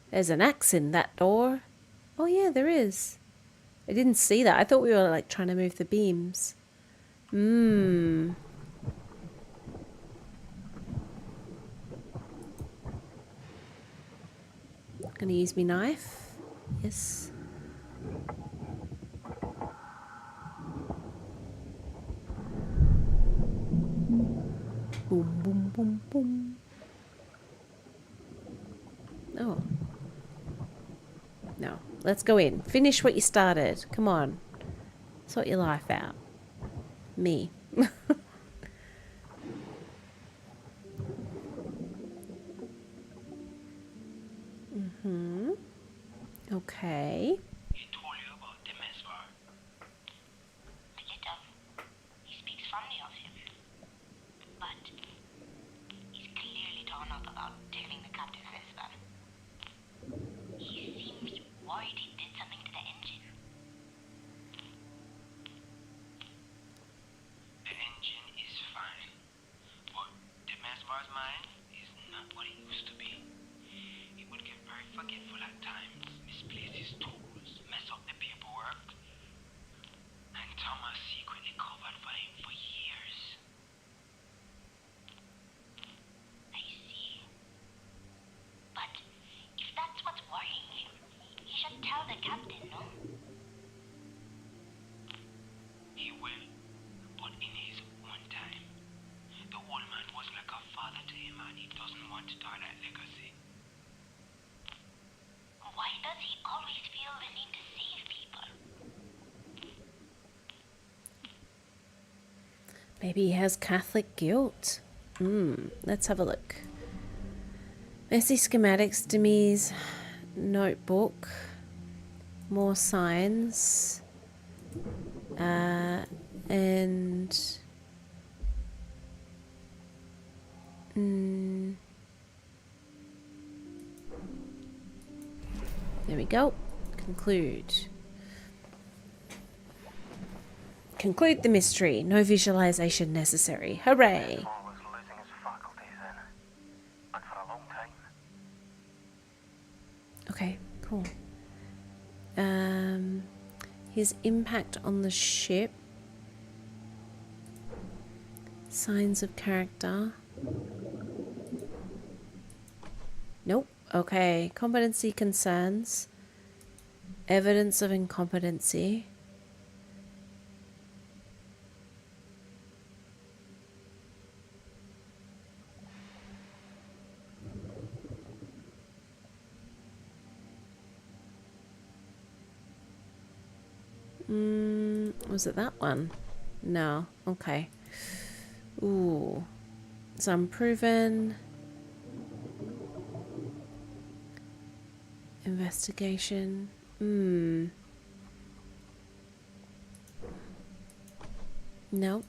There's an axe in that door. Oh yeah, there is. I didn't see that. I thought we were like trying to move the beams. Mmm. Gonna use my knife. Yes. Boom, boom, boom, boom. Oh. No. Let's go in. Finish what you started. Come on. Sort your life out. Me. Okay. He told you about the Mesvar. A little. He speaks fondly of him. But he's clearly torn up about turning the captain Mesvar. He seems worried he did something to the engine. The engine is fine, but the Mesvar's mind is not what it used to be. He would get very forgetful at times, misplace his tools, mess up the paperwork. And Thomas secretly covered for him for years. I see. But if that's what's worrying him, he should tell the captain, no? He will, but in his own time. The old man was like a father to him and he doesn't want to die that legacy. Why does he always feel the need to save people? Maybe he has Catholic guilt. Let's have a look. Messy schematics, Demi's notebook. More signs. And... there we go. Conclude. Conclude the mystery. No visualization necessary. Hooray! Mesvar was losing his faculties then. And for a long time. Okay, cool. His impact on the ship. Signs of character. Nope. Okay. Competency concerns. Evidence of incompetency. Was it that one? No. Okay. Ooh. So unproven. Investigation. No.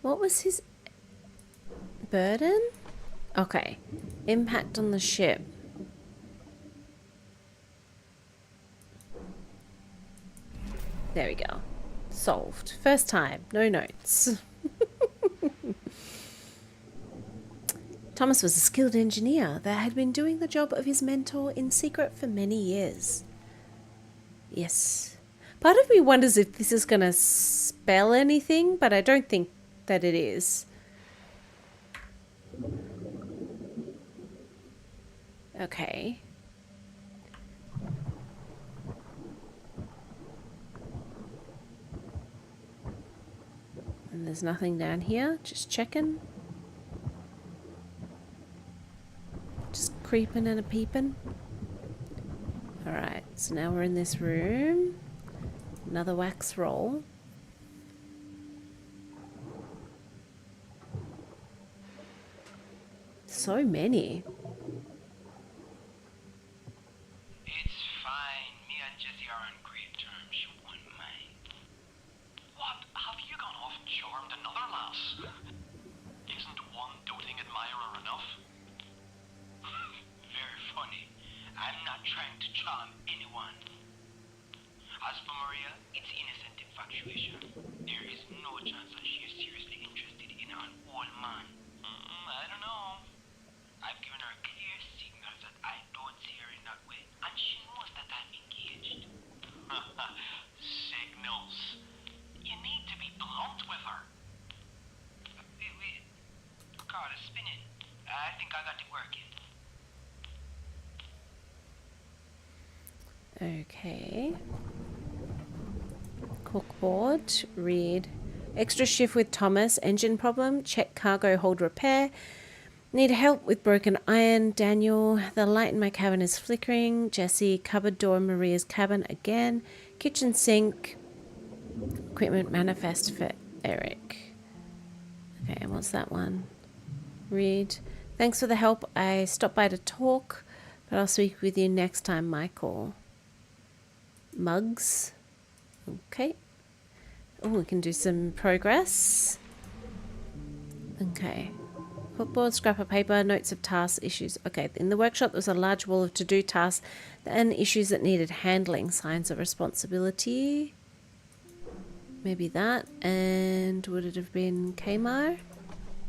What was his burden? Okay. Impact on the ship. There we go. Solved. First time. No notes. Thomas was a skilled engineer that had been doing the job of his mentor in secret for many years. Yes. Part of me wonders if this is going to spell anything, but I don't think that it is. Okay. And there's nothing down here. Just checking. Just creeping and a peeping. Alright, so now we're in this room. Another wax roll. So many. It's fine. Me and Jessie are on great terms. She wouldn't mind. What? Have you gone off and charmed another lass? Isn't one doting admirer enough? Very funny. I'm not trying to charm anyone. As for Maria, it's innocent infatuation. There is no chance that she is seriously interested in an old man. I don't know. I've given her clear signals that I don't see her in that way, and she knows that I'm engaged. Signals. You need to be blunt with her. Wait. Car is spinning. I think I got it working. Okay. Cookboard. Read. Extra shift with Thomas. Engine problem. Check cargo hold repair. Need help with broken iron. Daniel. The light in my cabin is flickering. Jesse. Cupboard door in Maria's cabin again. Kitchen sink. Equipment manifest for Eric. Okay, and what's that one? Read. Thanks for the help. I stopped by to talk, but I'll speak with you next time, Michael. Mugs. Okay. Oh, we can do some progress. Okay. Footboard, scrap of paper, notes of tasks, issues. Okay, in the workshop there was a large wall of to-do tasks and issues that needed handling. Signs of responsibility. Maybe that. And would it have been Kmar?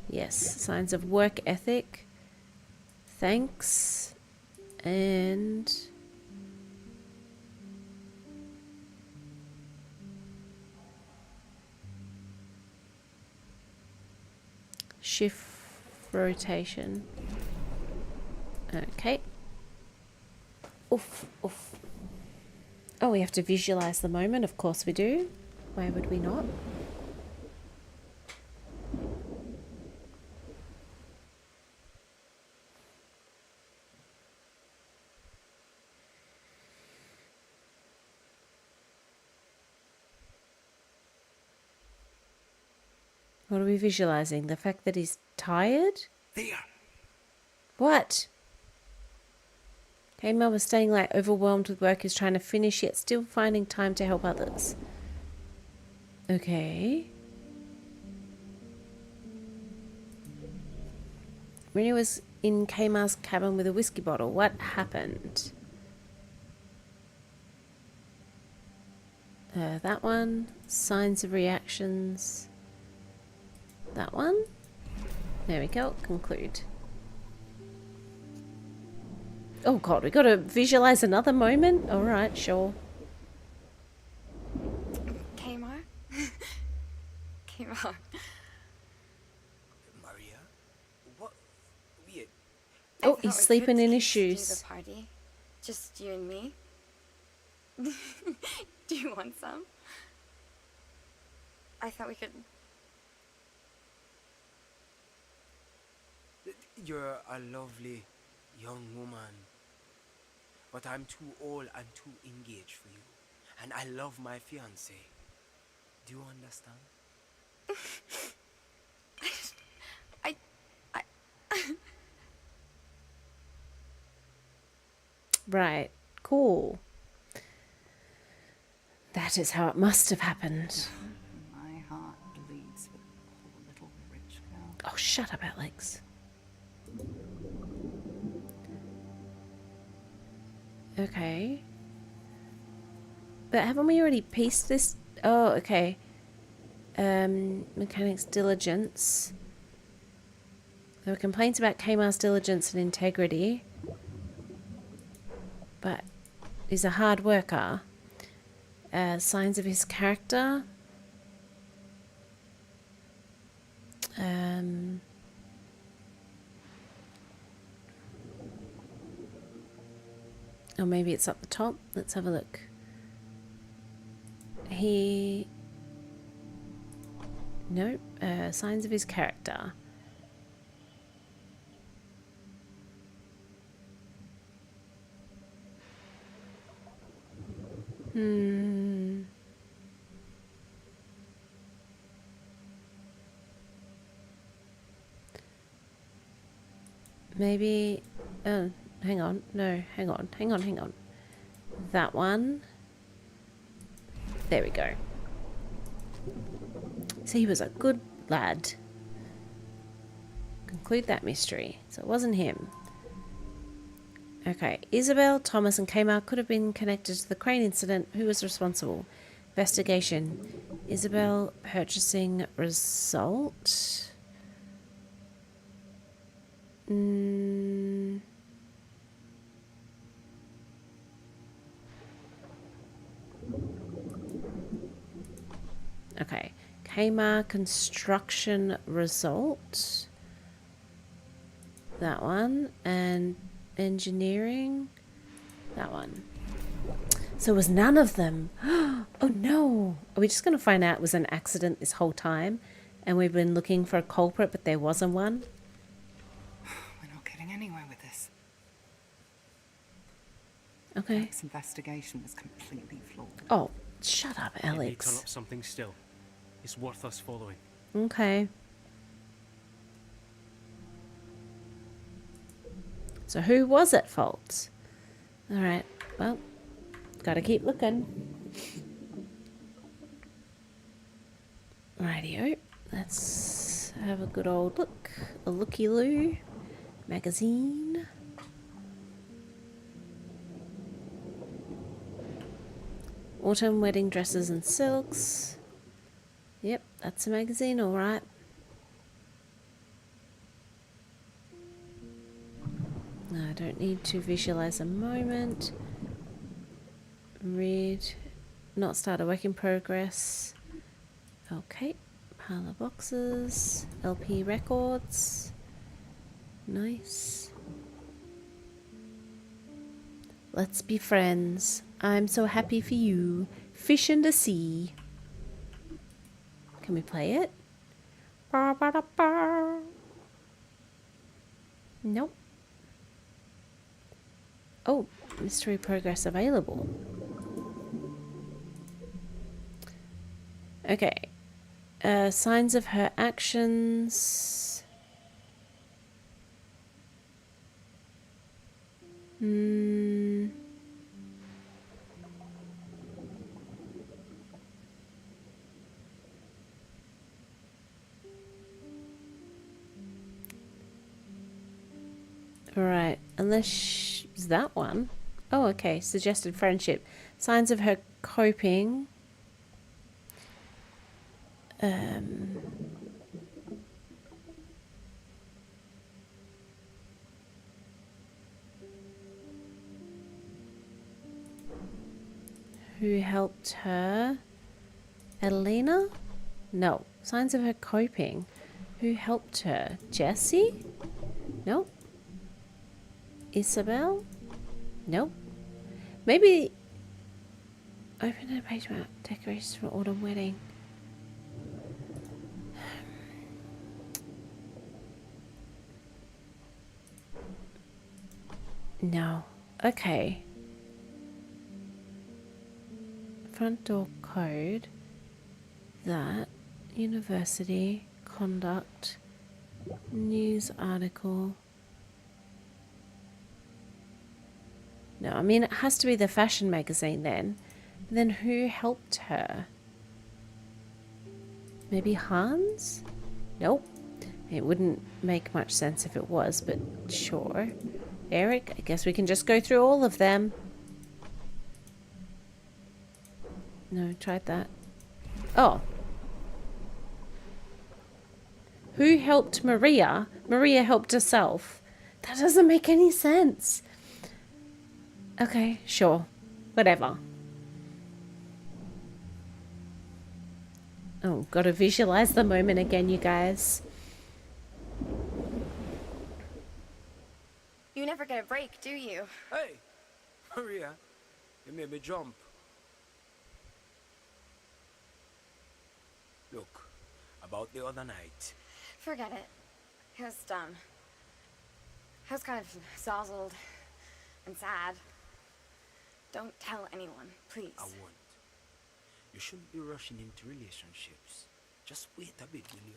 Yes. Signs of work ethic. Thanks. And... shift rotation. Okay. Oof. Oh, we have to visualize the moment. Of course we do. Why would we not? What are we visualizing? The fact that he's tired? There. What? Kmar was staying like overwhelmed with work he's trying to finish, yet still finding time to help others. Okay. Maria was in Kmar's cabin with a whiskey bottle. What happened? That one. Signs of reactions. That one. There we go. Conclude. Oh god, we gotta visualize another moment? Alright, sure. Kmar? Kmar. Maria? What? Wait. Oh, he's sleeping in his shoes. Do the party. Just you and me. Do you want some? I thought we could... You're a lovely young woman, but I'm too old and too engaged for you. and I love my fiance. Do you understand? Right, cool. That is how it must have happened. My heart bleeds for the poor little rich girl. Oh, shut up, Alex. Okay. But haven't we already pieced this? Oh, okay. Mechanics diligence. There were complaints about Kmar's diligence and integrity. But he's a hard worker. Signs of his character. Or maybe it's up the top. Let's have a look. Nope. Signs of his character. Maybe... Oh, hang on. No, hang on. That one. There we go. So he was a good lad. Conclude that mystery. So it wasn't him. Okay. Isabel, Thomas and Kmar could have been connected to the crane incident. Who was responsible? Investigation. Isabel purchasing result. Okay. Kmar construction result. That one. And engineering. That one. So it was none of them. Oh no. Are we just going to find out it was an accident this whole time? And we've been looking for a culprit, but there wasn't one? We're not getting anywhere with this. Okay. This investigation was completely flawed. Oh, shut up, It may Alex. turn up something still. It's worth us following. Okay. So who was at fault? Alright, well, gotta keep looking. Rightio. Let's have a good old look. A looky-loo. Magazine. Autumn wedding dresses and silks. Yep, that's a magazine, alright. I don't need to visualize a moment. Read. Not start a work in progress. Okay. Pile of boxes. LP records. Nice. Let's be friends. I'm so happy for you. Fish in the sea. Can we play it? Nope. Oh, mystery progress available. Okay. Signs of her actions. Right, unless is that one. Oh, okay. Suggested friendship. Signs of her coping. Who helped her? Adelina? No. Signs of her coping. Who helped her? Jessie? Nope. Isabel? Nope. Maybe... Open a page about decorations for autumn wedding. No. Okay. front door code. That. University. Conduct. News article. No, I mean, it has to be the fashion magazine then. But then who helped her? Maybe Hans? Nope. It wouldn't make much sense if it was, but sure. Eric, I guess we can just go through all of them. No, tried that. Oh. Who helped Maria? Maria helped herself. That doesn't make any sense. Okay, sure. Whatever. Oh, gotta visualize the moment again, you guys. You never get a break, do you? Hey, Maria, you made me jump. Look, about the other night. Forget it. It was dumb. I was kind of sozzled and sad. Don't tell anyone, please. I won't. You shouldn't be rushing into relationships. Just wait a bit, will you?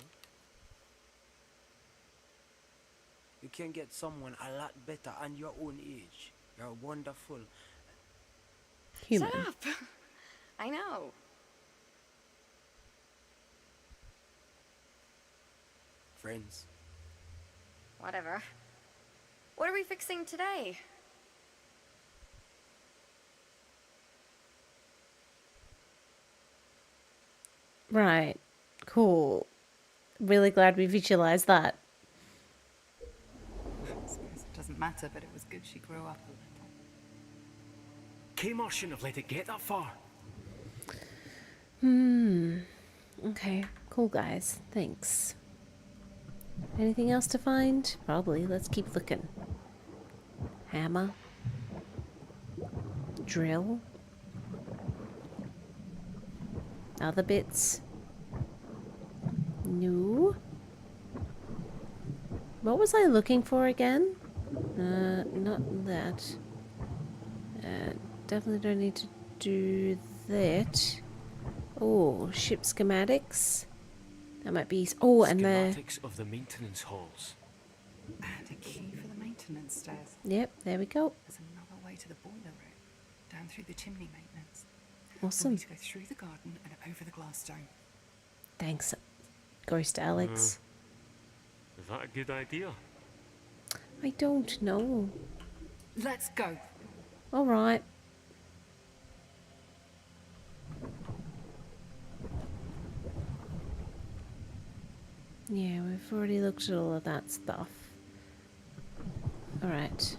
You can get someone a lot better and your own age. You're wonderful. Human. Shut up. I know. Friends. Whatever. What are we fixing today? Right. Cool. Really glad we visualized that. I suppose it doesn't matter, but it was good she grew up a little. Kmart shouldn't have let it get that far. Okay. Cool, guys. Thanks. Anything else to find? Probably. Let's keep looking. Hammer. Drill. Other bits. No. What was I looking for again? Not that. Definitely don't need to do that. Oh, ship schematics. That might be... Oh, and the... Schematics of the maintenance halls. And a key for the maintenance stairs. Yep, there we go. There's another way to the boiler room, down through the chimney maintenance. Awesome. We need to go through the garden and over the glass dome. Thanks, Ghost Alex. Is that a good idea? I don't know. Let's go. All right. Yeah, we've already looked at all of that stuff. All right.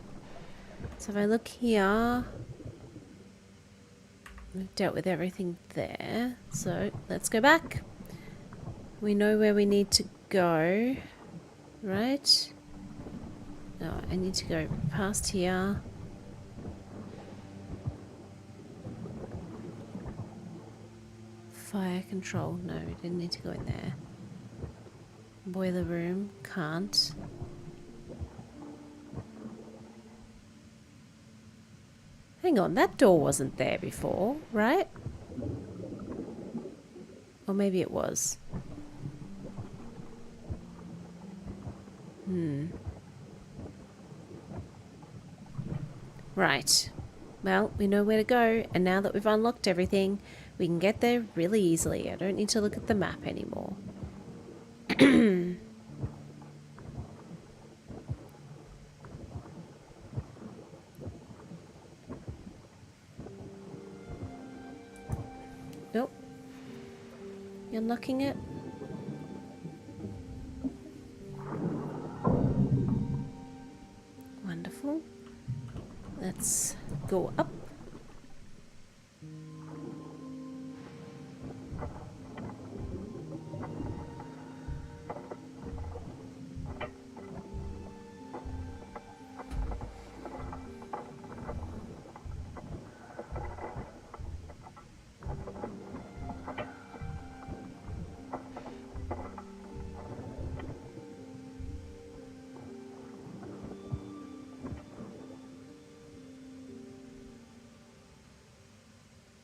So if I look here, we've dealt with everything there. So let's go back. We know where we need to go, right? No, I need to go past here. Fire control. No, we didn't need to go in there. Boiler room. Can't. Hang on, that door wasn't there before, right? Or maybe it was. Right. Well, we know where to go, and now that we've unlocked everything, we can get there really easily. I don't need to look at the map anymore. Nope. You unlocking it? Wonderful. Let's go up.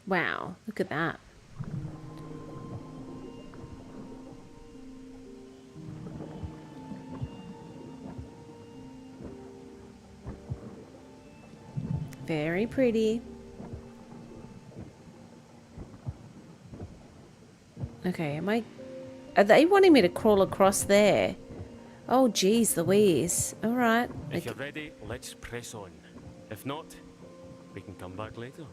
Wow, look at that. Very pretty. Okay, are they wanting me to crawl across there? Oh, geez, Louise. All right. If you're ready, let's press on. If not, we can come back later.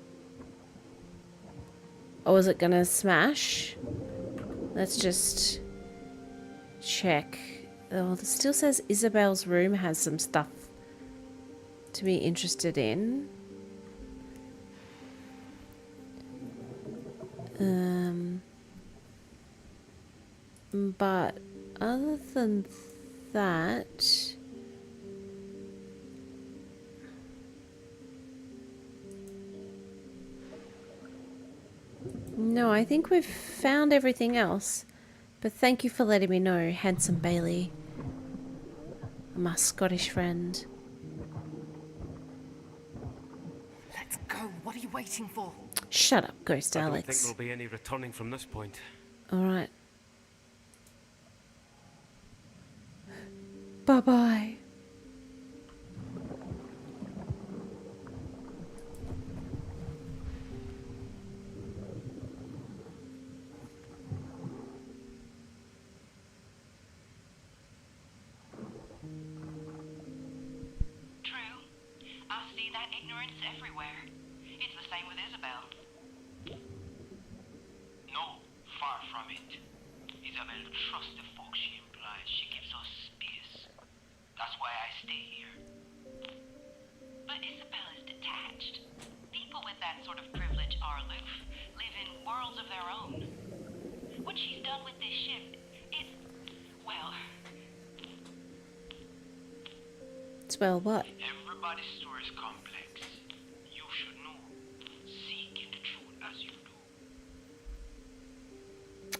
Oh, is it gonna smash? Let's just check. Oh, it still says Isabel's room has some stuff to be interested in. But other than that, no, I think we've found everything else. But thank you for letting me know, handsome Bailey, my Scottish friend. Let's go. What are you waiting for? Shut up, Ghost I Alex. don't think there'll be any returning from this point. All right. Bye-bye. True. I see that ignorance everywhere. It's the same with Isabel. No, far from it. Isabel trusts the folk she implies. She gives us space. That's why I stay here. But Isabel is detached. People with that sort of privilege are aloof, live in worlds of their own. What she's done with this ship, it's, well... It's well what? Everybody's story is complex. You should know. Seek the truth as you do.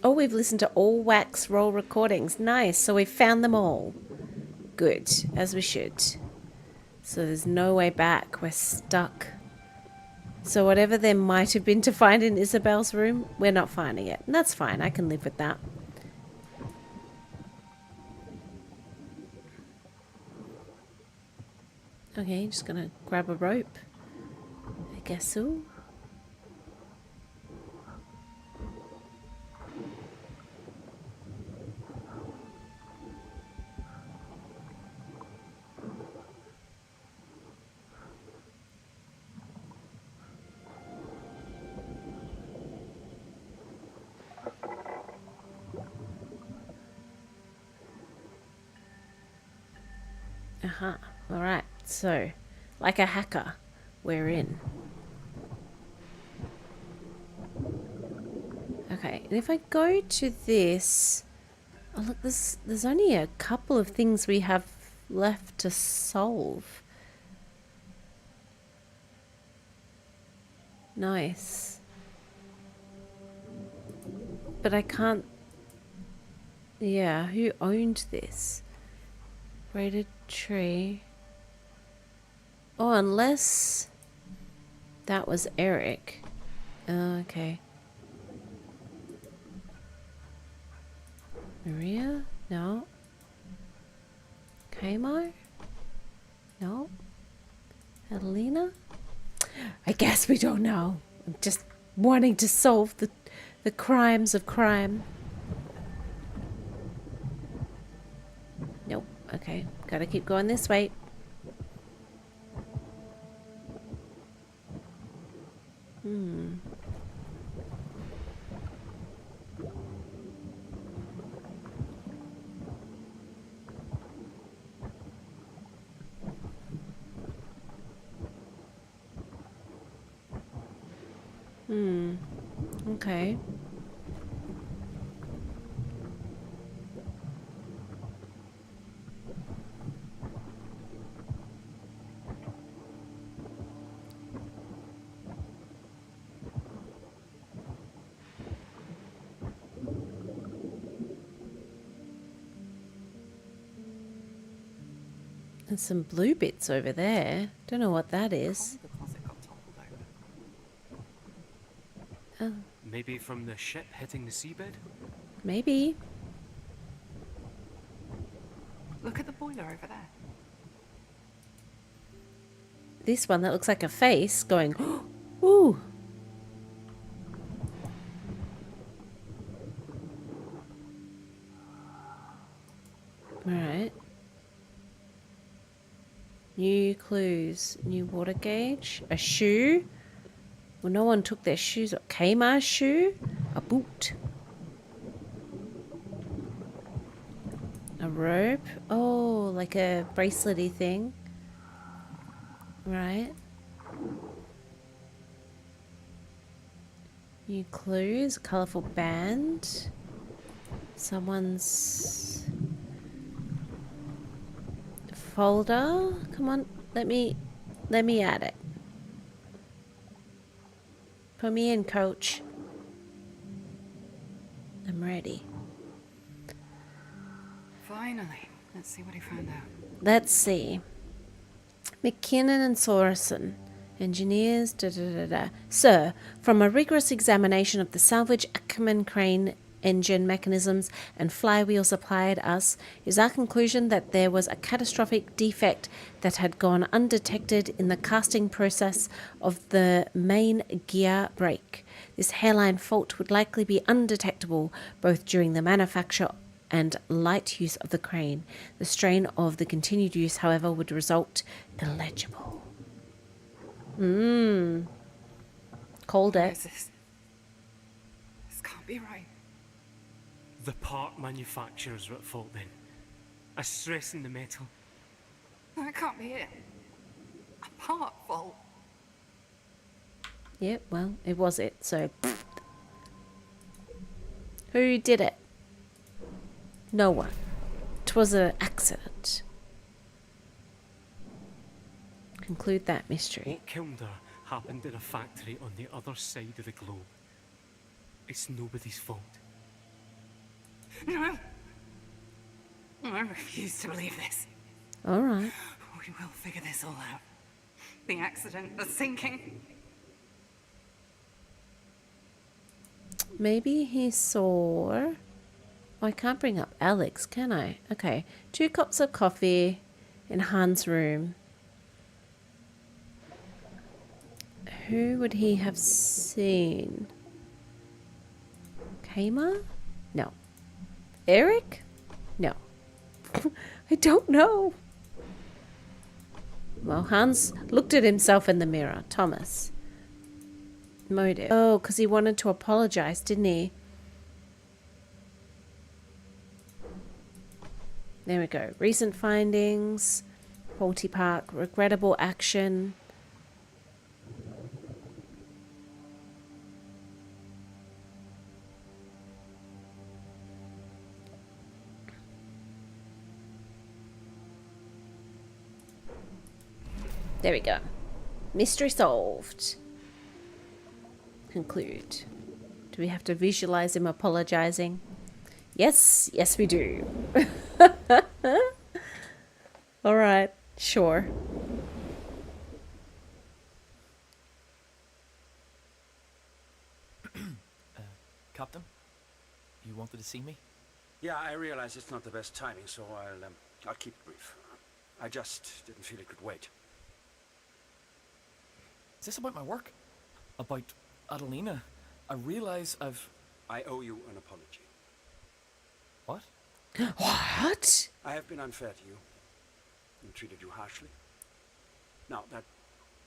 Oh, we've listened to all Wax Roll recordings. Nice. So we've found them all. Good. As we should. So there's no way back. We're stuck. So whatever there might have been to find in Isabel's room, we're not finding it. And that's fine. I can live with that. Okay, just gonna grab a rope. I guess so. Uh-huh. Alright, so, like a hacker, we're in. Okay, and if I go to this... Oh, look, there's only a couple of things we have left to solve. Nice. But I can't... Yeah, who owned this? Braided tree. Oh, unless that was Eric. Oh, okay. Maria? No. Kamo? No. Adelina? I guess we don't know. I'm just wanting to solve the crimes of crime. Nope. Okay. Gotta keep going this way. Okay. There's some blue bits over there. Don't know what that is. The closet got toppled over. Maybe from the ship hitting the seabed? Maybe. Look at the boiler over there. This one that looks like a face going, ooh. Alright. New clues. New water gauge. A shoe. Well, no one took their shoes. Kmar's shoe. A boot. A rope. Oh, like a bracelety thing. Right. New clues. Colourful band. Someone's folder. Come on, let me add it. Put me in, coach. I'm ready. Finally. Let's see what he found out. Let's see. McKinnon and Sorensen, engineers, Sir, from a rigorous examination of the salvage Ackerman crane engine mechanisms and flywheel supplied us, is our conclusion that there was a catastrophic defect that had gone undetected in the casting process of the main gear brake. This hairline fault would likely be undetectable both during the manufacture and light use of the crane. The strain of the continued use, however, would result illegible. Called What it. is this? This can't be right. The part manufacturers were at fault then. A stress in the metal. That can't be it. A part fault. Yep, well, it was it, so... Who did it? No one. 'Twas an accident. Conclude that mystery. What killed her happened in a factory on the other side of the globe. It's nobody's fault. No. I refuse to believe this. All right. We will figure this all out. The accident, the sinking. Maybe he saw... Oh, I can't bring up Alex, can I? Okay. 2 cups of coffee in Hans' room. Who would he have seen? Kmar? No. Eric? No. I don't know. Well, Hans looked at himself in the mirror. Thomas. Motive. Oh, because he wanted to apologize, didn't he? There we go. Recent findings. Faulty Park. Regrettable action. There we go. Mystery solved. Conclude. Do we have to visualize him apologizing? Yes, yes we do. All right, sure. Captain, you wanted to see me? Yeah, I realize it's not the best timing, so I'll keep it brief. I just didn't feel it could wait. Is this about my work? About Adelina? I realize I owe you an apology. What? What? I have been unfair to you and treated you harshly. Now, that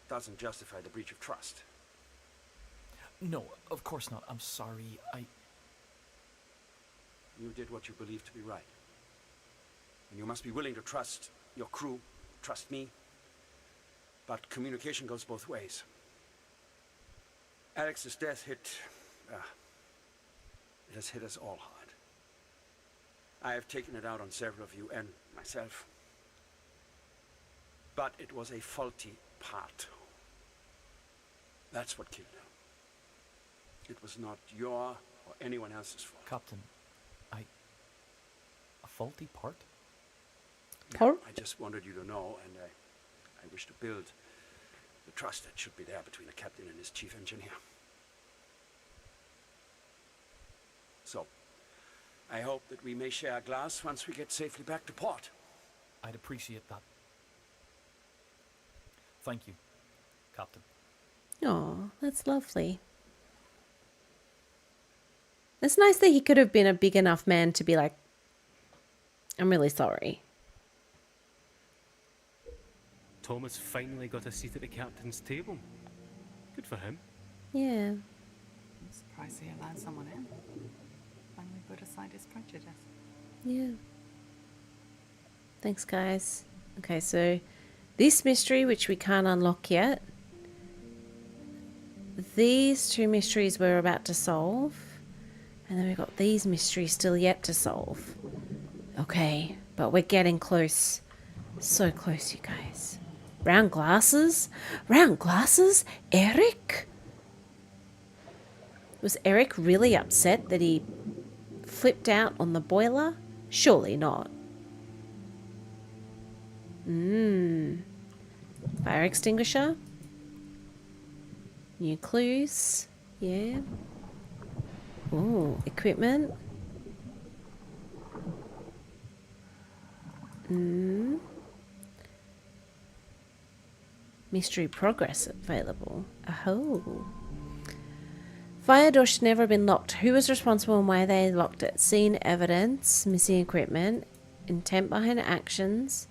doesn't justify the breach of trust. No, of course not. I'm sorry. You did what you believed to be right. And you must be willing to trust your crew, trust me. But communication goes both ways. Alex's death it has hit us all hard. I have taken it out on several of you and myself. But it was a faulty part. That's what killed her. It was not your or anyone else's fault. Captain, a faulty part? I just wanted you to know, and I wish to build the trust that should be there between the captain and his chief engineer. So, I hope that we may share a glass once we get safely back to port. I'd appreciate that. Thank you, Captain. Oh, that's lovely. It's nice that he could have been a big enough man to be like, I'm really sorry. Thomas finally got a seat at the captain's table. Good for him. Yeah. I'm surprised he allowed someone in. Finally put aside his prejudice. Yeah. Thanks, guys. Okay, so this mystery, which we can't unlock yet. These two mysteries we're about to solve. And then we've got these mysteries still yet to solve. Okay, but we're getting close. So close, you guys. Round glasses? Round glasses? Eric? Was Eric really upset that he flipped out on the boiler? Surely not. Fire extinguisher. New clues. Yeah. Ooh, equipment. Mystery progress available. Oh. Fire door should never have been locked. Who was responsible and why they locked it? Seen evidence. Missing equipment. Intent behind actions.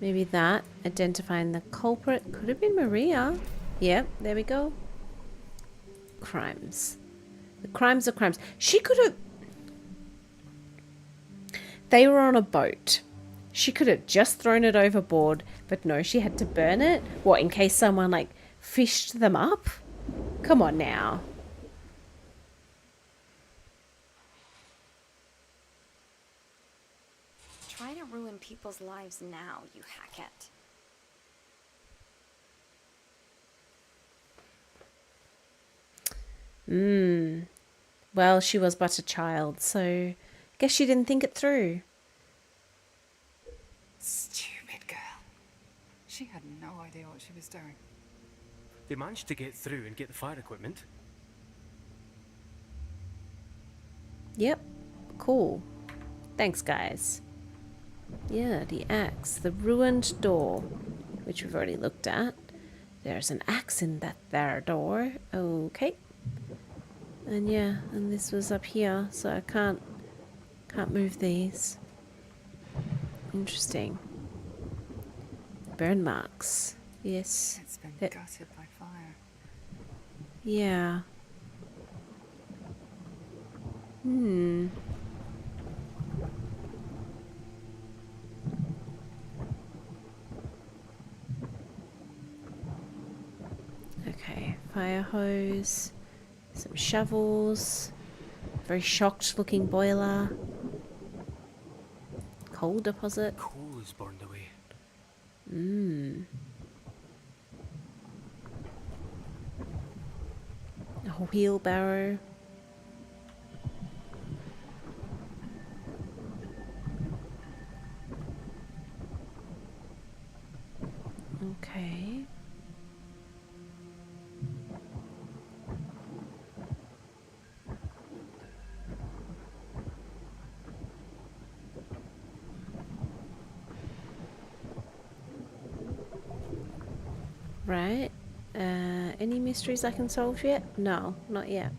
Maybe that. Identifying the culprit. Could have been Maria. Yep, there we go. Crimes. The crimes are crimes. She could have... They were on a boat. She could have just thrown it overboard, but no, she had to burn it. What, in case someone, like, fished them up? Come on now. Try to ruin people's lives now, you hackett. Well, she was but a child, so I guess she didn't think it through. Stupid girl. She had no idea what she was doing. They managed to get through and get the fire equipment. Yep. Cool. Thanks, guys. Yeah, the axe. The ruined door, which we've already looked at. There's an axe in that there door. Okay. And yeah, and this was up here, so I can't move these. Interesting. Burn marks. Yes. It's been gutted by fire. Yeah. Okay, fire hose, some shovels, very shocked looking boiler, coal deposit. Coal is burned away. A wheelbarrow. Okay. Right. Any mysteries I can solve yet? No, not yet.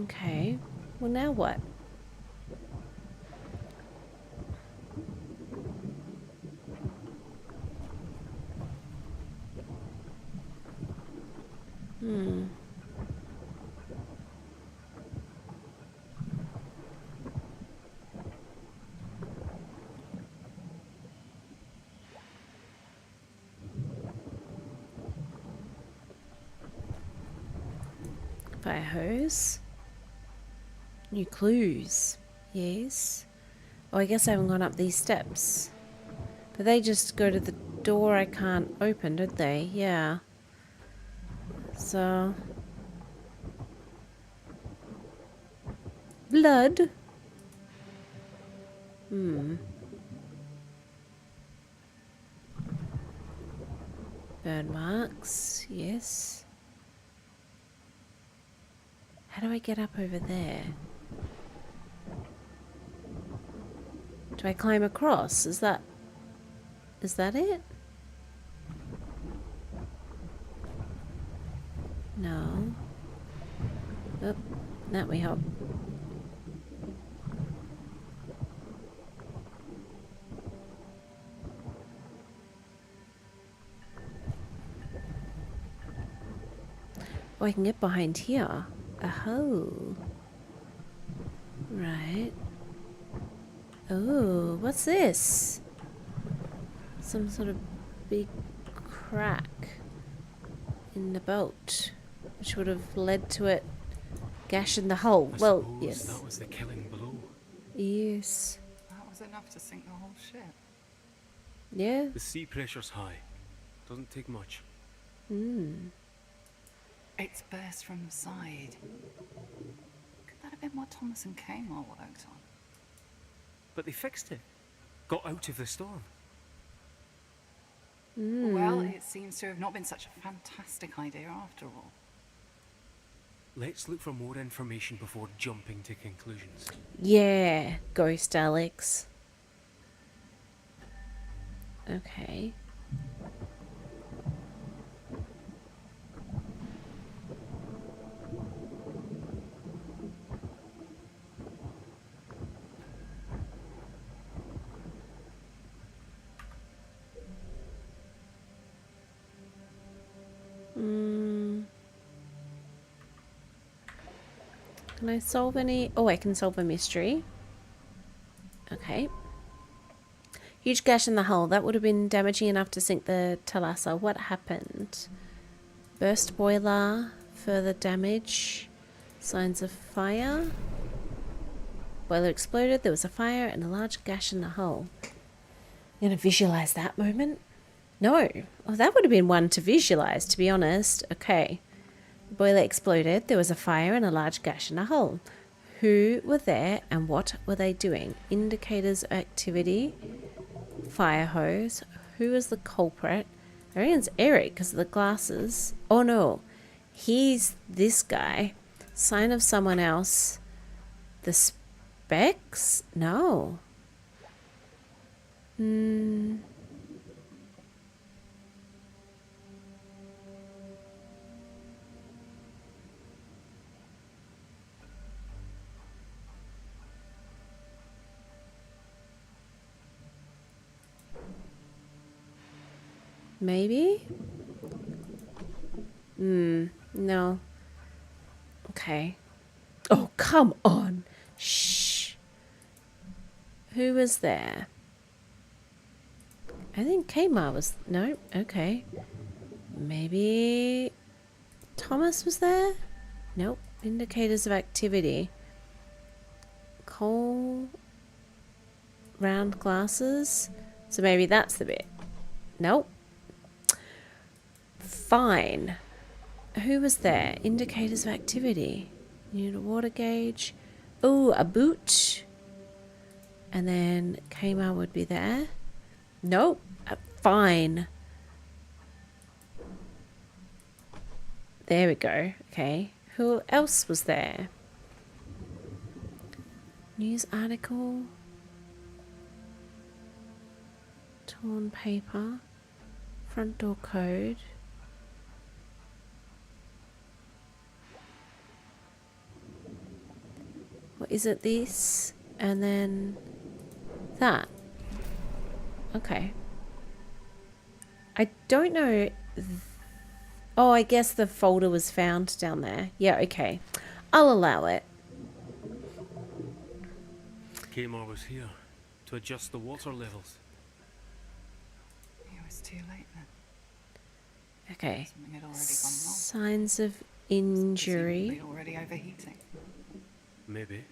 Okay. Well, now what? Fire hose. New clues. Yes. Oh, I guess I haven't gone up these steps. But they just go to the door I can't open, don't they? Yeah. So... blood. Burn marks, yes. How do I get up over there? Do I climb across? Is that it? No. Oh, that we hop. Oh, I can get behind here. Oh. Right. Oh, what's this? Some sort of big crack in the boat, which would have led to it gash in the hull. Well, yes. That was the killing blow. Yes. That was enough to sink the whole ship. Yeah. The sea pressure's high. Doesn't take much. It's burst from the side. Could that have been what Thomas and Kamar worked on? But they fixed it. Got out of the storm. Well, it seems to have not been such a fantastic idea after all. Let's look for more information before jumping to conclusions. Yeah, Ghost Alex. Okay. Can I solve any? Oh, I can solve a mystery. Okay. Huge gash in the hull. That would have been damaging enough to sink the Thalassa. What happened? Burst boiler. Further damage. Signs of fire. Boiler exploded. There was a fire and a large gash in the hull. You gonna visualize that moment? No. Oh, that would have been one to visualize, to be honest. Okay. The boiler exploded. There was a fire and a large gash in the hull. Who were there and what were they doing? Indicators of activity. Fire hose. Who was the culprit? I reckon it's Eric because of the glasses. Oh no. He's this guy. Sign of someone else. The specs? No. Maybe? No. Okay. Oh, come on. Shh. Who was there? I think Kamar was... No? Okay. Maybe... Thomas was there? Nope. Indicators of activity. Coal... Round glasses? So maybe that's the bit. Nope. Fine. Who was there? Indicators of activity. Need a water gauge. Oh, a boot. And then Kamar would be there. Nope. Fine. There we go. Okay. Who else was there? News article. Torn paper. Front door code. What is it? This and then that. Okay. I don't know. Oh, I guess the folder was found down there. Yeah, okay. I'll allow it. Kamar was here to adjust the water levels. It was too late then. Okay. Something had already gone wrong. Signs of injury. Presumably already overheating. Maybe.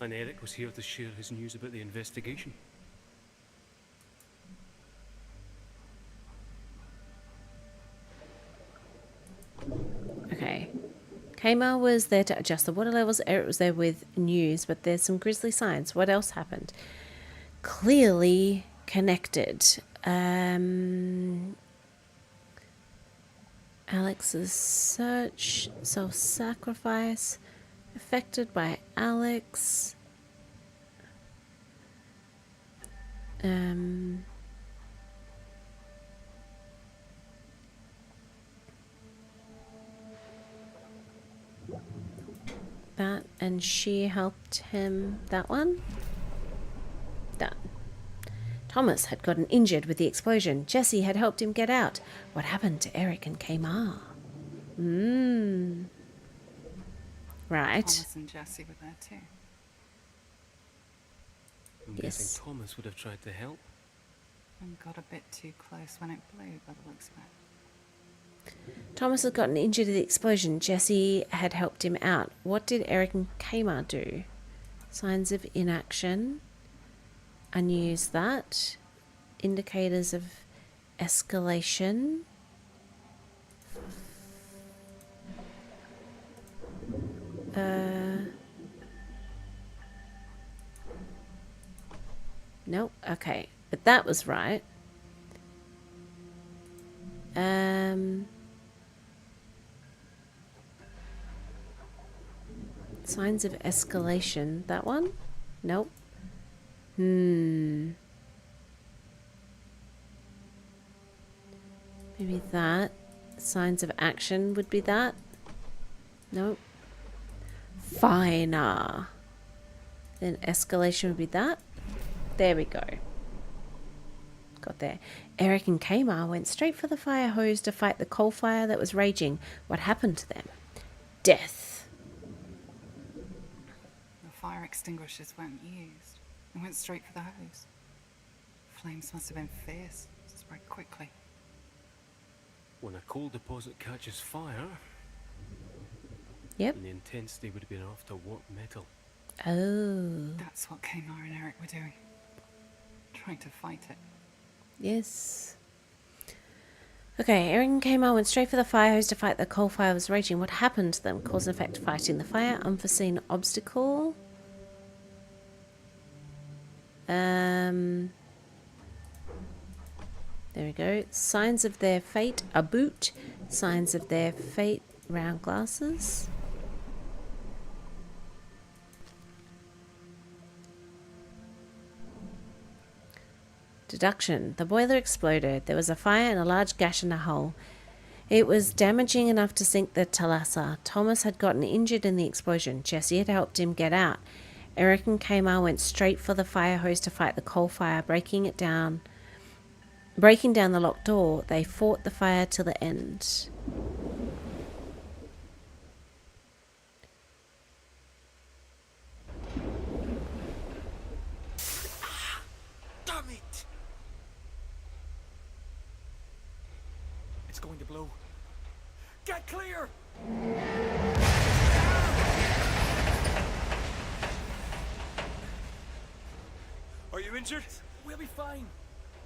And Eric was here to share his news about the investigation. Okay. Kamar was there to adjust the water levels. Eric was there with news, but there's some grisly signs. What else happened? Clearly connected. Alex's search, self-sacrifice, affected by Alex. That, and she helped him. That one? Done. Thomas had gotten injured with the explosion. Jesse had helped him get out. What happened to Eric and Kmar? Right. Thomas and Jesse were there too. I'm Yes. guessing Thomas would have tried to help. And got a bit too close when it blew, by the looks of it. Thomas had gotten injured in the explosion. Jesse had helped him out. What did Eric and Kmar do? Signs of inaction. Unused that. Indicators of escalation. Nope. Okay. But that was right. Signs of escalation. That one? Nope. Maybe that. Signs of action would be that. Nope. Finer. Then escalation would be that. There we go. Got there. Eric and Kmar went straight for the fire hose to fight the coal fire that was raging. What happened to them? Death. The fire extinguishers weren't used. They went straight for the hose. Flames must have been fierce. Spread quickly. When a coal deposit catches fire, Yep. and the intensity would have been enough to warp metal. Oh. That's what Kmar and Eric were doing. Trying to fight it. Yes. Okay, Eric and Kmar went straight for the fire hose to fight the coal fire was raging. What happened to them? Cause and effect fighting the fire. Unforeseen obstacle. There we go. Signs of their fate. A boot. Signs of their fate. Round glasses. Deduction. The boiler exploded. There was a fire and a large gash in the hull. It was damaging enough to sink the Thalassa. Thomas had gotten injured in the explosion. Jesse had helped him get out. Eric and Kmar went straight for the fire hose to fight the coal fire, breaking down the locked door. They fought the fire till the end. Damn it! It's going to blow. Get clear! Are you injured? We'll be fine.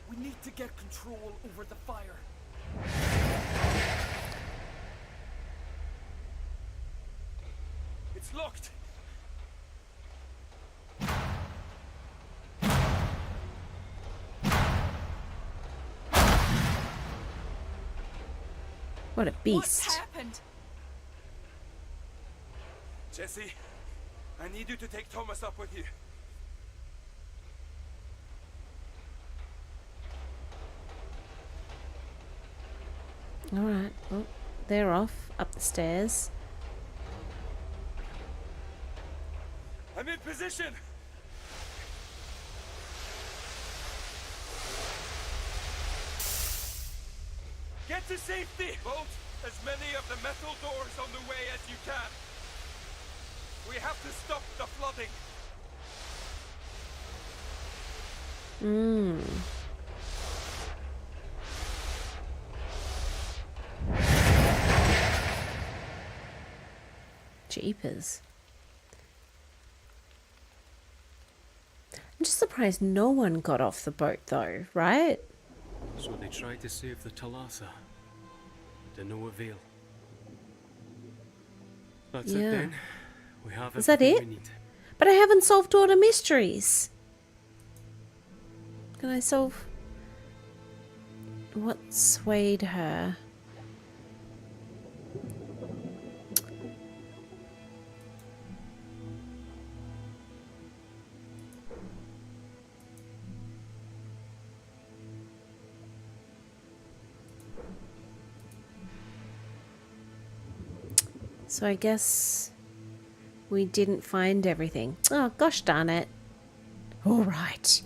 We need to get control over the fire. It's locked. What a beast. What's happened? Jesse, I need you to take Thomas up with you. Alright, well, they're off up the stairs. I'm in position. Get to safety. Bolt as many of the metal doors on the way as you can. We have to stop the flooding. Jeepers. I'm just surprised no one got off the boat though, right? So they tried to save the Thalassa. To no avail. That's Yeah. it then. We have Is that everything it? we need. But I haven't solved all the mysteries. Can I solve... What swayed her? So I guess we didn't find everything. Oh, gosh darn it. All right.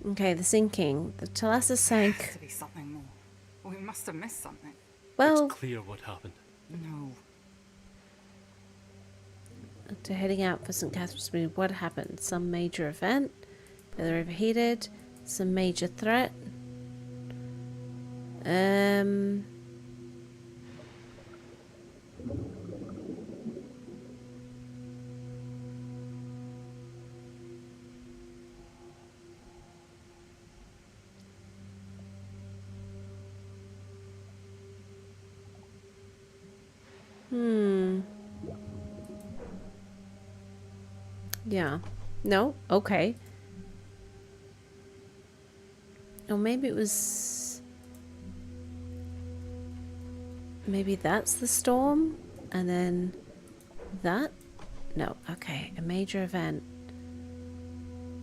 Okay, the sinking. The Thalassa There sank. has to be something more. We must have missed something. Well, It's clear what happened. No. after heading out for St. Catherine's Moon, what happened? Some major event? Whether overheated? Some major threat? Yeah. No? Okay. Or maybe it was... Maybe that's the storm? And then that? No. Okay. A major event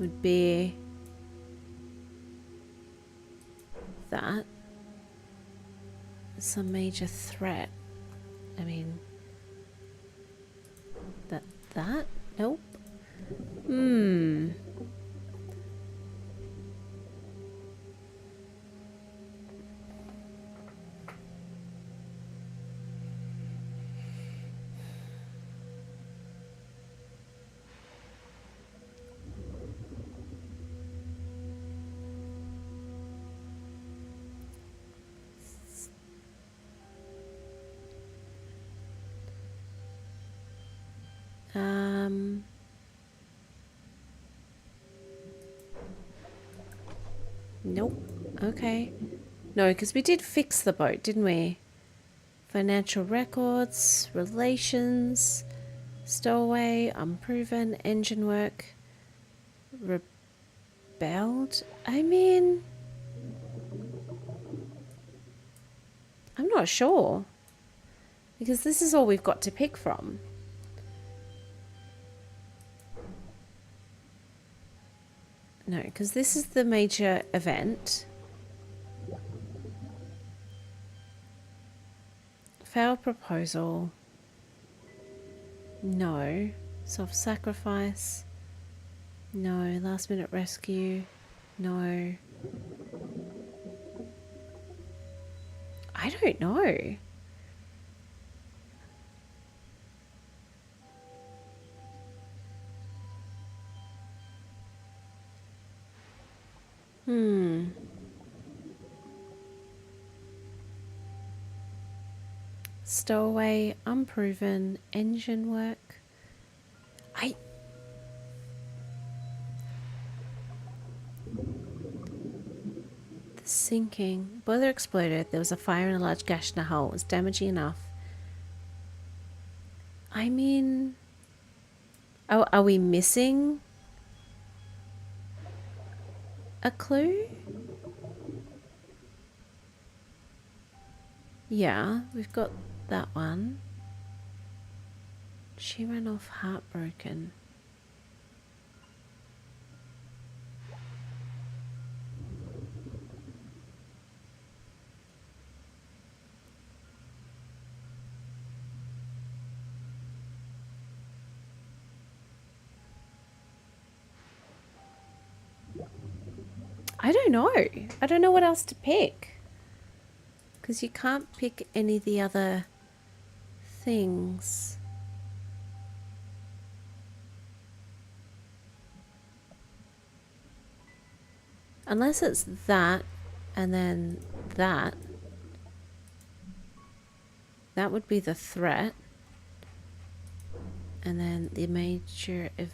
would be that. Some major threat. I mean... That? Nope. Nope. Okay. No, because we did fix the boat, didn't we? Financial records, relations, stowaway, unproven, engine work, rebelled. I mean, I'm not sure. Because this is all we've got to pick from. No, because this is the major event. Failed proposal. No. Self-sacrifice. No. Last minute rescue. No. I don't know. Stowaway, unproven, engine work. The sinking. Boiler exploded. There was a fire and a large gash in the hull. It was damaging enough. I mean... Oh, are we missing a clue? Yeah, we've got that one. She ran off heartbroken. I don't know. I don't know what else to pick. Because you can't pick any of the other things. Unless it's that and then that. That would be the threat. And then the major if...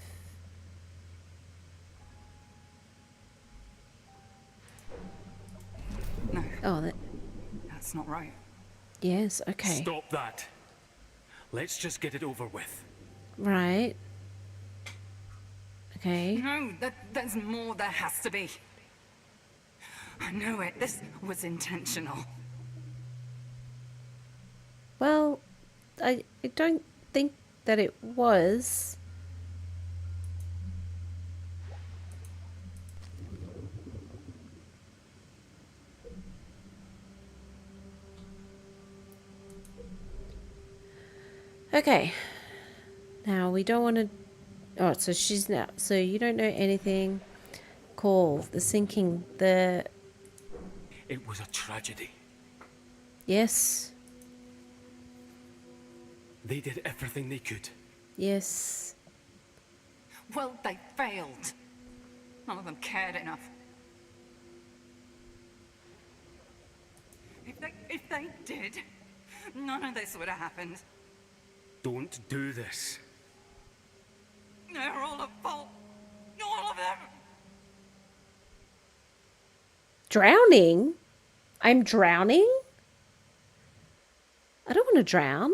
No. Oh, that's not right. Yes, okay. Stop that. Let's just get it over with. Right. Okay. No, there's more. There has to be. I know it. This was intentional. Well, I don't think that it was. Okay. Now we don't want to. Oh, so she's now. So you don't know anything. Call the sinking. The. It was a tragedy. Yes. They did everything they could. Yes. Well, they failed. None of them cared enough. If they did, none of this would have happened. Don't do this. They're all at fault. All of them. Drowning? I'm drowning? I don't want to drown.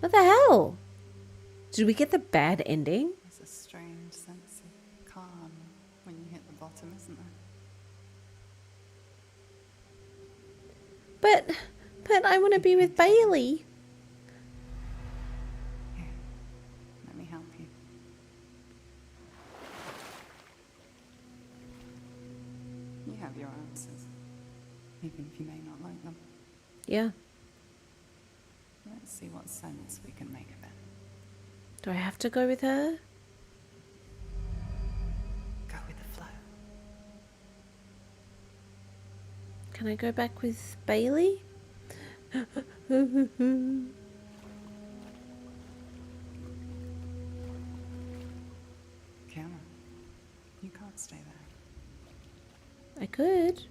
What the hell? Did we get the bad ending? There's a strange sense of calm when you hit the bottom, isn't there? But I want to be with Bailey. Here, let me help you. You have your answers, even if you may not like them. Yeah. Let's see what sense we can make of it. Do I have to go with her? Go with the flow. Can I go back with Bailey? Cameron, you can't stay there. I could.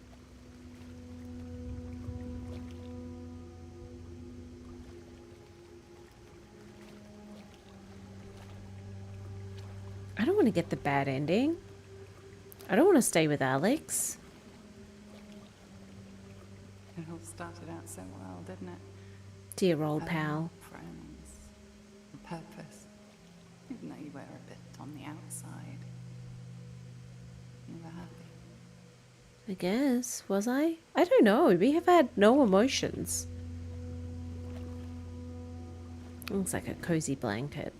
I don't want to get the bad ending. I don't want to stay with Alex. It all started out so well, didn't it? Dear old pal. Friends, a purpose. Even though you were a bit on the outside. You were happy. I guess. Was I? I don't know. We have had no emotions. Looks like a cozy blanket.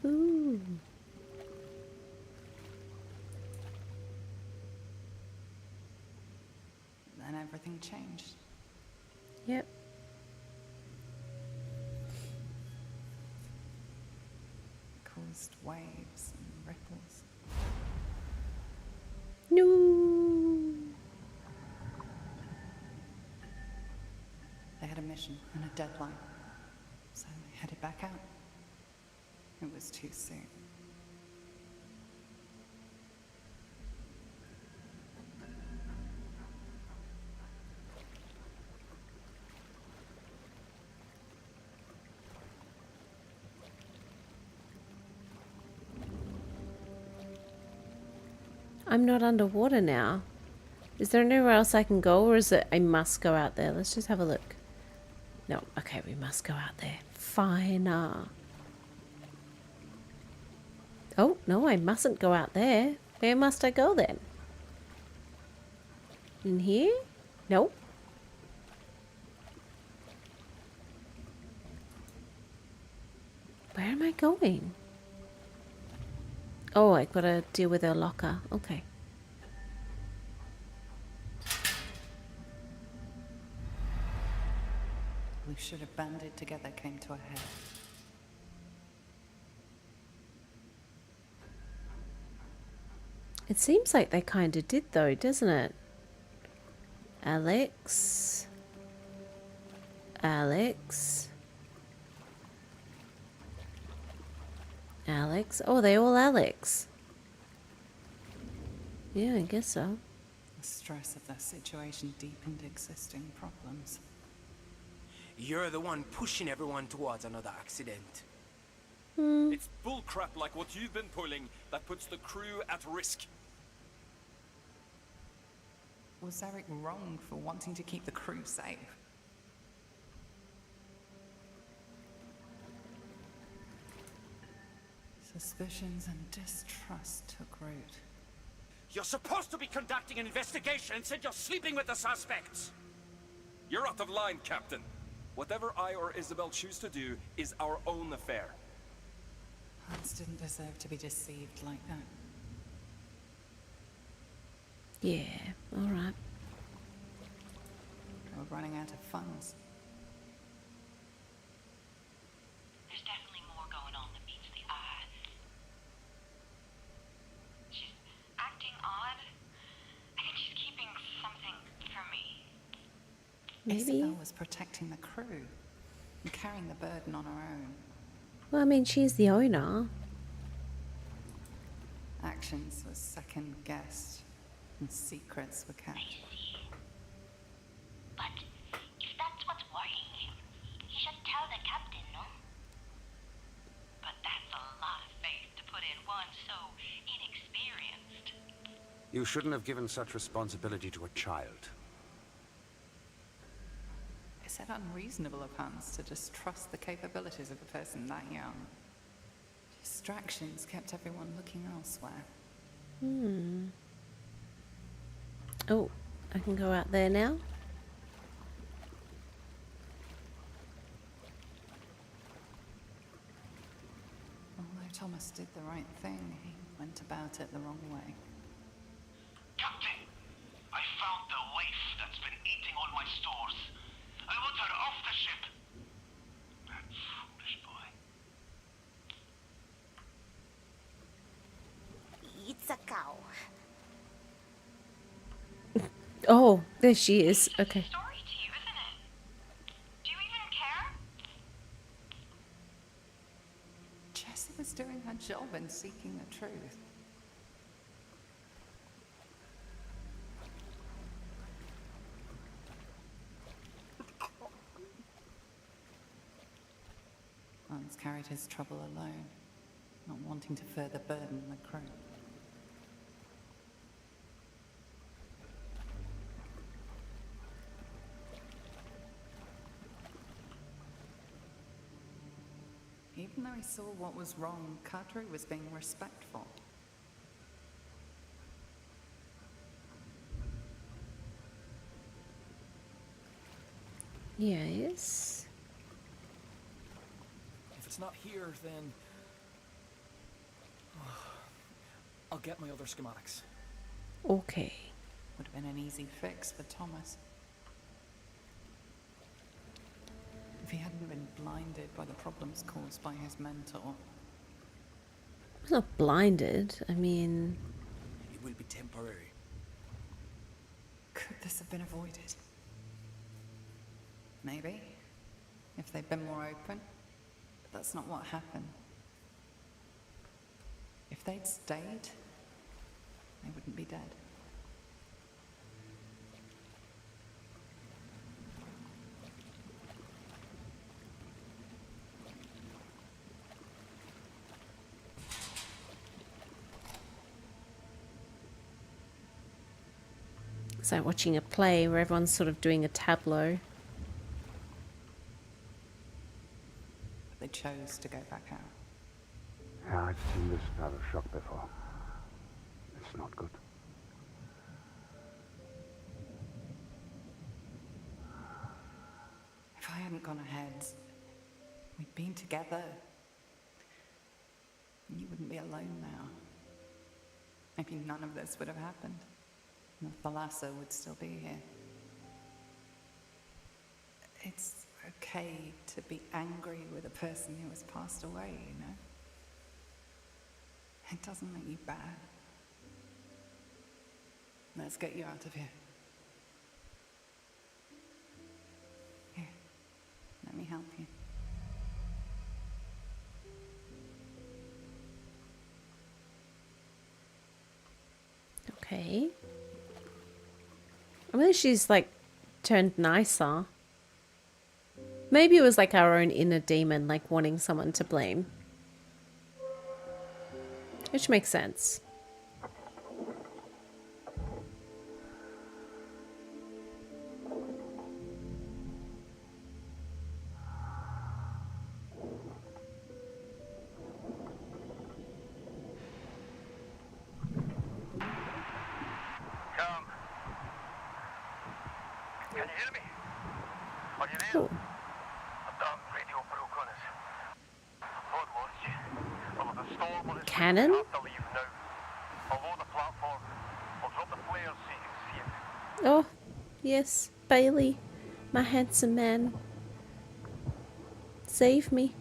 Ooh. Then everything changed. Yep. Caused waves and ripples. No. They had a mission and a deadline. So they headed back out. It was too soon. I'm not underwater now. Is there anywhere else I can go, or is it I must go out there? Let's just have a look. No, okay, we must go out there. Fine. Oh, no, I mustn't go out there. Where must I go then? In here? Nope. Where am I going? Oh, I gotta deal with her locker. Okay. We should have banded together came to a head. It seems like they kind of did though, doesn't it? Alex. Alex. Alex. Oh, they all Alex. Yeah, I guess so. The stress of that situation deepened existing problems. You're the one pushing everyone towards another accident. It's bullcrap like what you've been pulling that puts the crew at risk. Was Eric wrong for wanting to keep the crew safe? Suspicions and distrust took root. You're supposed to be conducting an investigation. Instead, you're sleeping with the suspects. You're out of line, Captain. Whatever I or Isabel choose to do is our own affair. Hans didn't deserve to be deceived like that. Yeah, alright. We're running out of funds. There's definitely more going on than meets the eye. She's acting odd. I think she's keeping something from me. Maybe. Isabel was protecting the crew and carrying the burden on her own. Well, I mean, she's the owner. Actions were second-guessed, and secrets were kept. But if that's what's worrying him, he should tell the captain, no? But that's a lot of faith to put in one so inexperienced. You shouldn't have given such responsibility to a child. Is it unreasonable of Hans to distrust the capabilities of a person that young? Distractions kept everyone looking elsewhere. Oh, I can go out there now. Although Thomas did the right thing, he went about it the wrong way. Captain, I found the waif that's been eating all my stores. I want her off the ship. That foolish boy. It's a cow. Oh, there she is. Okay. Story to you, isn't it? Do you even care? Jessie was doing her job in seeking the truth. Hans carried his trouble alone, not wanting to further burden the crew. Even though he saw what was wrong, Kadri was being respectful. Yes. If it's not here, then I'll get my other schematics. Okay. Would have been an easy fix for Thomas. If he hadn't been blinded by the problems caused by his mentor. I'm not blinded. I mean... It will be temporary. Could this have been avoided? Maybe. If they'd been more open. But that's not what happened. If they'd stayed, they wouldn't be dead. It's like watching a play where everyone's sort of doing a tableau. They chose to go back out. Yeah, I've seen this kind of shock before. It's not good. If I hadn't gone ahead, we'd been together. And you wouldn't be alone now. Maybe none of this would have happened. And the Thalassa would still be here. It's okay to be angry with a person who has passed away, you know? It doesn't make you bad. Let's get you out of here. Here, let me help you. Okay. I mean, she's like turned nicer. Maybe it was like our own inner demon, like wanting someone to blame. Which makes sense. Come. Can you hear me? Are you there? Cool. The radio broke on us. Lord warns you. All of the cannon? Oh, yes, Bailey, my handsome man. Save me.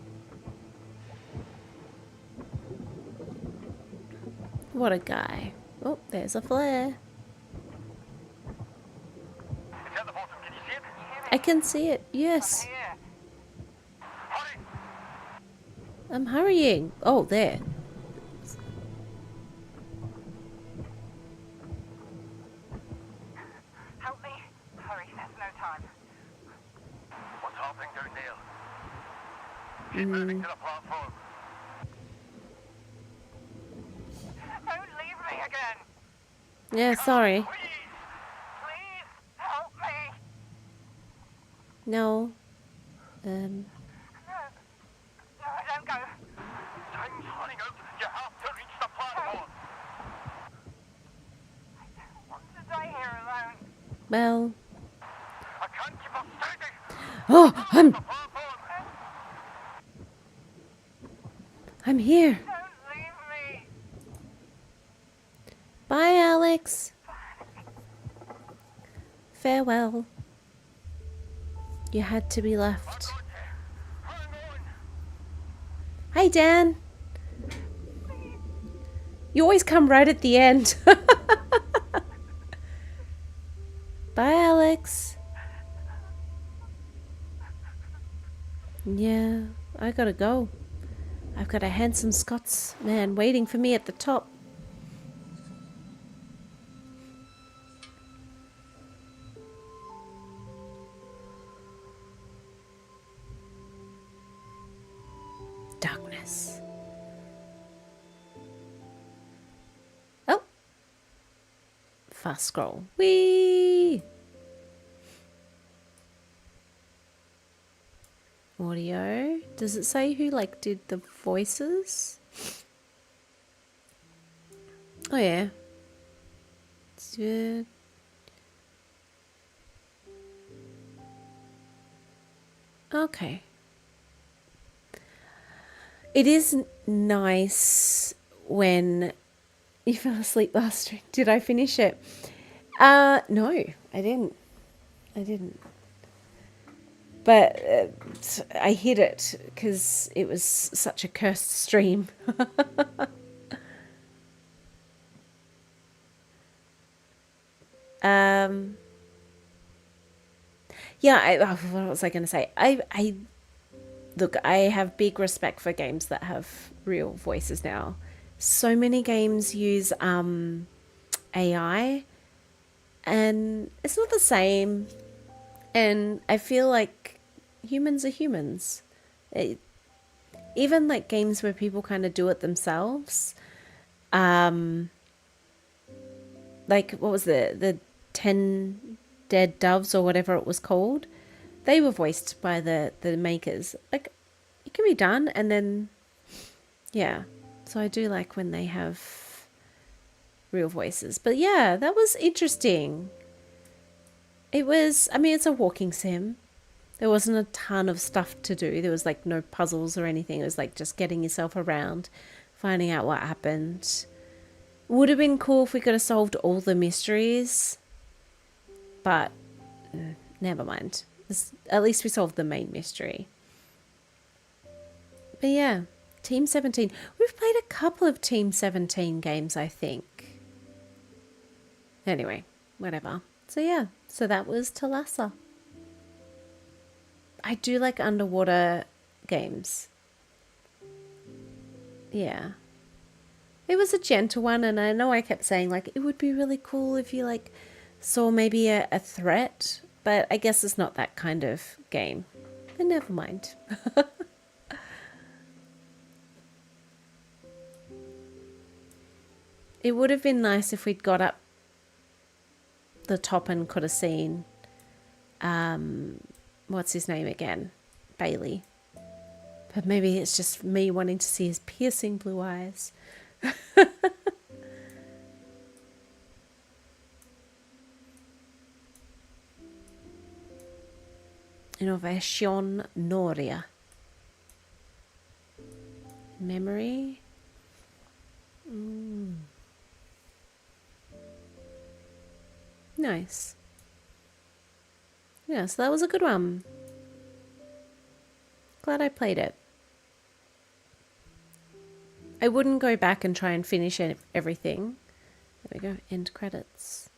What a guy. Oh, there's a flare. I can see it, yes. I'm hurrying. Oh, there. Help me. Hurry, there's no time. What's happening down there? Keep moving to the platform. Don't leave me again. Yeah, sorry. Please help me. No. No, don't go. Time's running out. You have to reach the platform. I don't want to die here alone. Well. I can't keep up standing. Oh, I'm here. Don't leave me. Bye, Alex. Farewell. You had to be left. Hey, Dan. You always come right at the end. Bye, Alex. Yeah, I gotta go. I've got a handsome Scotsman waiting for me at the top. Darkness. Oh. Fast scroll. Whee! Audio. Does it say who did the voices? Oh yeah. Okay. It is nice when you fell asleep last stream. Did I finish it? No, I didn't. But I hid it because it was such a cursed stream. Yeah, what was I going to say? Look, I have big respect for games that have real voices now. So many games use AI, and it's not the same. And I feel like humans are humans. Even games where people kind of do it themselves. What was the 10 Dead Doves or whatever it was called? They were voiced by the makers. It can be done, and then yeah. So I do like when they have real voices. But yeah, that was interesting. It was, it's a walking sim. There wasn't a ton of stuff to do. There was no puzzles or anything. It was just getting yourself around, finding out what happened. Would have been cool if we could have solved all the mysteries. But never mind. At least we solved the main mystery. But yeah, Team 17. We've played a couple of Team 17 games, I think. Anyway, whatever. So yeah, so that was Thalassa. I do like underwater games. Yeah. It was a gentle one, and I know I kept saying it would be really cool if you saw maybe a threat, but I guess it's not that kind of game. But never mind. It would have been nice if we'd got up the top and could have seen what's his name again? Bailey. But maybe it's just me wanting to see his piercing blue eyes. Innovation Noria. Memory. Nice. Yeah, so that was a good one. Glad I played it. I wouldn't go back and try and finish everything. There we go, end credits.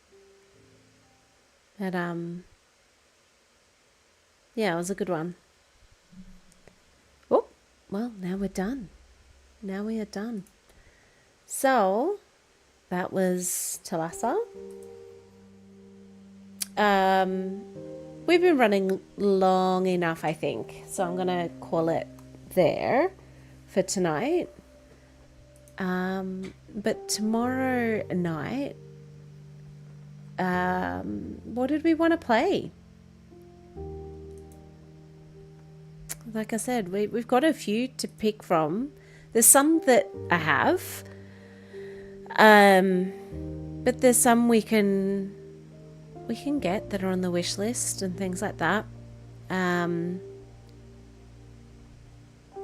But yeah, it was a good one. Oh, well, now we're done. Now we are done. So that was Thalassa. We've been running long enough, I think. So I'm gonna call it there for tonight. But tomorrow night, what did we want to play? Like I said, we've got a few to pick from. There's some that I have, but there's some we can get that are on the wish list and things like that.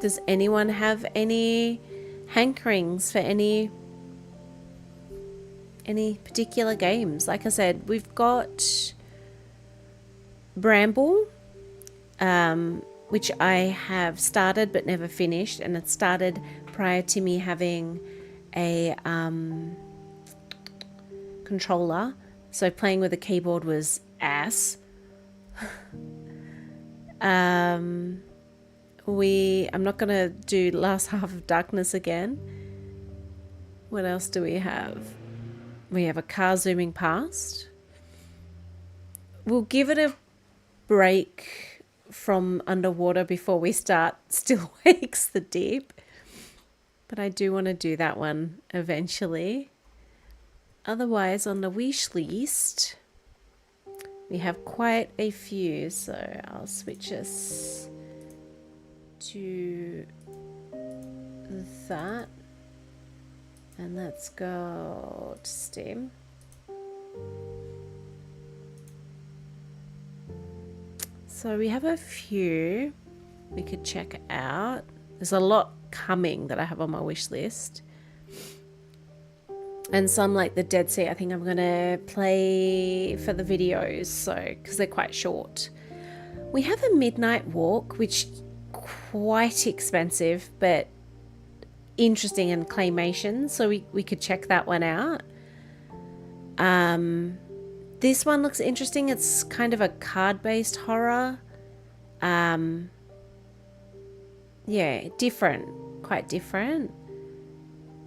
Does anyone have any hankerings for any particular games? Like I said, we've got Bramble, which I have started but never finished, and it started prior to me having a controller, so playing with a keyboard was ass. I'm not gonna do Last Half of Darkness again. What else do we have? We have a car zooming past. We'll give it a break from underwater before we start Still Wakes the Deep. But I do want to do that one eventually. Otherwise, on the wish list, we have quite a few. So I'll switch us to that. And let's go to Steam. So we have a few we could check out. There's a lot coming that I have on my wish list. And some like the Dead Sea, I think I'm going to play for the videos, so because they're quite short. We have a Midnight Walk, which quite expensive, but interesting and claymation, so we could check that one out. This one looks interesting. It's kind of a card-based horror. Yeah, different, quite different.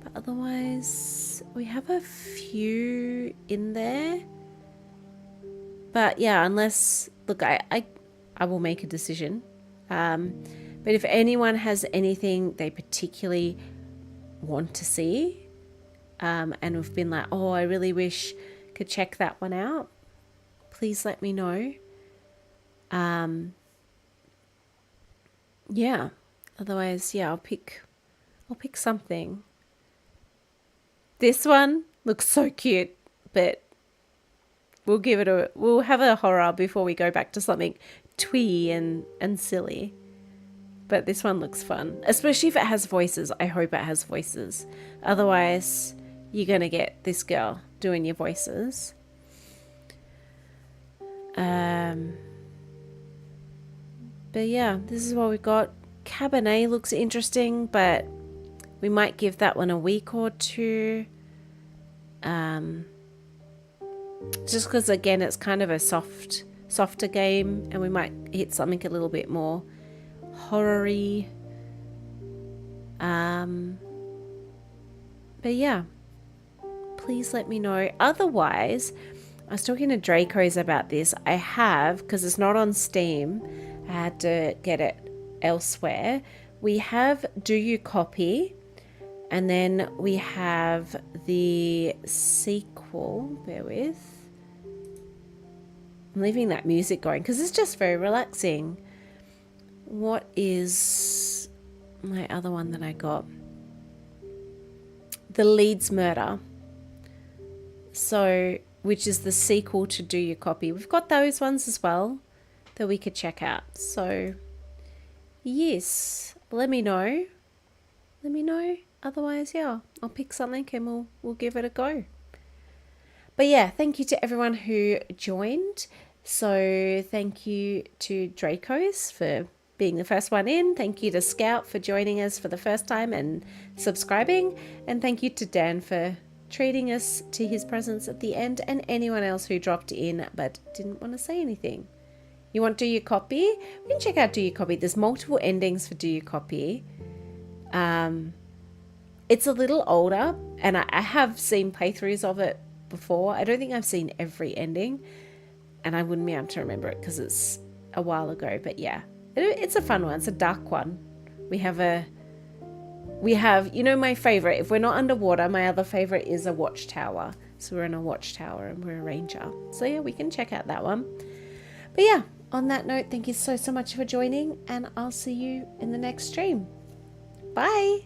But otherwise, we have a few in there. But yeah, unless, look, I will make a decision. But if anyone has anything they particularly want to see, and have been like, oh, I really wish could check that one out, please let me know. Yeah, otherwise, yeah, I'll pick something. This one looks so cute, but we'll have a horror before we go back to something twee and silly. But this one looks fun, especially if it has voices. I hope it has voices. Otherwise, you're going to get this girl doing your voices. But yeah, this is what we've got. Cabernet looks interesting, but we might give that one a week or two. Just because, again, it's kind of a softer game, and we might hit something a little bit more horror-y. But yeah, please let me know. Otherwise, I was talking to Draco's about this. I have, because it's not on Steam, I had to get it elsewhere. We have Do You Copy? And then we have the sequel. Bear with. I'm leaving that music going because it's just very relaxing. What is my other one that I got? The Leeds Murder. So, which is the sequel to Do You Copy? We've got those ones as well that we could check out. So, yes, let me know. Let me know otherwise, yeah, I'll pick something and we'll give it a go. But yeah, thank you to everyone who joined. So thank you to Draco's for being the first one in. Thank you to Scout for joining us for the first time and subscribing. And thank you to Dan for treating us to his presence at the end, and anyone else who dropped in but didn't want to say anything. You want Do You Copy? We can check out Do You Copy. There's multiple endings for Do You Copy. It's a little older, and I have seen playthroughs of it before. I don't think I've seen every ending, and I wouldn't be able to remember it because it's a while ago. But yeah, it's a fun one. It's a dark one. We have, you know, my favorite. If we're not underwater, my other favorite is a watchtower. So we're in a watchtower and we're a ranger. So yeah, we can check out that one. But yeah, on that note, thank you so much for joining, and I'll see you in the next stream. Bye.